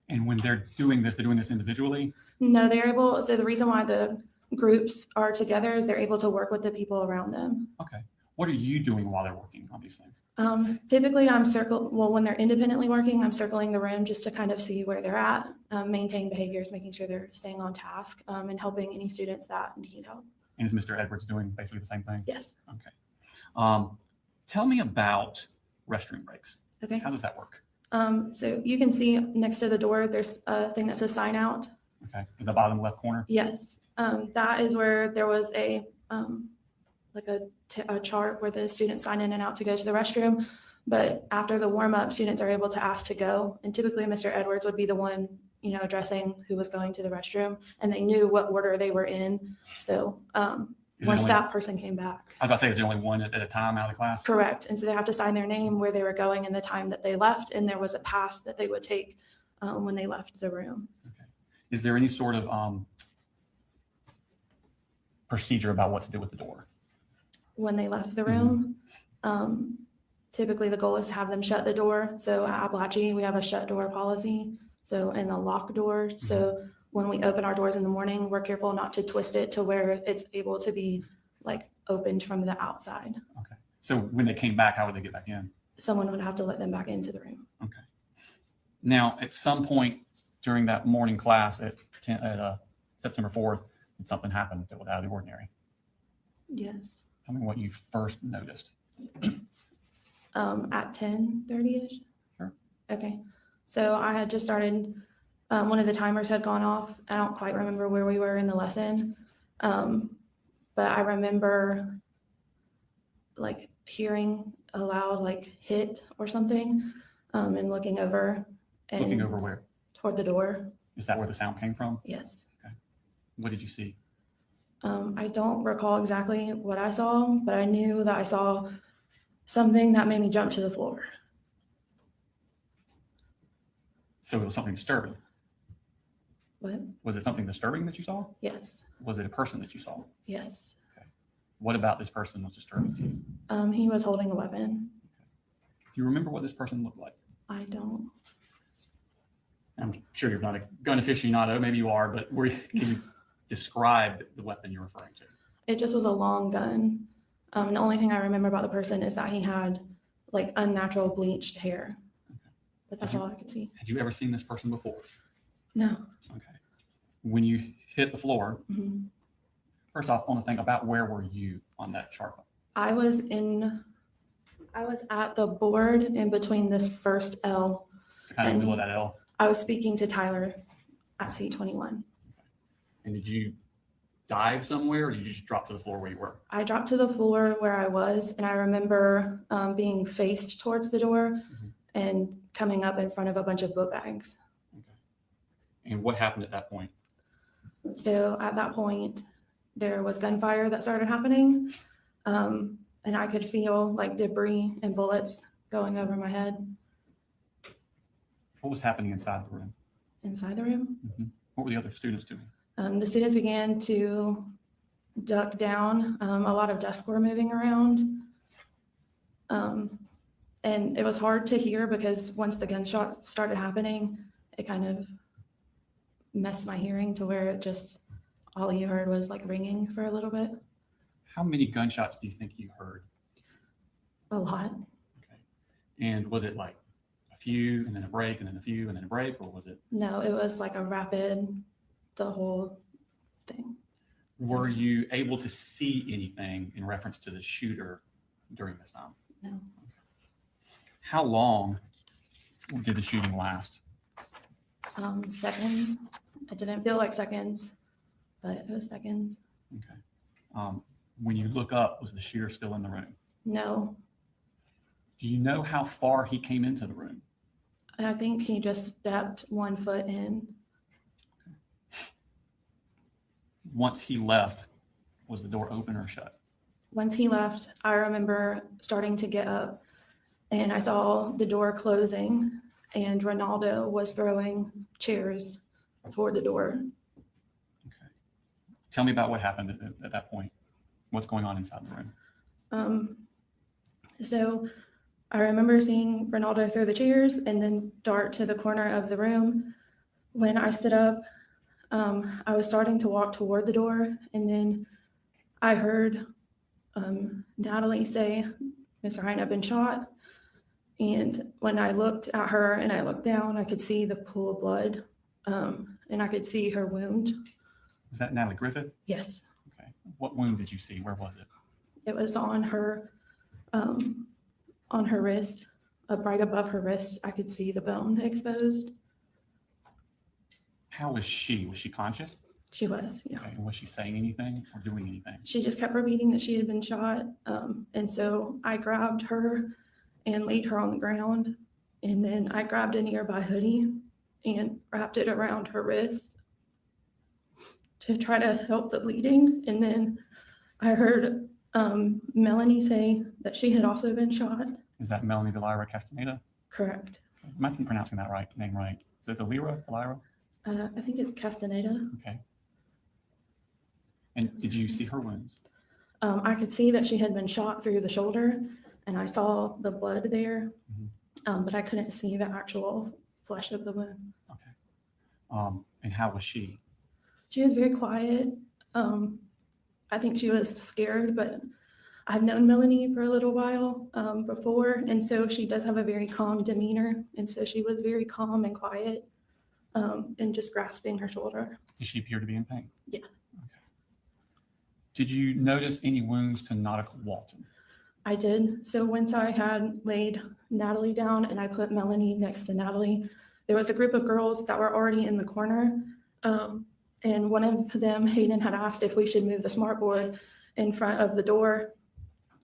And when they're doing this individually? No, they're able, so the reason why the groups are together is they're able to work with the people around them. Okay. What are you doing while they're working on these things? Typically when they're independently working, I'm circling the room just to kind of see where they're at, maintain behaviors, making sure they're staying on task, and helping any students that need help. And is Mr. Edwards doing basically the same thing? Yes. Okay. Tell me about restroom breaks. Okay. How does that work? So you can see next to the door, there's a thing that says sign out. Okay. In the bottom left corner? Yes. That is where there was a chart where the students sign in and out to go to the restroom. But after the warm up, students are able to ask to go. And typically Mr. Edwards would be the one, addressing who was going to the restroom, and they knew what order they were in. So once that person came back. I was about to say, is there only one at a time out of the class? Correct. And so they have to sign their name, where they were going, and the time that they left. And there was a pass that they would take when they left the room. Okay. Is there any sort of procedure about what to do with the door? When they left the room, typically the goal is to have them shut the door. So at Apalachee, we have a shut door policy. So, and a lock door. So when we open our doors in the morning, we're careful not to twist it to where it's able to be like opened from the outside. Okay. So when they came back, how would they get back in? Someone would have to let them back into the room. Okay. Now, at some point during that morning class at September 4th, did something happen that was out of the ordinary? Yes. Tell me what you first noticed. At 10:30ish. Sure. Okay. So I had just started, one of the timers had gone off. I don't quite remember where we were in the lesson. But I remember like hearing a loud like hit or something, and looking over and Looking over where? toward the door. Is that where the sound came from? Yes. What did you see? I don't recall exactly what I saw, but I knew that I saw something that made me jump to the floor. So it was something disturbing. What? Was it something disturbing that you saw? Yes. Was it a person that you saw? Yes. What about this person was disturbing to you? He was holding a weapon. Do you remember what this person looked like? I don't. I'm sure you're not a gun aficionado, maybe you are, but can you describe the weapon you're referring to? It just was a long gun. The only thing I remember about the person is that he had like unnatural bleached hair. But that's all I could see. Had you ever seen this person before? No. Okay. When you hit the floor, Mhm. first off, I want to think about where were you on that chart? I was at the board in between this first L. So kind of And middle of that L. I was speaking to Tyler at C21. And did you dive somewhere or did you just drop to the floor where you were? I dropped to the floor where I was, and I remember being faced towards the door and coming up in front of a bunch of book bags. And what happened at that point? So at that point, there was gunfire that started happening, and I could feel like debris and bullets going over my head. What was happening inside the room? Inside the room, What were the other students doing? the students began to duck down. A lot of desks were moving around. And it was hard to hear because once the gunshots started happening, it kind of messed my hearing to where it just, all you heard was like ringing for a little bit. How many gunshots do you think you heard? A lot. And was it like a few and then a break and then a few and then a break, or was it? No, it was like a rapid, the whole thing. Were you able to see anything in reference to the shooter during this time? No. How long did the shooting last? Seconds. It didn't feel like seconds, but it was seconds. Okay. When you look up, was the shooter still in the room? No. Do you know how far he came into the room? I think he just stepped 1 foot in. Once he left, was the door open or shut? Once he left, I remember starting to get up and I saw the door closing and Ronaldo was throwing chairs toward the door. Tell me about what happened at that point. What's going on inside the room? So I remember seeing Ronaldo throw the chairs and then dart to the corner of the room. When I stood up, I was starting to walk toward the door, and then I heard Natalie say, "Mr. Hine, I've been shot." And when I looked at her and I looked down, I could see the pool of blood, and I could see her wound. Was that Natalie Griffith? Yes. Okay. What wound did you see? Where was it? It was on her wrist, up right above her wrist. I could see the bone exposed. How was she? Was she conscious? She was, yeah. Okay. And was she saying anything or doing anything? She just kept repeating that she had been shot. And so I grabbed her and laid her on the ground. And then I grabbed a nearby hoodie and wrapped it around her wrist to try to help the bleeding. And then I heard Melanie say that she had also been shot. Is that Melanie Delira Castaneda? Correct. Am I pronouncing that name right? Is it Delira? I think it's Castaneda. Okay. And did you see her wounds? I could see that she had been shot through the shoulder, and I saw the blood there, but I couldn't see the actual flesh of the wound. Okay. And how was she? She was very quiet. I think she was scared, but I've known Melanie for a little while before, and so she does have a very calm demeanor, and so she was very calm and quiet, and just grasping her shoulder. Did she appear to be in pain? Yeah. Did you notice any wounds to Nautica Walton? I did. So once I had laid Natalie down and I put Melanie next to Natalie, there was a group of girls that were already in the corner. And one of them, Hayden, had asked if we should move the smartboard in front of the door.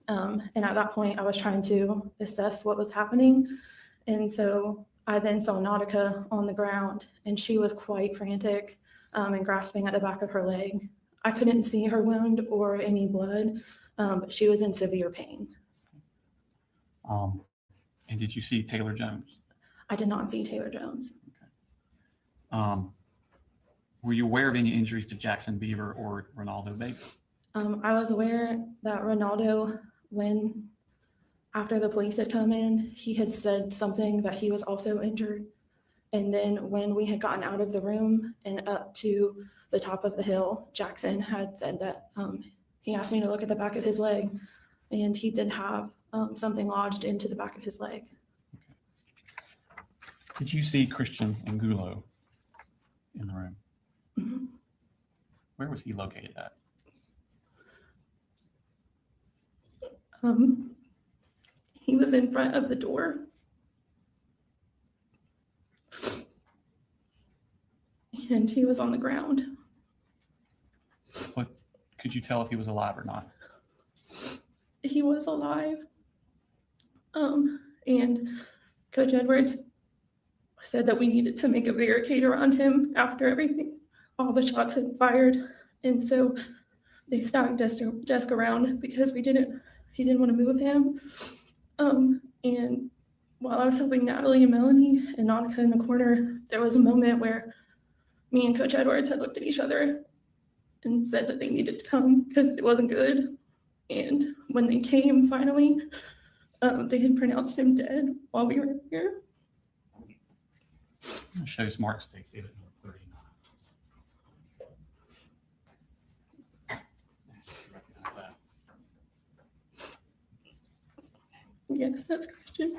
And at that point, I was trying to assess what was happening. And so I then saw Nautica on the ground, and she was quite frantic and grasping at the back of her leg. I couldn't see her wound or any blood, but she was in severe pain. And did you see Taylor Jones? I did not see Taylor Jones. Were you aware of any injuries to Jackson Beaver or Ronaldo Baker? I was aware that Ronaldo, when after the police had come in, he had said something that he was also injured. And then when we had gotten out of the room and up to the top of the hill, Jackson had said that he asked me to look at the back of his leg, and he did have something lodged into the back of his leg. Did you see Christian Angulo in the room? Mm-hmm. Where was he located at? He was in front of the door. And he was on the ground. What, could you tell if he was alive or not? He was alive. And Coach Edwards said that we needed to make a barricade around him after everything, all the shots had fired. And so they stacked desk around because he didn't want to move him. And while I was helping Natalie and Melanie and Nautica in the corner, there was a moment where me and Coach Edwards had looked at each other and said that they needed to come because it wasn't good. And when they came finally, they had pronounced him dead while we were here. I'm going to show you Smart Stakes David number 39. Yes, that's Christian.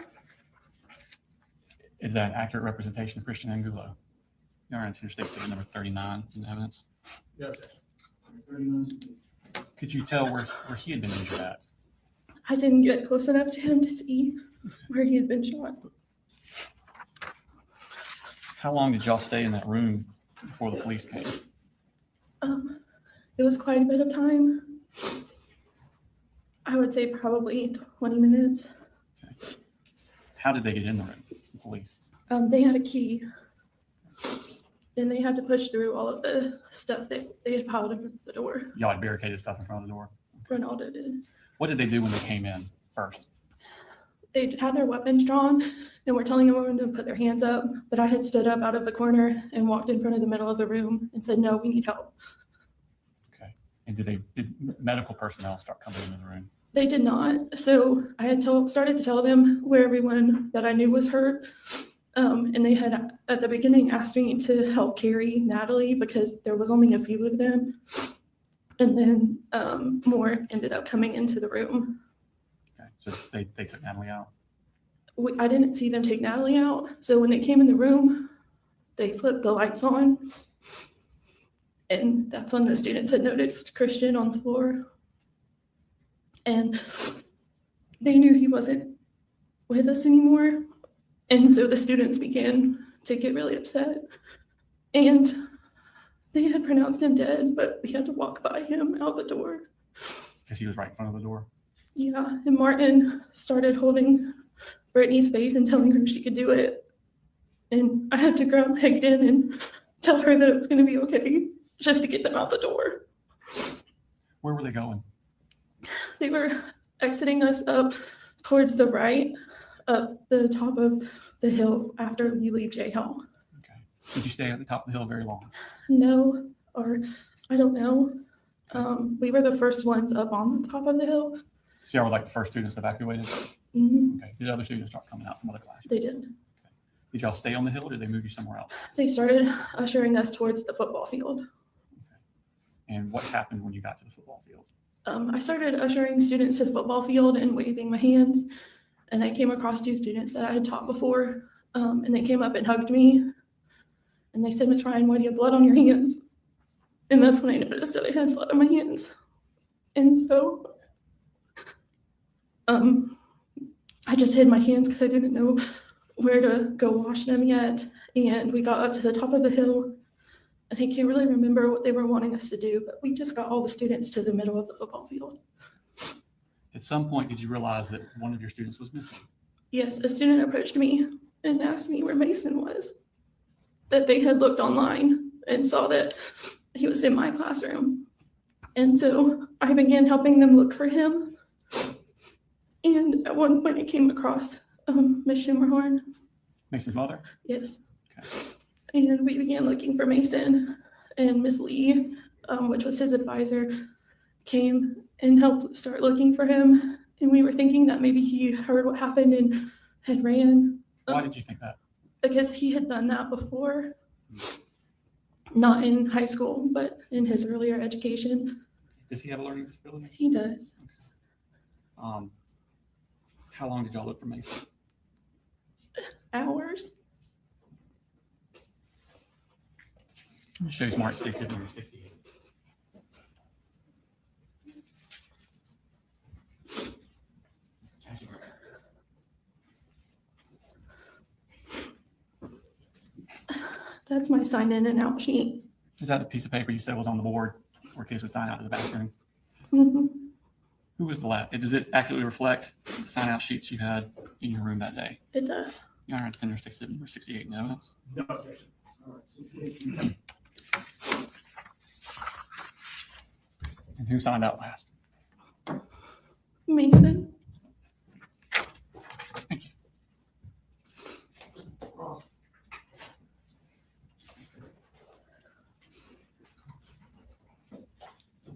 Is that an accurate representation of Christian Angulo? You're on Interstate State number 39 in evidence. Yes. 39. Could you tell where he had been injured at? I didn't get close enough to him to see where he had been shot. How long did y'all stay in that room before the police came? It was quite a bit of time. I would say probably 20 minutes. Okay. How did they get in the room, the police? They had a key. Then they had to push through all of the stuff that they had piled up at the door. Y'all had barricaded stuff in front of the door? Ronaldo did. What did they do when they came in first? They had their weapons drawn and were telling everyone to put their hands up, but I had stood up out of the corner and walked in front of the middle of the room and said, no, we need help. Okay. And did medical personnel start coming into the room? They did not. So I had started to tell them where everyone that I knew was hurt. And they had, at the beginning, asked me to help carry Natalie because there was only a few of them. And then more ended up coming into the room. Okay. So they took Natalie out? I didn't see them take Natalie out. So when they came in the room, they flipped the lights on. And that's when the students had noticed Christian on the floor. And they knew he wasn't with us anymore. And so the students began to get really upset. And they had pronounced him dead, but we had to walk by him out the door. Because he was right in front of the door? Yeah, and Martin started holding Brittany's face and telling her she could do it. And I had to grab Higden and tell her that it was going to be okay, just to get them out the door. Where were they going? They were exiting us up towards the right, up the top of the hill after you leave J Hall. Okay. Did you stay at the top of the hill very long? No, or I don't know. We were the first ones up on the top of the hill. So y'all were like the first students evacuated? Mm-hmm. Okay. Did other students start coming out from other classes? They did. Did y'all stay on the hill or did they move you somewhere else? They started ushering us towards the football field. Okay. And what happened when you got to the football field? I started ushering students to the football field and waving my hands. And I came across two students that I had taught before. And they came up and hugged me. And they said, Miss Ryan, why do you have blood on your hands? And that's when I noticed that I had blood on my hands. And so I just hid my hands because I didn't know where to go wash them yet. And we got up to the top of the hill. And I can't really remember what they were wanting us to do, but we just got all the students to the middle of the football field. At some point, did you realize that one of your students was missing? Yes, a student approached me and asked me where Mason was, that they had looked online and saw that he was in my classroom. And so I began helping them look for him. And at one point I came across Miss Schumerhorn. Mason's mother? Yes. Okay. And we began looking for Mason, and Miss Lee, which was his advisor, came and helped start looking for him. And we were thinking that maybe he heard what happened and had ran. Why did you think that? Because he had done that before, not in high school, but in his earlier education. Does he have a learning disability? He does. How long did y'all look for Mason? Hours. Let me show you Smart State Civ number 68. That's my sign in and out sheet. Is that the piece of paper you said was on the board where kids would sign out to the bathroom? Mhm. Who was the last? Does it accurately reflect the sign out sheets you had in your room that day? It does. All right, Tender State Civ number 68. No evidence? No objection. All right, 68. And who signed out last? Mason. Thank you.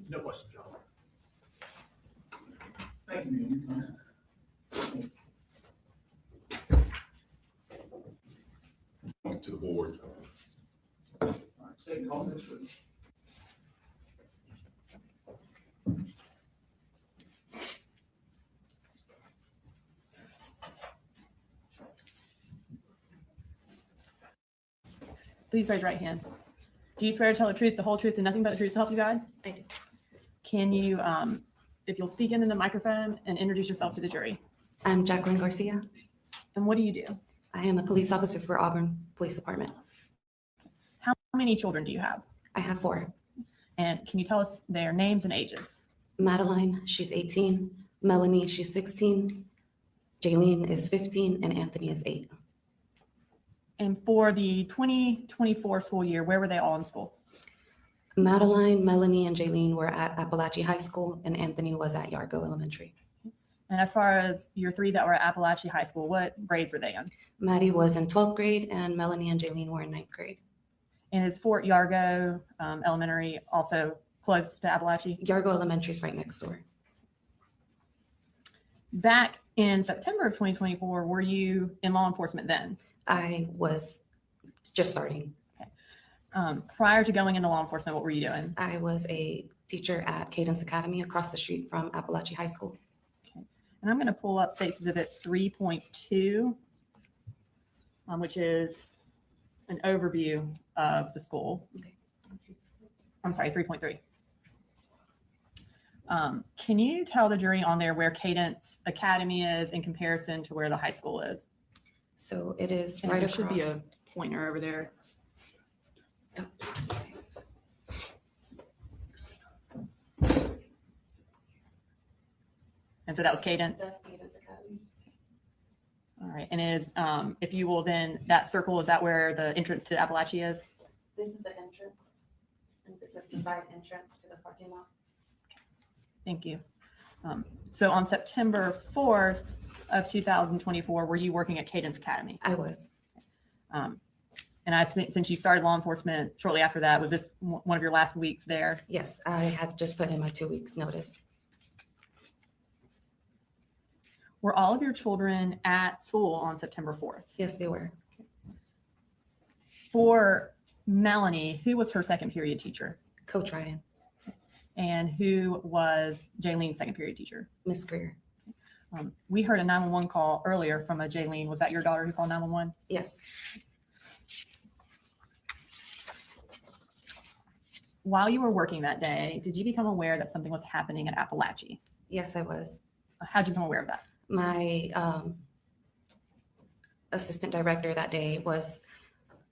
No question, John. Thank you. To the board. All right, state calls next week. Please raise your right hand. Do you swear to tell the truth, the whole truth, and nothing but the truth to help you God? I do. Can you, if you'll speak into the microphone and introduce yourself to the jury? I'm Jacqueline Garcia. And what do you do? I am a police officer for Auburn Police Department. How many children do you have? I have 4. And can you tell us their names and ages? Madeline, she's 18. Melanie, she's 16. Jaylene is 15, and Anthony is 8. And for the 2024 school year, where were they all in school? Madeline, Melanie, and Jaylene were at Apalachee High School, and Anthony was at Yargo Elementary. And as far as your 3 that were at Apalachee High School, what grades were they in? Maddie was in 12th grade, and Melanie and Jaylene were in 9th grade. And is Fort Yargo Elementary also close to Apalachee? Yargo Elementary is right next door. Back in September of 2024, were you in law enforcement then? I was just starting. Prior to going into law enforcement, what were you doing? I was a teacher at Cadence Academy across the street from Apalachee High School. Okay. And I'm going to pull up State Exhibit 3.2, which is an overview of the school. Okay. I'm sorry, 3.3. Can you tell the jury on there where Cadence Academy is in comparison to where the high school is? So it is And right there across. should be a pointer over there. Oh, And so that was Cadence. That's Cadence Academy. All right. And is, if you will then, that circle, is that where the entrance to Apalachee is? This is the entrance, and this is the side entrance to the parking lot. Thank you. So on September 4th of 2024, were you working at Cadence Academy? I was. And I think since you started law enforcement shortly after that, was this one of your last weeks there? Yes, I had just put in my 2 weeks notice. Were all of your children at school on September 4th? Yes, they were. For Melanie, who was her second period teacher? Coach Ryan, And who was Jaylene's second period teacher? Miss Greer. We heard a 911 call earlier from a Jaylene. Was that your daughter who called 911? Yes. While you were working that day, did you become aware that something was happening at Apalachee? Yes, I was. How'd you become aware of that? My assistant director that day was,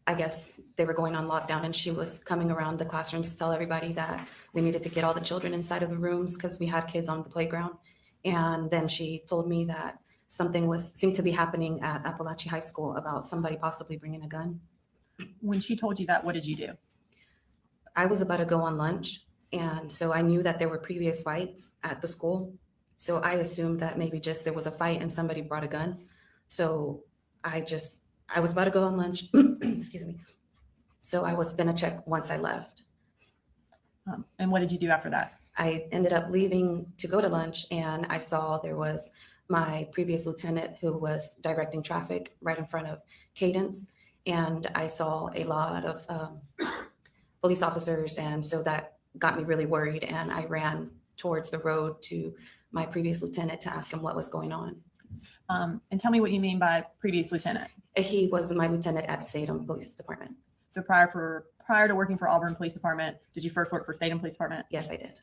I guess they were going on lockdown, and she was coming around the classrooms to tell everybody that we needed to get all the children inside of the rooms because we had kids on the playground. And then she told me that something seemed to be happening at Apalachee High School about somebody possibly bringing a gun. When she told you that, what did you do? I was about to go on lunch, and so I knew that there were previous fights at the school. So I assumed that maybe just there was a fight and somebody brought a gun. So I was about to go on lunch, excuse me. So I was gonna check once I left. And what did you do after that? I ended up leaving to go to lunch, and I saw there was my previous lieutenant who was directing traffic right in front of Cadence. And I saw a lot of police officers. And so that got me really worried. And I ran towards the road to my previous lieutenant to ask him what was going on. And tell me what you mean by previous lieutenant. He was my lieutenant at Statham Police Department. So prior to working for Auburn Police Department, did you first work for Statham Police Department? Yes, I did.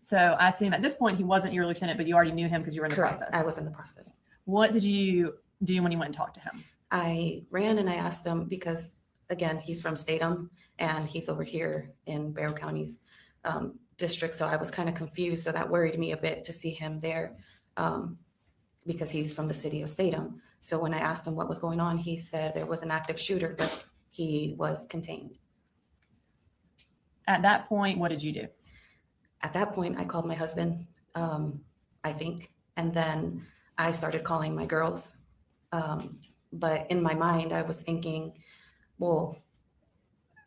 So I assume at this point he wasn't your lieutenant, but you already knew him because you were in the Correct. process. I was in the process. What did you do when you went and talked to him? I ran and I asked him because, again, he's from Statham and he's over here in Barrow County's district. So I was kind of confused. So that worried me a bit to see him there because he's from the city of Statham. So when I asked him what was going on, he said there was an active shooter, but he was contained. At that point, what did you do? At that point, I called my husband, I think, and then I started calling my girls. But in my mind, I was thinking, well,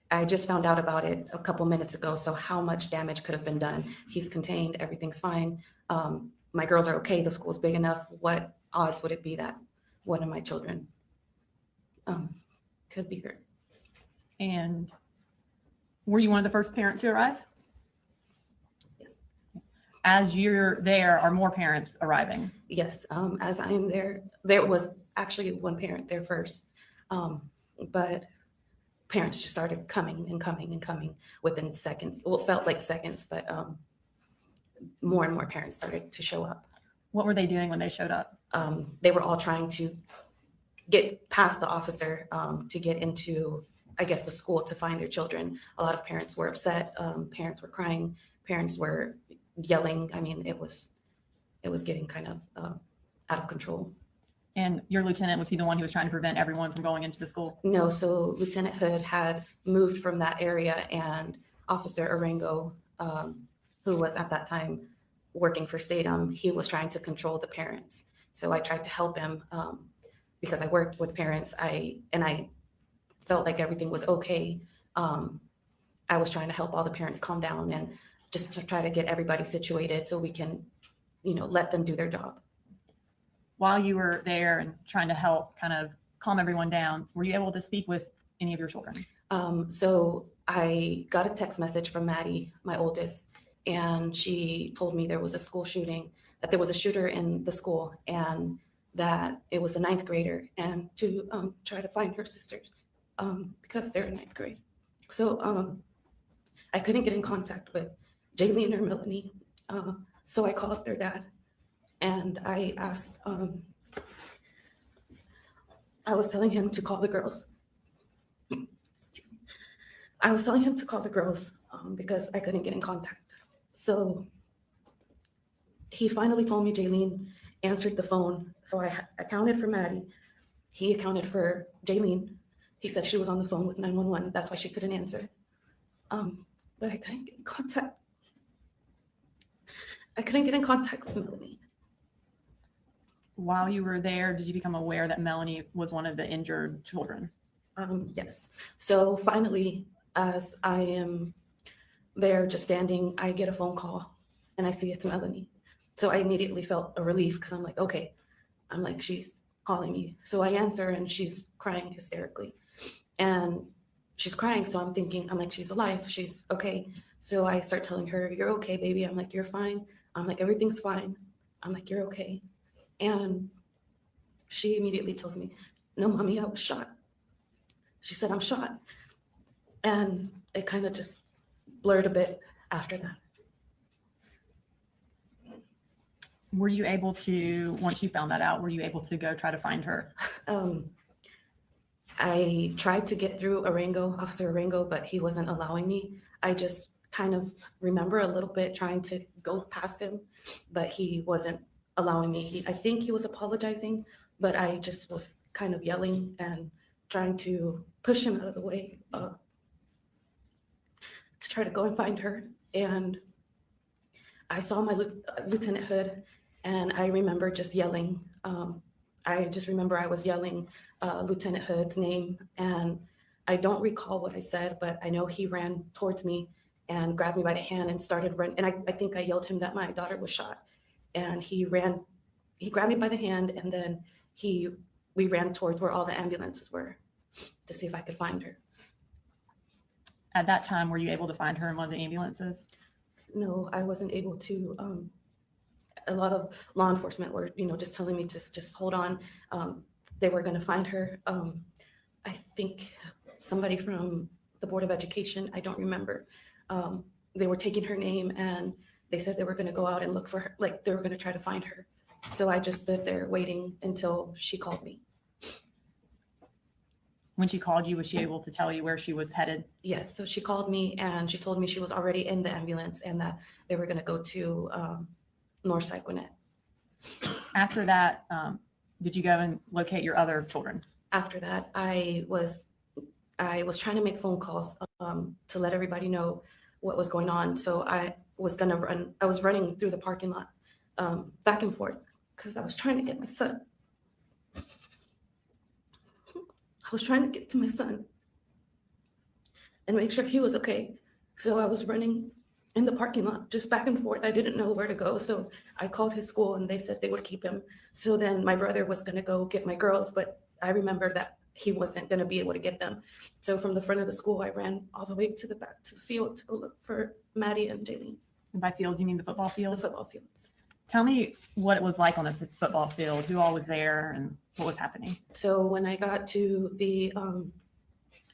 I just found out about it a couple minutes ago. So how much damage could have been done? He's contained, everything's fine. My girls are okay, the school's big enough. What odds would it be that one of my children could be hurt? And were you one of the first parents to arrive? Yes. As you're there, are more parents arriving? Yes, as I am there, there was actually one parent there first, but parents just started coming and coming and coming within seconds. Well, it felt like seconds, but more and more parents started to show up. What were they doing when they showed up? They were all trying to get past the officer to get into, I guess, the school to find their children. A lot of parents were upset. Parents were crying. Parents were yelling. I mean, it was getting kind of out of control. And your lieutenant, was he the one who was trying to prevent everyone from going into the school? No, so Lieutenant Hood had moved from that area, and Officer Arango, who was at that time working for Statham, he was trying to control the parents. So I tried to help him because I worked with parents. I felt like everything was okay. I was trying to help all the parents calm down and just to try to get everybody situated so we can, let them do their job. While you were there and trying to help kind of calm everyone down, were you able to speak with any of your children? So I got a text message from Maddie, my oldest, and she told me there was a school shooting, that there was a shooter in the school, and that it was a 9th grader, and to try to find her sisters because they're in 9th grade. So I couldn't get in contact with Jaylene or Melanie. So I called their dad and I asked, I was telling him to call the girls. I was telling him to call the girls because I couldn't get in contact. So he finally told me Jaylene answered the phone. So I accounted for Maddie. He accounted for Jaylene. He said she was on the phone with 911. That's why she couldn't answer. But I couldn't get in contact. I couldn't get in contact with Melanie. While you were there, did you become aware that Melanie was one of the injured children? Yes. So finally, as I am there just standing, I get a phone call and I see it's Melanie. So I immediately felt a relief because I'm like, okay, I'm like, she's calling me. So I answer and she's crying hysterically. And she's crying. So I'm thinking, I'm like, she's alive. She's okay. So I start telling her, you're okay, baby. I'm like, you're fine. I'm like, everything's fine. I'm like, you're okay. And she immediately tells me, no, mommy, I was shot. She said, I'm shot. And it kind of just blurred a bit after that. Were you able to, once you found that out, were you able to go try to find her? I tried to get through Officer Arango, but he wasn't allowing me. I just kind of remember a little bit trying to go past him, but he wasn't allowing me. I think he was apologizing, but I just was kind of yelling and trying to push him out of the way to try to go and find her. And I saw my Lieutenant Hood, and I remember just yelling. I just remember I was yelling Lieutenant Hood's name, and I don't recall what I said, but I know he ran towards me and grabbed me by the hand and started running. And I think I yelled him that my daughter was shot. And he grabbed me by the hand, and then we ran towards where all the ambulances were to see if I could find her. At that time, were you able to find her in one of the ambulances? No, I wasn't able to. A lot of law enforcement were, just telling me to just hold on. They were going to find her. I think somebody from the Board of Education, I don't remember. They were taking her name, and they said they were going to go out and look for her, like they were going to try to find her. So I just stood there waiting until she called me. When she called you, was she able to tell you where she was headed? Yes, so she called me and she told me she was already in the ambulance and that they were going to go to Northside Gwinnett. After that, did you go and locate your other children? After that, I was trying to make phone calls to let everybody know what was going on. So I was running through the parking lot back and forth because I was trying to get my son. I was trying to get to my son and make sure he was okay. So I was running in the parking lot, just back and forth. I didn't know where to go. So I called his school and they said they would keep him. So then my brother was going to go get my girls, but I remember that he wasn't going to be able to get them. So from the front of the school, I ran all the way to the back to the field to go look for Maddie and Jaylene. And by field, you mean the football field? The football field. Tell me what it was like on the football field, who all was there and what was happening. So when I got to the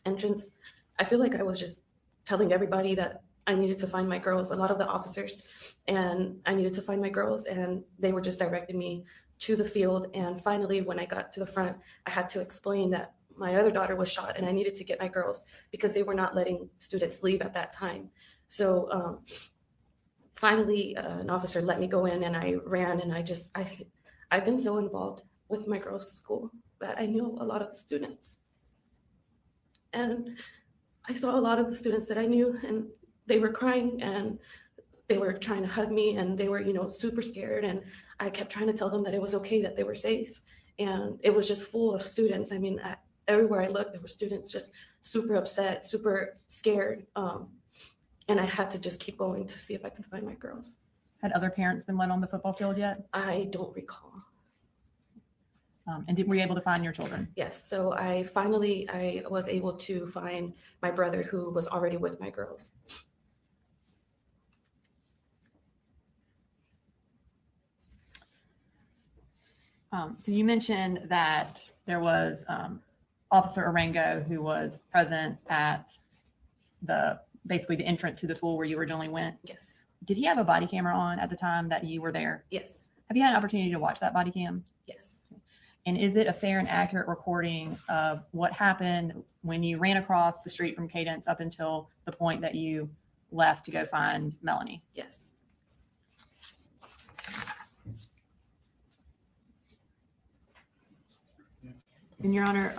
entrance, I feel like I was just telling everybody that I needed to find my girls, a lot of the officers, and I needed to find my girls, and they were just directing me to the field. And finally, when I got to the front, I had to explain that my other daughter was shot and I needed to get my girls because they were not letting students leave at that time. So finally, an officer let me go in and I ran, and I've been so involved with my girls' school that I knew a lot of the students. And I saw a lot of the students that I knew, and they were crying and they were trying to hug me, and they were, super scared. And I kept trying to tell them that it was okay, that they were safe. And it was just full of students. I mean, everywhere I looked, there were students just super upset, super scared. And I had to just keep going to see if I could find my girls. Had other parents been let on the football field yet? I don't recall. And were you able to find your children? Yes. So I was able to find my brother, who was already with my girls. So you mentioned that there was Officer Arango who was present at basically the entrance to the school where you originally went. Yes. Did he have a body camera on at the time that you were there? Yes. Have you had an opportunity to watch that body cam? Yes. And is it a fair and accurate recording of what happened when you ran across the street from Cadence up until the point that you left to go find Melanie? Yes. And Your Honor,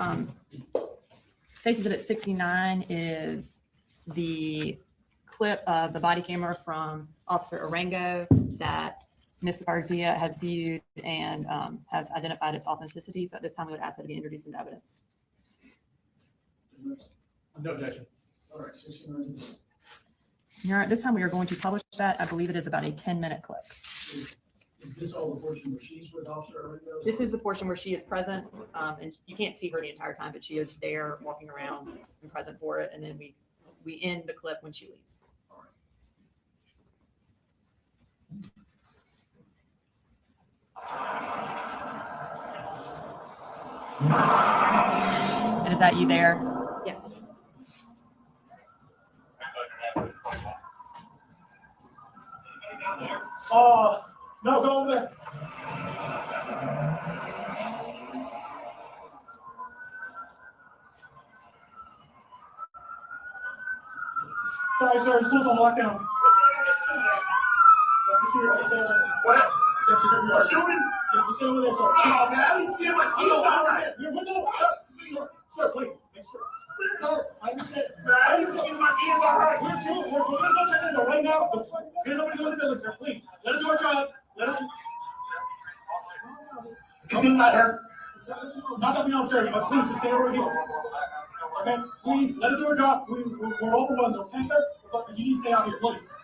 Stacey Exhibit 69 is the clip of the body camera from Officer Arango that Ms. Garcia has viewed and has identified its authenticity. So at this time, we would ask that it be introduced into evidence. No objection. All right, 69. Your Honor, at this time, we are going to publish that. I believe it is about a 10-minute clip. Is this all the portion where she's with Officer Arango? This is the portion where she is present, and you can't see her the entire time, but she is there walking around and present for it. And then we end the clip when she leaves. And is that you there? Yes. Sorry, sir, school's on lockdown. What? Yes, you're shooting? Yeah, just stay over there, sir. Oh, man, I didn't see my keys. Sir, please, make sure. Sir, I understand. Man, I didn't see my keys all right. We're going to check in right now. There's nobody in the building, sir. Please, let us do our job. Let us. Is it not hurt? Not that we know, sir, but please just stay over here. Okay, please, let us do our job. We're overwhelmed, okay, sir? But you need to stay out here, please.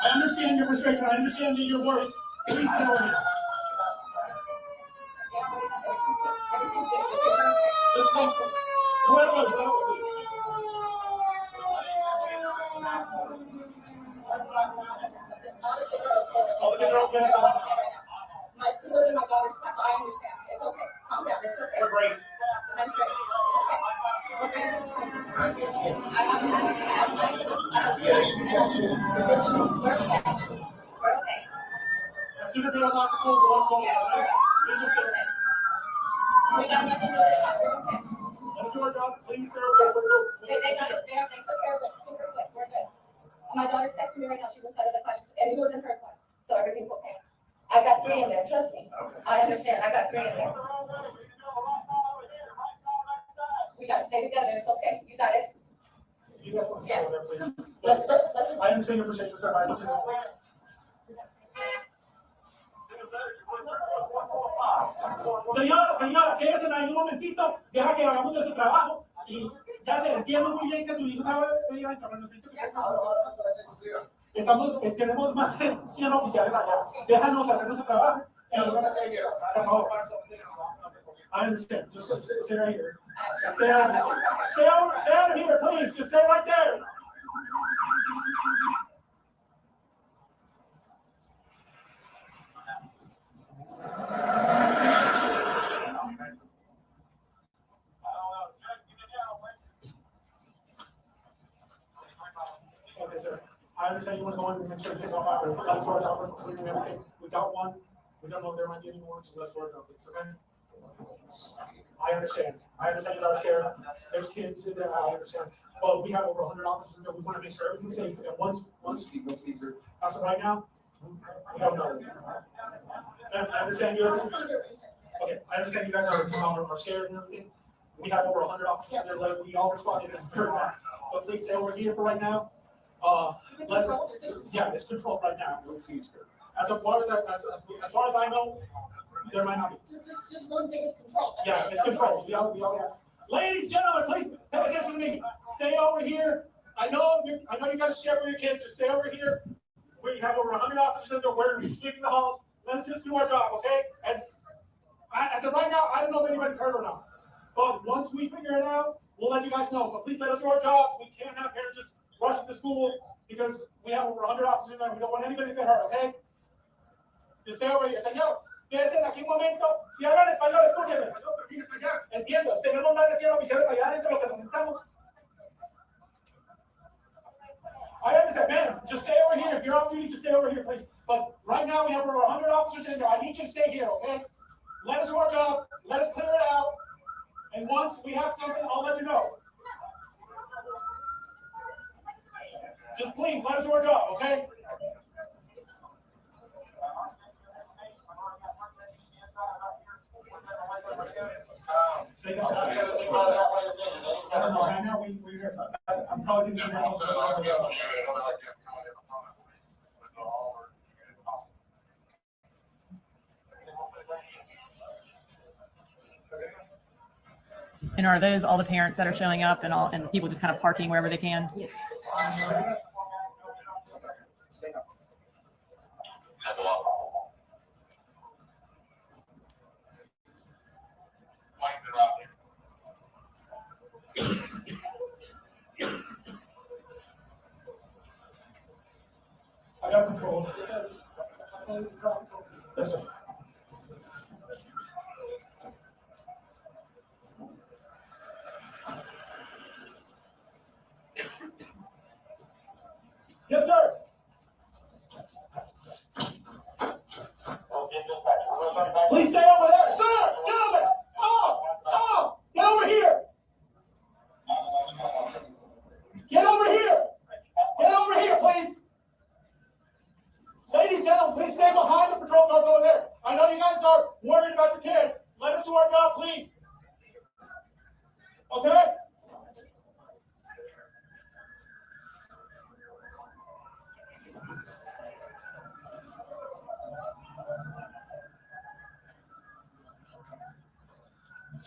I understand your frustration. I understand that you're worried. Please stay over here. Just come. Whoever, please. Oh, the kids are okay. It wasn't my daughter's class, so I understand. It's okay. Calm down. It's okay. We're great. That's great. As soon as they unlock the school, the one's going on. We got nothing to do with that. Let us do our job, please, sir. They got it there. They took care of it super quick. We're good. My daughter's texting me right now. She's inside of the class, and it was in her class, so everything's okay. I got 3 in there. Trust me. I understand. I got 3 in there. We got to stay together. It's okay. You got it. You guys want to stay over there, please? Let's just. I understand your frustration, sir. I understand. Señora, quédese ahí un momentito, deja que hagamos de su trabajo y ya se entiende muy bien que su hijo sabe pedir al tenemos más de 100 oficiales allá. Déjanos hacer nuestro trabajo. Por favor. I understand. Just stay right here. Stay out of here, please. Just stay right there. Okay, sir. I understand you want to go in and make sure you get off our storage office, clearing everything. We got one. We don't know if there might be any more, just let storage office, okay? I understand. I understand you guys scared. There's kids in there. I understand. But we have over 100 officers in there. We want to make sure everything's safe. And once as of right now, we don't know. I understand you guys. Okay, I understand you guys are scared and everything. We have over 100 officers in there. Like, we all responded very fast. But please stay over here for right now. Yeah, it's controlled right now. As far as I know, there might not be. Just don't say it's controlled. Yeah, it's controlled. We all have. Ladies and gentlemen, please pay attention to me. Stay over here. I know you guys are scared for your kids. Just stay over here. We have over 100 officers in there. We're sweeping the halls. Let's just do our job, okay? As of right now, I don't know if anybody's hurt or not. But once we figure it out, we'll let you guys know. But please let us do our jobs. We can't have parents just rushing to school because we have over 100 officers in there. We don't want anybody to get hurt, okay? Just stay over here. Señor, quédense aquí un momento. Si hablan español, escúchenme. Entiendo. Tenemos más de 100 oficiales allá adentro, lo que necesitamos. I understand, man. Just stay over here. If you're off duty, just stay over here, please. But right now, we have over 100 officers in there. I need you to stay here, okay? Let us do our job. Let us clear it out. And once we have something, I'll let you know. Just please, let us do our job, okay? Right now, I'm probably going to And are those all the parents that are showing up and people just kind of parking wherever they can? Yes. I got control. Yes, sir. out, please. Okay?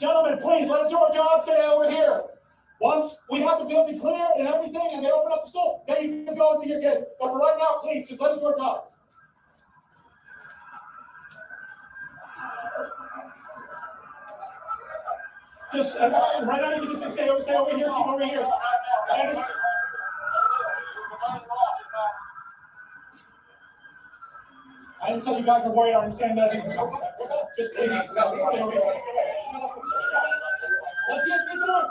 Gentlemen, please, let us do our job, stay over here. Once we have the building clear and everything, and they open up the school, then you can go and see your kids. But for right now, please, just let us do our job. Just, right now, you can just stay over here, keep over here. I understand you guys are worried, I understand that. Just please, stay over here. Let's just get to it.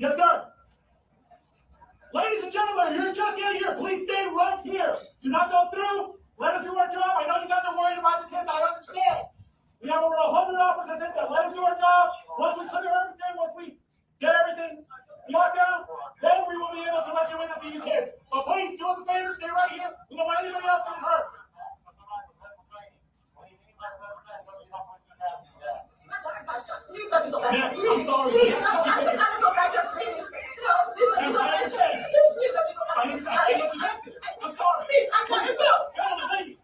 Yes, sir. Ladies and gentlemen, you're just getting here. Please stay right here. Do not go through. Let us do our job. I know you guys are worried about your kids. I understand. We have over 100 officers in there. Let us do our job. Once we clear everything, once we get everything locked down, then we will be able to let you in and see your kids. But please, do us a favor. Stay right here. We don't want anybody else getting hurt. Please let me go back. I'm sorry. Please, I don't go back there, please. No, please let me go back there. Please let me go back there. I can't let you back there. I'm sorry. Please, I gotta go. Gentlemen, ladies.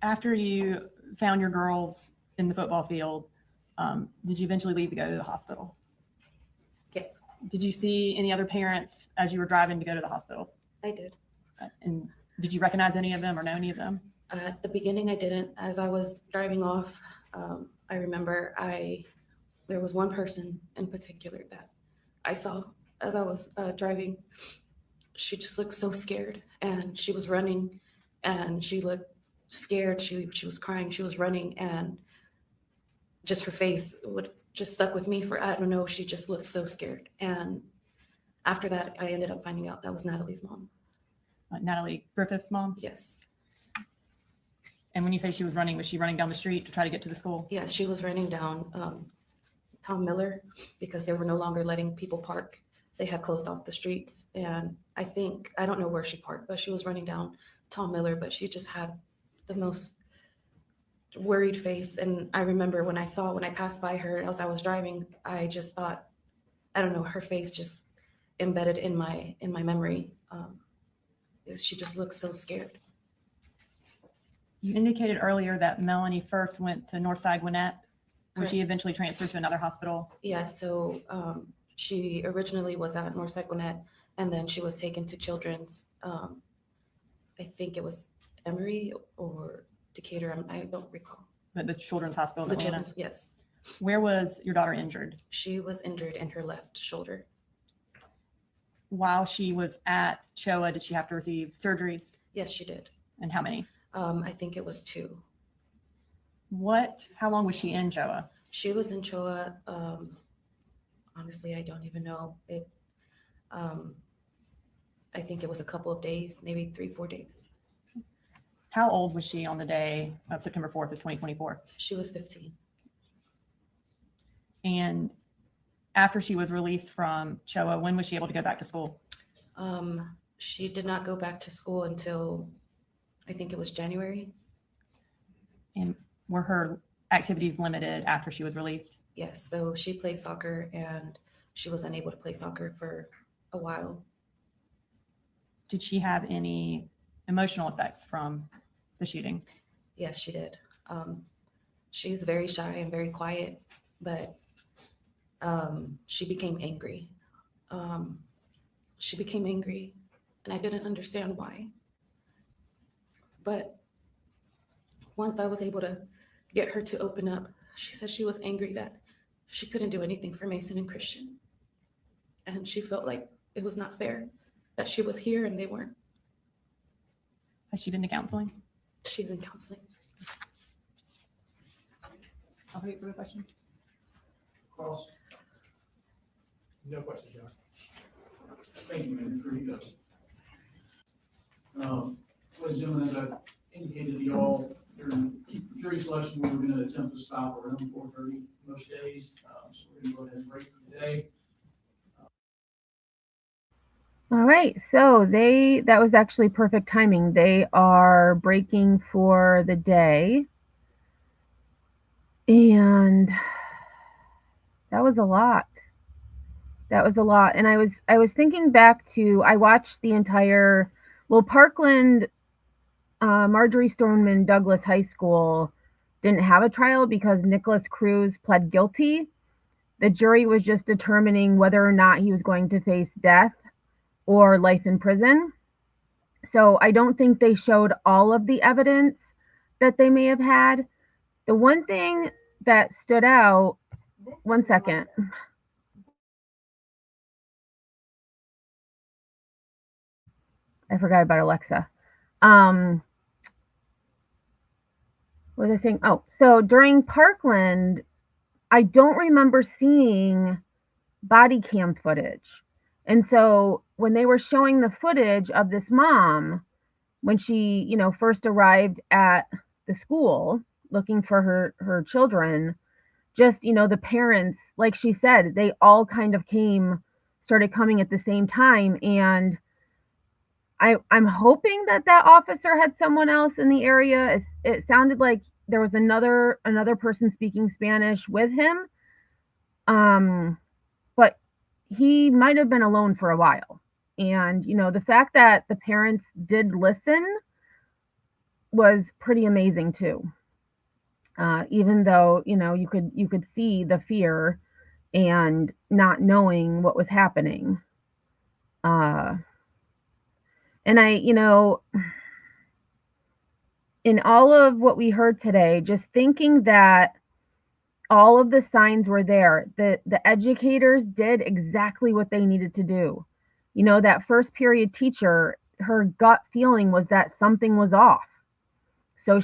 After you found your girls in the football field, did you eventually leave to go to the hospital? Yes, Did you see any other parents as you were driving to go to the hospital? I did. And did you recognize any of them or know any of them? At the beginning, I didn't. As I was driving off, I remember there was one person in particular that I saw as I was driving. She just looked so scared, and she was running, and she looked scared. She was crying. She was running, and just her face would just stuck with me for, I don't know. She just looked so scared. And after that, I ended up finding out that was Natalie's mom. Natalie Griffith's mom? Yes. And when you say she was she running down the street to try to get to the school? Yes, she was running down Tom Miller because they were no longer letting people park. They had closed off the streets. And I don't know where she parked, but she was running down Tom Miller, but she just had the most worried face. And I remember when I passed by her as I was driving, I just thought, I don't know, her face just embedded in my memory. She just looked so scared. You indicated earlier that Melanie first went to Northside Gwinnett, where she Correct. eventually transferred to another hospital. Yeah, so she originally was at Northside Gwinnett, and then she was taken to Children's. I think it was Emory or Decatur. I don't recall. But the Children's Hospital in The Atlanta. Children's, yes. Where was your daughter injured? She was injured in her left shoulder. While she was at CHOA, did she have to receive surgeries? Yes, she did. And how many? I think it was 2. How long was she in CHOA? She was in CHOA. Honestly, I don't even know. I think it was a couple of days, maybe 3-4 days. How old was she on the day of September 4th of 2024? She was 15. And after she was released from CHOA, when was she able to go back to school? She did not go back to school until I think it was January. And were her activities limited after she was released? Yes, so she played soccer and she was unable to play soccer for a while. Did she have any emotional effects from the shooting? Yes, she did. She's very shy and very quiet, but she became angry. She became angry, and I didn't understand why. But once I was able to get her to open up, she said she was angry that she couldn't do anything for Mason and Christian. And she felt like it was not fair that she was here and they weren't. Has she been to counseling? She's in counseling. I'll wait for the questions. Cross. No questions, John. Thank you, man, for you. Ladies and gentlemen, as I indicated to y'all during jury selection, we were going to attempt to stop around 4:30 most days. So we're going to go ahead and break for today. All right, so that was actually perfect timing. They are breaking for the day. And that was a lot. That was a lot. And I was thinking back to, I watched the entire, Parkland, Marjorie Stoneman Douglas High School didn't have a trial because Nicholas Cruz pled guilty. The jury was just determining whether or not he was going to face death or life in prison. So I don't think they showed all of the evidence that they may have had. The one thing that stood out, one second. I forgot about Alexa. What was I saying? Oh, so during Parkland, I don't remember seeing body cam footage. And so when they were showing the footage of this mom, when she, first arrived at the school looking for her children, just, the parents, like she said, they all kind of started coming at the same time. And I'm hoping that officer had someone else in the area. It sounded like there was another person speaking Spanish with him. But he might have been alone for a while. And, the fact that the parents did listen was pretty amazing too. Even though, you could see the fear and not knowing what was happening. And in all of what we heard today, just thinking that all of the signs were there, the educators did exactly what they needed to do. That first period teacher, her gut feeling was that something was off. So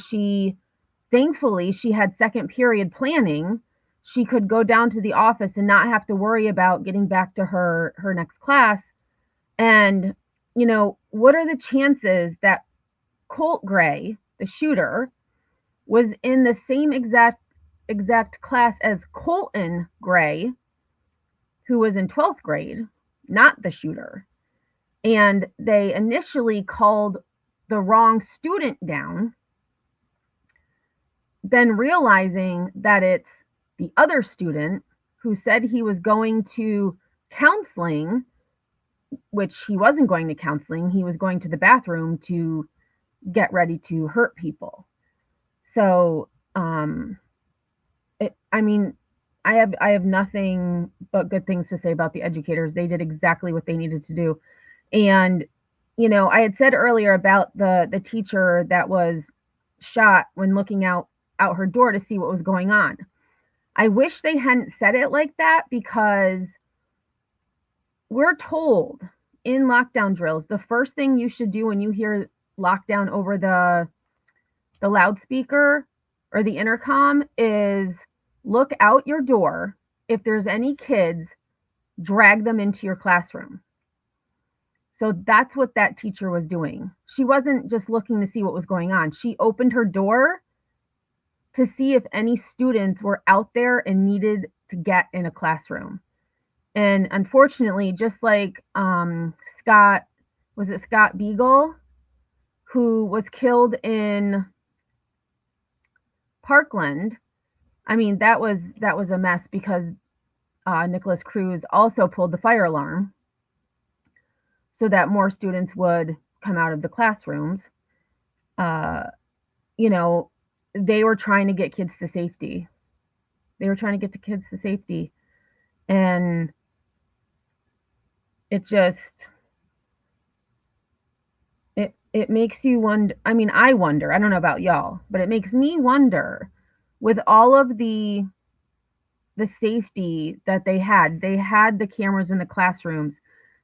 thankfully, she had second period planning. She could go down to the office and not have to worry about getting back to her next class. And, what are the chances that Colt Gray, the shooter, was in the same exact class as Colin Gray, who was in 12th grade, not the shooter. And they initially called the wrong student down, then realizing that it's the other student who said he was going to counseling, which he wasn't going to counseling. He was going to the bathroom to get ready to hurt people. So, I have nothing but good things to say about the educators. They did exactly what they needed to do. And, I had said earlier about the teacher that was shot when looking out her door to see what was going on. I wish they hadn't said it like that, because we're told in lockdown drills, the first thing you should do when you hear lockdown over the loudspeaker or the intercom is look out your door. If there's any kids, drag them into your classroom. So that's what that teacher was doing. She wasn't just looking to see what was going on. She opened her door to see if any students were out there and needed to get in a classroom. And unfortunately, just like Scott Beagle, who was killed in Parkland, that was a mess, because Nicholas Cruz also pulled the fire alarm so that more students would come out of the classrooms. They were trying to get kids to safety. And it it makes you wonder. I mean, I wonder, I don't know about y'all, but it makes me wonder, with all of the safety that they had the cameras in the classrooms,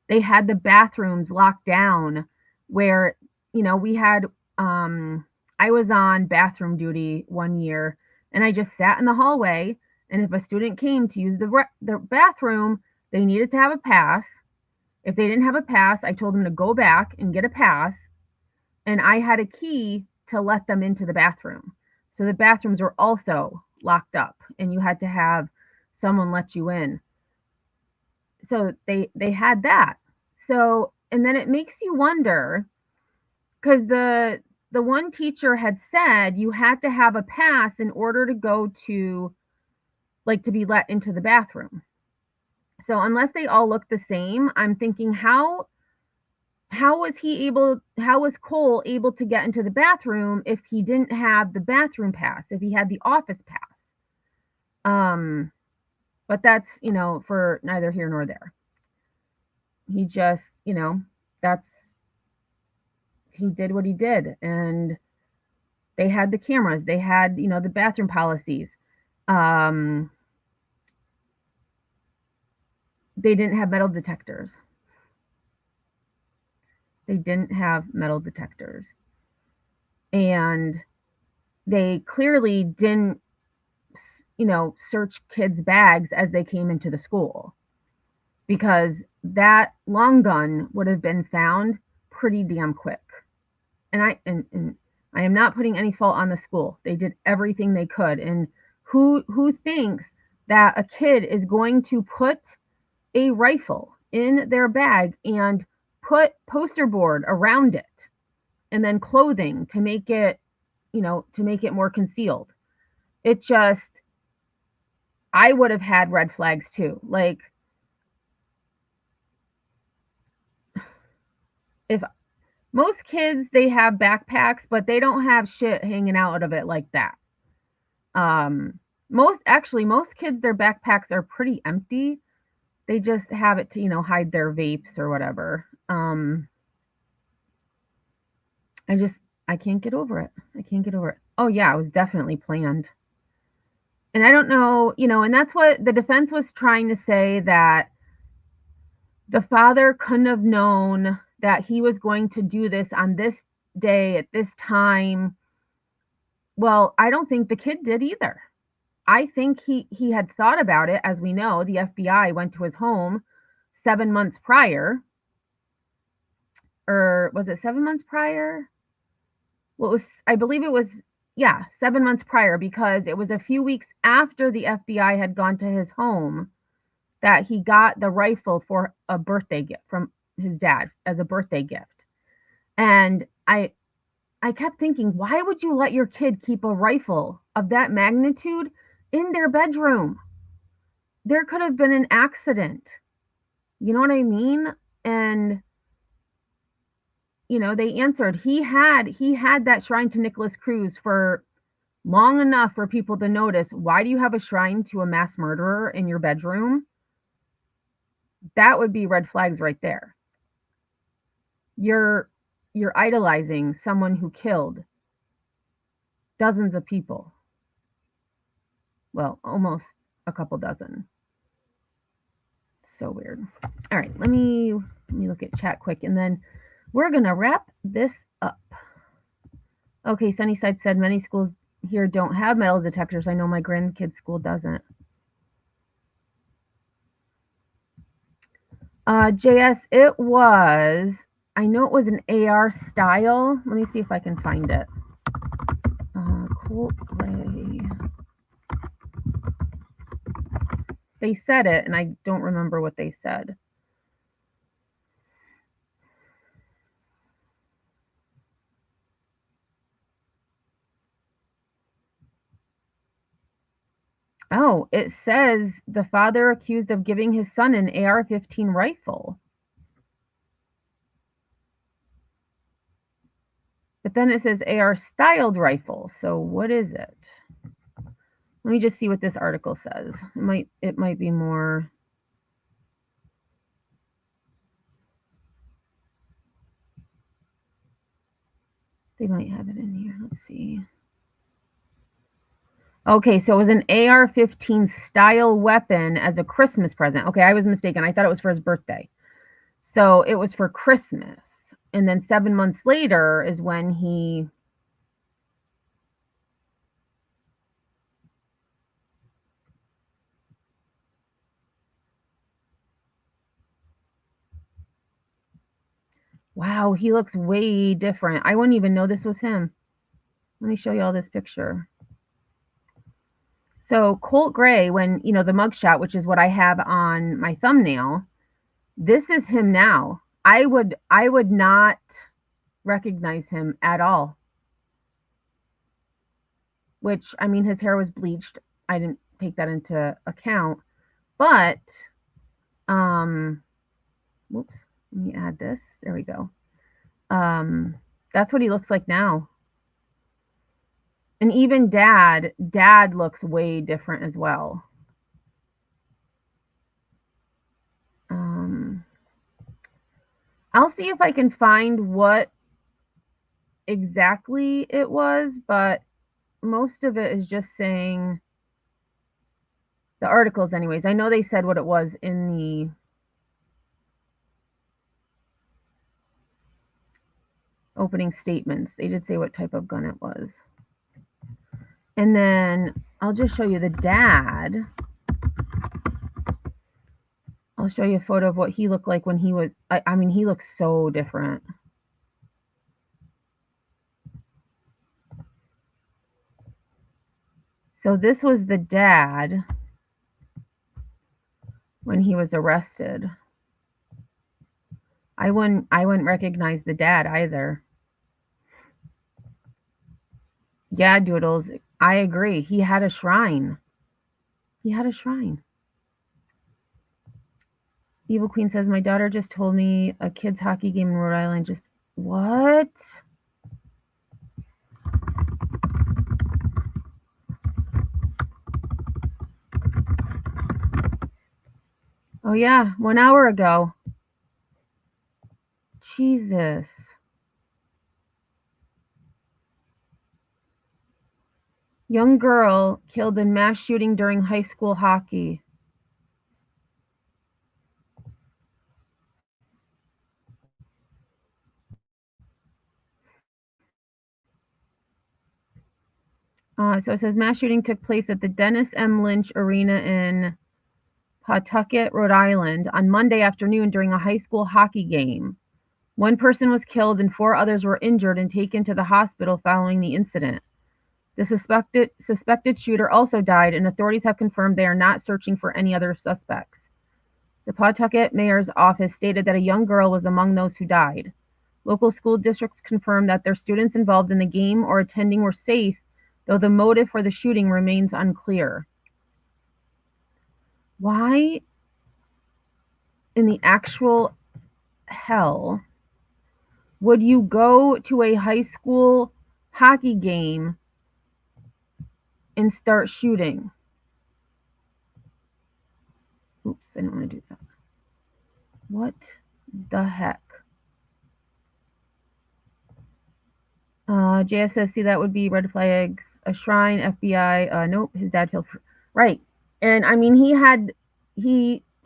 they had the bathrooms locked down, where, we had, I was on bathroom duty one year, and I just sat in the hallway, and if a student came to use the bathroom, they needed to have a pass. If they didn't have a pass, I told them to go back and get a pass, and I had a key to let them into the bathroom. So the bathrooms were also locked up, and you had to have someone let you in. So they had that. So, and then it makes you wonder, because the one teacher had said you had to have a pass in order to go to, like, to be let into the bathroom. So unless they all look the same, I'm thinking, how was Cole able to get into the bathroom if he didn't have the bathroom pass, if he had the office pass? But that's, for neither here nor there. He just, he did what he did, and they had the cameras, they had, the bathroom policies. They didn't have metal detectors. They didn't have metal detectors. And they clearly didn't, search kids' bags as they came into the school, because that long gun would have been found pretty damn quick. And I am not putting any fault on the school. They did everything they could. And who thinks that a kid is going to put a rifle in their bag and put poster board around it and then clothing to make it, more concealed? It just, I would have had red flags too. Like, if most kids, they have backpacks, but they don't have shit hanging out of it like that. Most kids, their backpacks are pretty empty. They just have it to, hide their vapes or whatever. I can't get over it. I can't get over it. Oh yeah, it was definitely planned. And I don't know, and that's what the defense was trying to say, that the father couldn't have known that he was going to do this on this day at this time. Well, I don't think the kid did either. I think he had thought about it. As we know, the FBI went to his home 7 months prior. Or was it 7 months prior? Well, I believe it was, 7 months prior, because it was a few weeks after the FBI had gone to his home that he got the rifle for a birthday gift from his dad, as a birthday gift. And I kept thinking, why would you let your kid keep a rifle of that magnitude in their bedroom? There could have been an accident. You know what I mean? And they answered, he had that shrine to Nicholas Cruz for long enough for people to notice. Why do you have a shrine to a mass murderer in your bedroom? That would be red flags right there. You're idolizing someone who killed dozens of people. Well, almost a couple dozen. So weird. All right, let me look at chat quick, and then we're gonna wrap this up. Okay, Sunnyside said many schools here don't have metal detectors. I know my grandkids' school doesn't. JS, it was, I know it was an AR style. Let me see if I can find it. Colin Gray. They said it, and I don't remember what they said. Oh, it says the father accused of giving his son an AR-15 rifle. But then it says AR-styled rifle. So what is it? Let me just see what this article says. It might be more. They might have it in here. Let's see. Okay, so it was an AR-15 style weapon as a Christmas present. Okay, I was mistaken. I thought it was for his birthday. So it was for Christmas. And then 7 months later is when he wow, he looks way different. I wouldn't even know this was him. Let me show you all this picture. So Colt Gray, when, you know, the mugshot, which is what I have on my thumbnail, this is him now. I would not recognize him at all. Which, I mean, his hair was bleached. I didn't take that into account. But, whoops, let me add this. There we go. That's what he looks like now. And even dad looks way different as well. I'll see if I can find what exactly it was, but most of it is just saying the articles anyways. I know they said what it was in the opening statements. They did say what type of gun it was. And then I'll just show you the dad. I'll show you a photo of what he looked like when he was, I mean, he looks so different. So this was the dad when he was arrested. I wouldn't recognize the dad either. Yeah, Doodles, I agree. He had a shrine. He had a shrine. Evil Queen says, my daughter just told me a kid's hockey game in Rhode Island just, what? Oh yeah, 1 hour ago. Jesus. Young girl killed in mass shooting during high school hockey. So it says mass shooting took place at the Dennis M. Lynch Arena in Pawtucket, Rhode Island on Monday afternoon during a high school hockey game. One person was killed and 4 others were injured and taken to the hospital following the incident. The suspected shooter also died, and authorities have confirmed they are not searching for any other suspects. The Pawtucket mayor's office stated that a young girl was among those who died. Local school districts confirmed that their students involved in the game or attending were safe, though the motive for the shooting remains unclear. Why in the actual hell would you go to a high school hockey game and start shooting? Oops, I don't want to do that. What the heck? JS says, see, that would be red flags, a shrine, FBI. Nope, his dad killed. Right. And I mean, he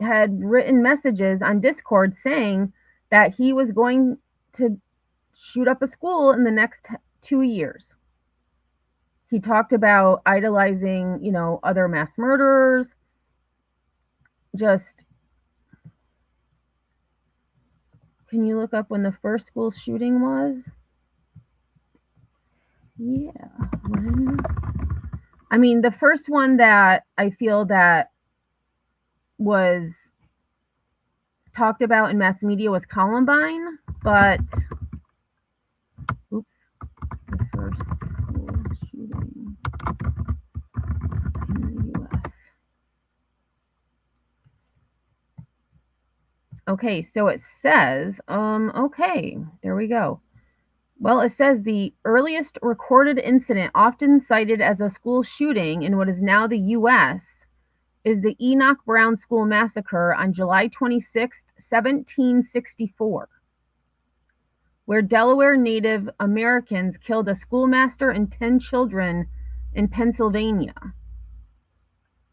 had written messages on Discord saying that he was going to shoot up a school in the next 2 years. He talked about idolizing, you know, other mass murderers. Just, can you look up when the first school shooting was? Yeah. I mean, the first one that I feel that was talked about in mass media was Columbine, but oops, the first school shooting in the US. Okay, so it says, okay, there we go. Well, it says the earliest recorded incident often cited as a school shooting in what is now the US is the Enoch Brown School massacre on July 26, 1764, where Delaware Native Americans killed a schoolmaster and 10 children in Pennsylvania.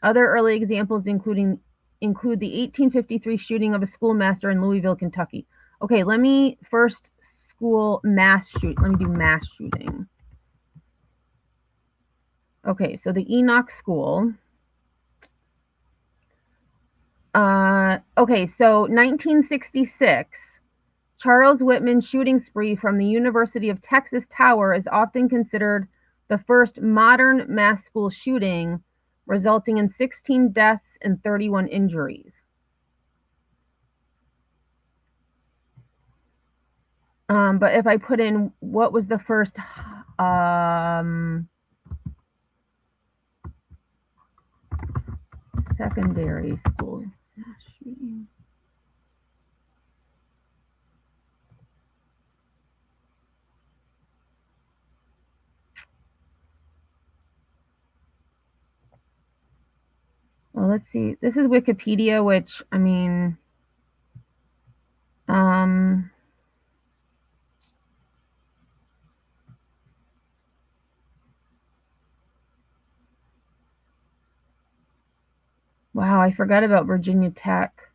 Other early examples include the 1853 shooting of a schoolmaster in Louisville, Kentucky. Okay, let me first mass shoot. Let me do mass shooting. Okay, so the Enoch School. Okay, so 1966, Charles Whitman shooting spree from the University of Texas Tower is often considered the first modern mass school shooting, resulting in 16 deaths and 31 injuries. But if I put in what was the first secondary school mass shooting. Well, let's see. This is Wikipedia, which, I mean, wow, I forgot about Virginia Tech.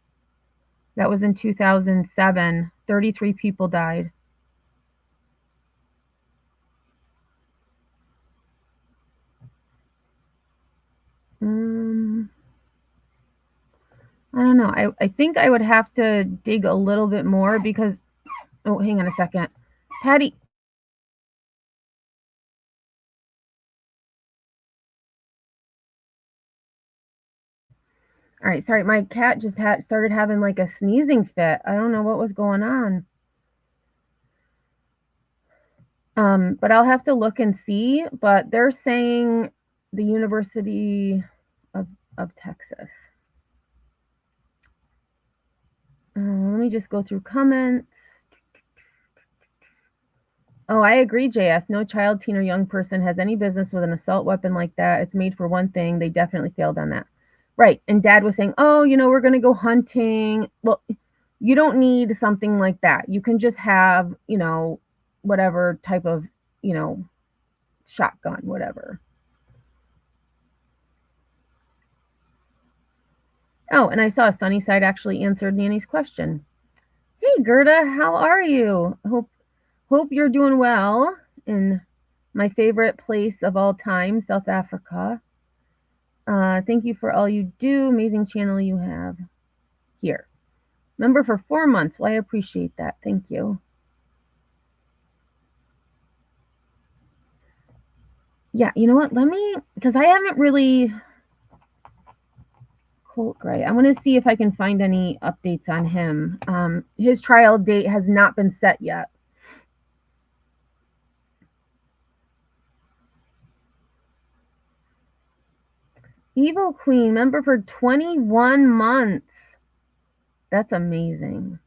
That was in 2007. 33 people died. I don't know. I think I would have to dig a little bit more because, oh, hang on a second. Patty. All right, sorry, my cat just started having like a sneezing fit. I don't know what was going on. But I'll have to look and see, but they're saying the University of Texas. Let me just go through comments. Oh, I agree, JS. No child, teen, or young person has any business with an assault weapon like that. It's made for one thing. They definitely failed on that. Right. And Dad was saying, oh, we're going to go hunting. Well, you don't need something like that. You can just have, whatever type of, shotgun, whatever. Oh, and I saw Sunnyside actually answered Nanny's question. Hey, Gerda, how are you? Hope you're doing well in my favorite place of all time, South Africa. Thank you for all you do. Amazing channel you have here. Member for 4 months. Well, I appreciate that. Thank you. Yeah, you know what? Because I haven't really... Colin Gray. I want to see if I can find any updates on him. His trial date has not been set yet. Evil Queen, member for 21 months. That's amazing.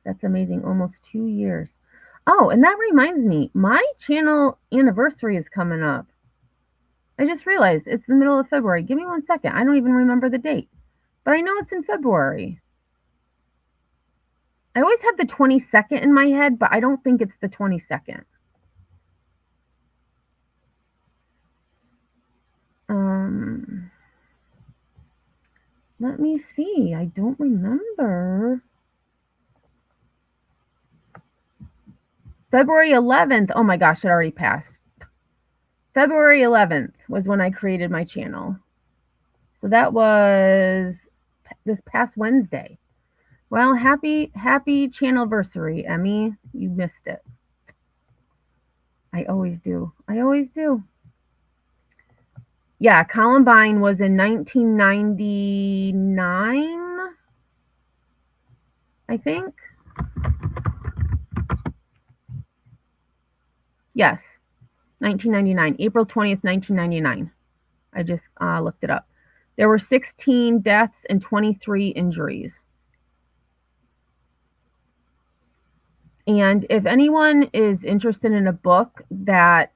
That's amazing. Almost 2 years. Oh, and that reminds me, my channel anniversary is coming up. I just realized it's the middle of February. Give me 1 second. I don't even remember the date, but I know it's in February. I always have the 22nd in my head, but I don't think it's the 22nd. Let me see. I don't remember. February 11th. Oh my gosh, it already passed. February 11th was when I created my channel. So that was this past Wednesday. Well, happy channelversary, Emmy. You missed it. I always do. I always do. Yeah, Columbine was in 1999, I think. Yes, 1999, April 20th, 1999. I just looked it up. There were 16 deaths and 23 injuries. And if anyone is interested in a book that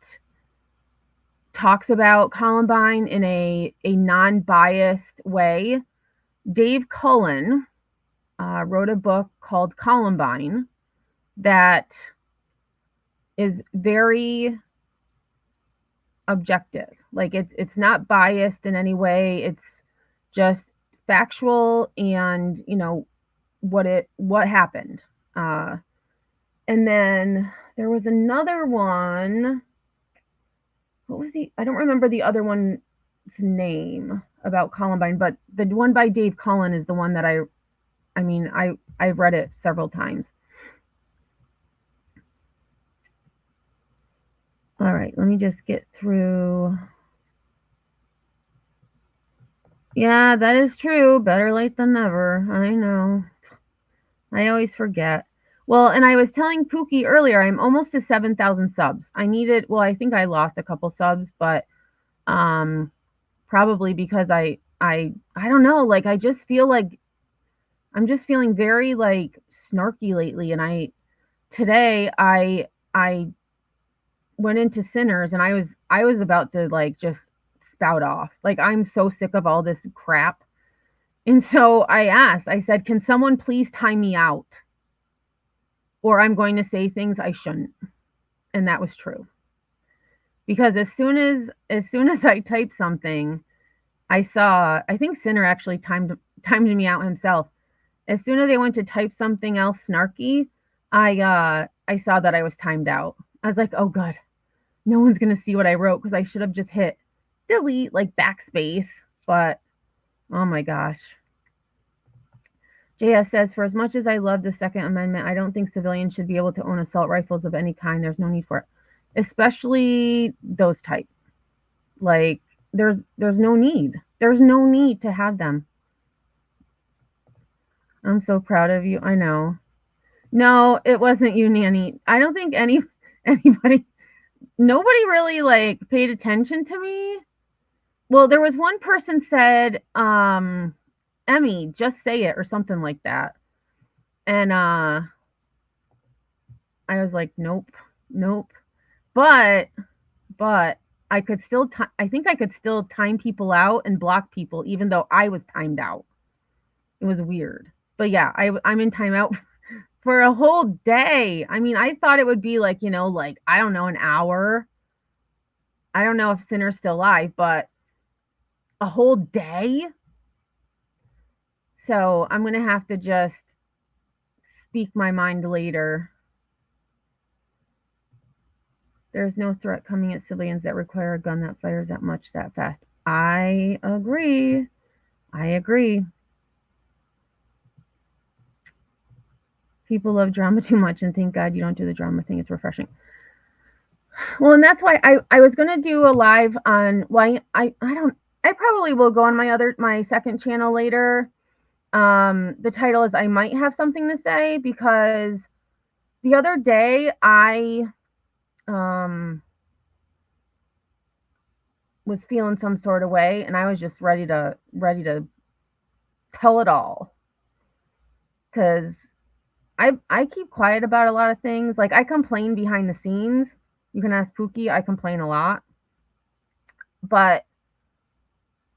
talks about Columbine in a non-biased way, Dave Cullen wrote a book called Columbine that is very objective. Like it's not biased in any way. It's just factual and, you know, what happened. And then there was another one. What was I don't remember the other one's name about Columbine, but the one by Dave Cullen is the one that I've read it several times. All right, let me just get through. Yeah, that is true. Better late than never. I know. I always forget. Well, and I was telling Pookie earlier, I'm almost to 7,000 subs. I think I lost a couple subs, but probably because I don't know, like I just feel like I'm just feeling very like snarky lately, and today I went into Sinners and I was about to like just spout off. Like I'm so sick of all this crap. And so I said, can someone please time me out? Or I'm going to say things I shouldn't. And that was true. Because as soon as I typed something, I think Sinner actually timed me out himself. As soon as I went to type something else snarky, I saw that I was timed out. I was like, oh God, no one's gonna see what I wrote, because I should have just hit delete, like backspace. But oh my gosh. JS says, for as much as I love the Second Amendment, I don't think civilians should be able to own assault rifles of any kind. There's no need for it, especially those type. Like there's no need. There's no need to have them. I'm so proud of you. I know. No, it wasn't you, Nanny. I don't think nobody really like paid attention to me. Well, there was one person said, Emmy, just say it or something like that. And I was like, nope. But I could still I think I could still time people out and block people even though I was timed out. It was weird. But yeah, I'm in timeout for a whole day. I mean, I thought it would be like, you know, like, I don't know, an hour. I don't know if Sinner's still alive, but a whole day. So I'm going to have to just speak my mind later. There's no threat coming at civilians that require a gun that fires that much that fast. I agree. People love drama too much, and thank God you don't do the drama thing. It's refreshing. Well, and that's why I was going to do a live on why I probably will go on my second channel later. The title is I Might Have Something to Say, because the other day I was feeling some sort of way, and I was just ready to tell it all, because I keep quiet about a lot of things. Like I complain behind the scenes. You can ask Pookie. I complain a lot, but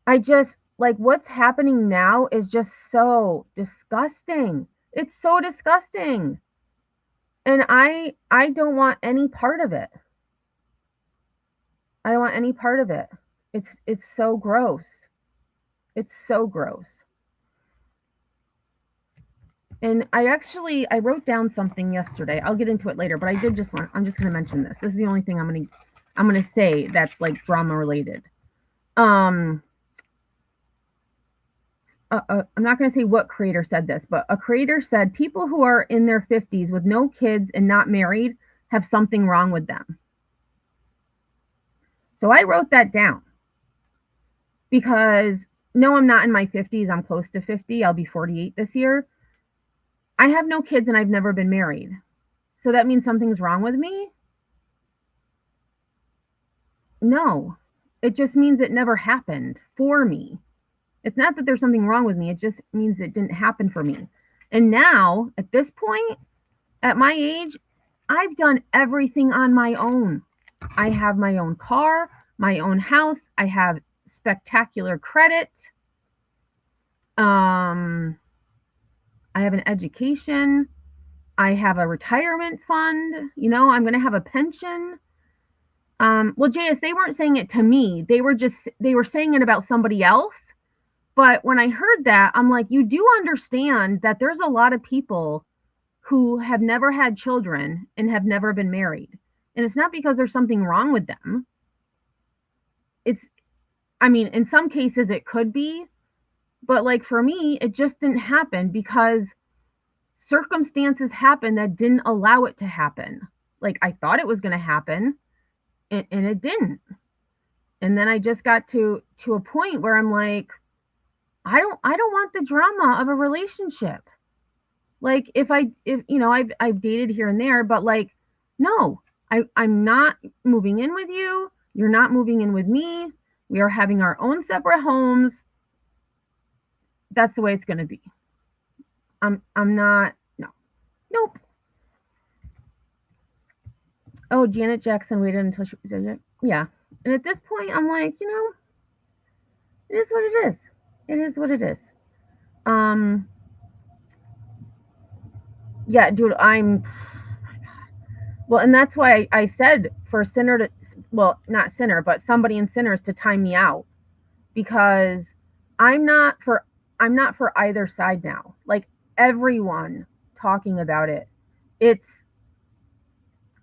I just like what's happening now is just so disgusting. It's so disgusting, and I don't want any part of it. I don't want any part of it. It's so gross. It's so gross. And I wrote down something yesterday. I'll get into it later, but I'm just going to mention this. This is the only thing I'm going to say that's like drama related. I'm not going to say what creator said this, but a creator said people who are in their 50s with no kids and not married have something wrong with them. So I wrote that down because no, I'm not in my 50s. I'm close to 50. I'll be 48 this year. I have no kids and I've never been married. So that means something's wrong with me? No, it just means it never happened for me. It's not that there's something wrong with me. It just means it didn't happen for me. And now, at this point, at my age, I've done everything on my own. I have my own car, my own house. I have spectacular credit. I have an education. I have a retirement fund, you know, I'm going to have a pension. Well, JS, they weren't saying it to me. They were saying it about somebody else. But when I heard that, I'm like, you do understand that there's a lot of people who have never had children and have never been married. And it's not because there's something wrong with them. I mean, in some cases it could be, but like for me, it just didn't happen because circumstances happened that didn't allow it to happen. Like I thought it was going to happen and it didn't. And then I just got to a point where I'm like, I don't want the drama of a relationship. Like if you know, I've dated here and there, but like, no, I'm not moving in with you. You're not moving in with me. We are having our own separate homes. That's the way it's going to be. I'm not, no, nope. Oh, Janet Jackson waited until she was it. Yeah. And at this point, I'm like, you know, it is what it is. It is what it is. Yeah, dude, well, and that's why I said for Sinner to, well, not Sinner, but somebody in Sinners to time me out, because I'm not for either side now. Like everyone talking about it. It's,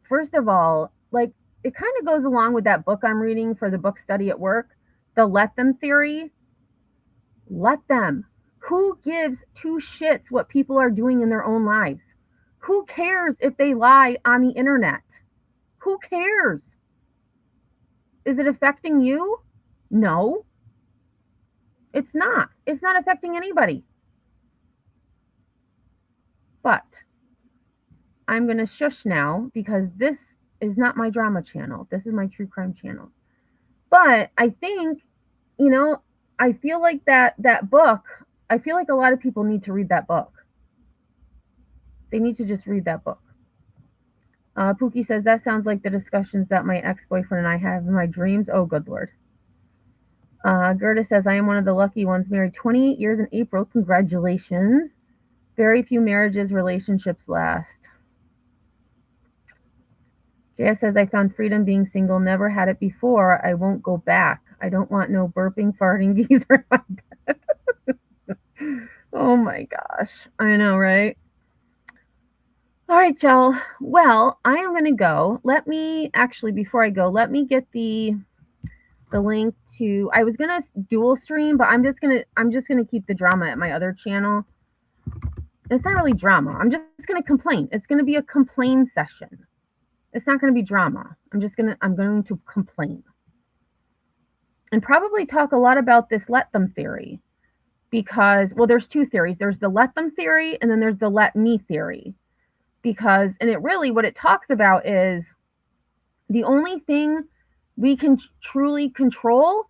first of all, like it kind of goes along with that book I'm reading for the book study at work, the let them theory. Let them. Who gives two shits what people are doing in their own lives? Who cares if they lie on the internet? Who cares? Is it affecting you? No. It's not. It's not affecting anybody. But I'm going to shush now because this is not my drama channel. This is my true crime channel. But I think, you know, I feel like that book, I feel like a lot of people need to read that book. They need to just read that book. Pookie says, that sounds like the discussions that my ex-boyfriend and I have in my dreams. Oh, good Lord. Gerda says, I am one of the lucky ones, married 28 years in April. Congratulations. Very few marriages, relationships last. JS says, I found freedom being single. Never had it before. I won't go back. I don't want no burping, farting geezer in my bed. Oh my gosh. I know, right? All right, y'all. Well, I am going to go. Let me actually, before I go, let me get the link to, I was going to dual stream, but I'm just going to keep the drama at my other channel. It's not really drama. I'm just going to complain. It's going to be a complain session. It's not going to be drama. I'm going to complain. And probably talk a lot about this let them theory. Because, well, there's two theories. There's the let them theory, and then there's the let me theory. Because, and it really, what it talks about is the only thing we can truly control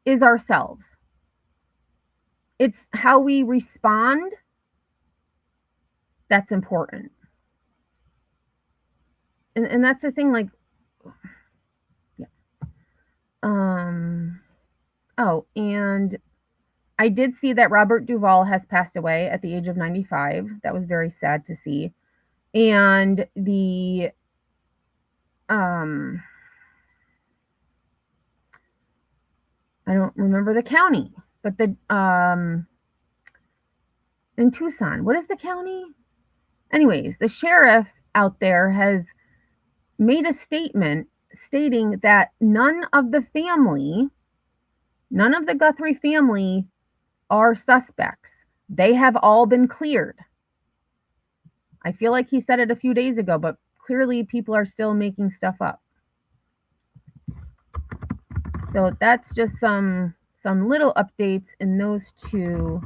is ourselves. It's how we respond that's important. And that's the thing, like, yeah. Oh, and I did see that Robert Duvall has passed away at the age of 95. That was very sad to see. And the I don't remember the county, but the in Tucson, what is the county? Anyways, the sheriff out there has made a statement stating that none of the Guthrie family are suspects. They have all been cleared. I feel like he said it a few days ago, but clearly people are still making stuff up. So that's just some little updates in those two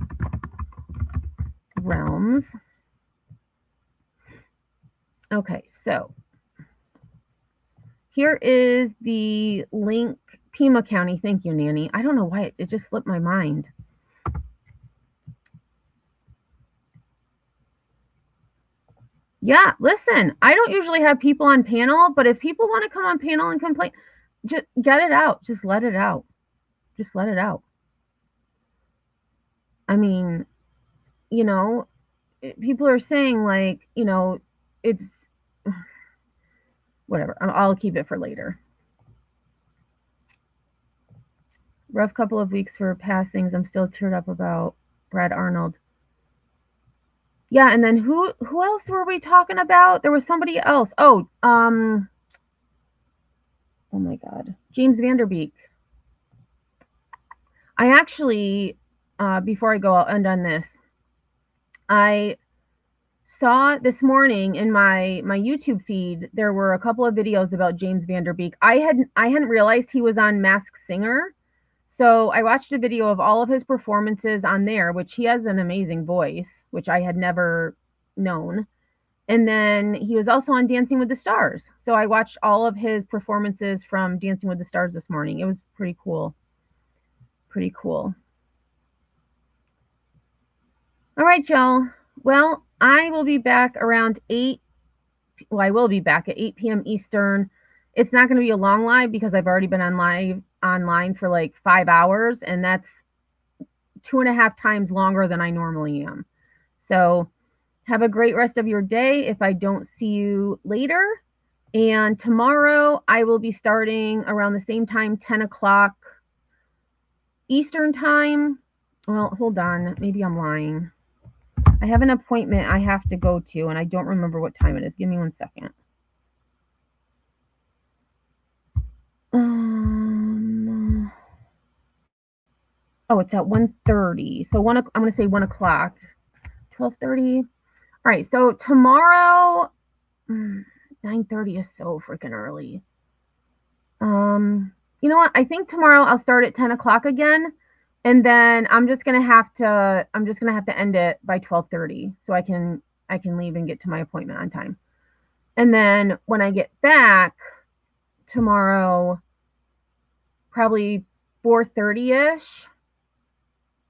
realms. Okay, so here is the link, Pima County. Thank you, Nanny. I don't know why it just slipped my mind. Yeah, listen, I don't usually have people on panel, but if people want to come on panel and complain, just get it out. Just let it out. Just let it out. I mean, you know, people are saying like, you know, it's whatever. I'll keep it for later. Rough couple of weeks for passings. I'm still teared up about Brad Arnold. Yeah, and then who else were we talking about? There was somebody else. Oh my God, James Vanderbeek. I actually, before I go, I'll end on this. I saw this morning in my YouTube feed, there were a couple of videos about James Vanderbeek. I hadn't realized he was on Masked Singer. So I watched a video of all of his performances on there, which he has an amazing voice, which I had never known. And then he was also on Dancing with the Stars. So I watched all of his performances from Dancing with the Stars this morning. It was pretty cool. Pretty cool. All right, y'all. Well, I will be back around 8. Well, I will be back at 8 p.m. Eastern. It's not going to be a long live because I've already been online for like 5 hours, and that's 2.5 times longer than I normally am. So have a great rest of your day if I don't see you later. And tomorrow I will be starting around the same time, 10 o'clock Eastern time. Well, hold on. Maybe I'm lying. I have an appointment I have to go to, and I don't remember what time it is. Give me 1 second. Oh, it's at 1:30. So I'm going to say 1 o'clock. 12:30. All right. So tomorrow, 9:30 is so freaking early. You know what? I think tomorrow I'll start at 10 o'clock again. And then I'm just gonna have to end it by 12:30 so I can leave and get to my appointment on time. And then when I get back tomorrow, probably 4:30ish,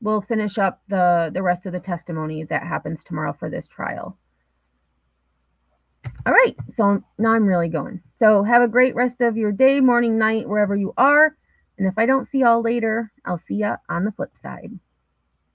we'll finish up the rest of the testimony that happens tomorrow for this trial. All right, so now I'm really going. So have a great rest of your day, morning, night, wherever you are. And if I don't see y'all later, I'll see ya on the flip side.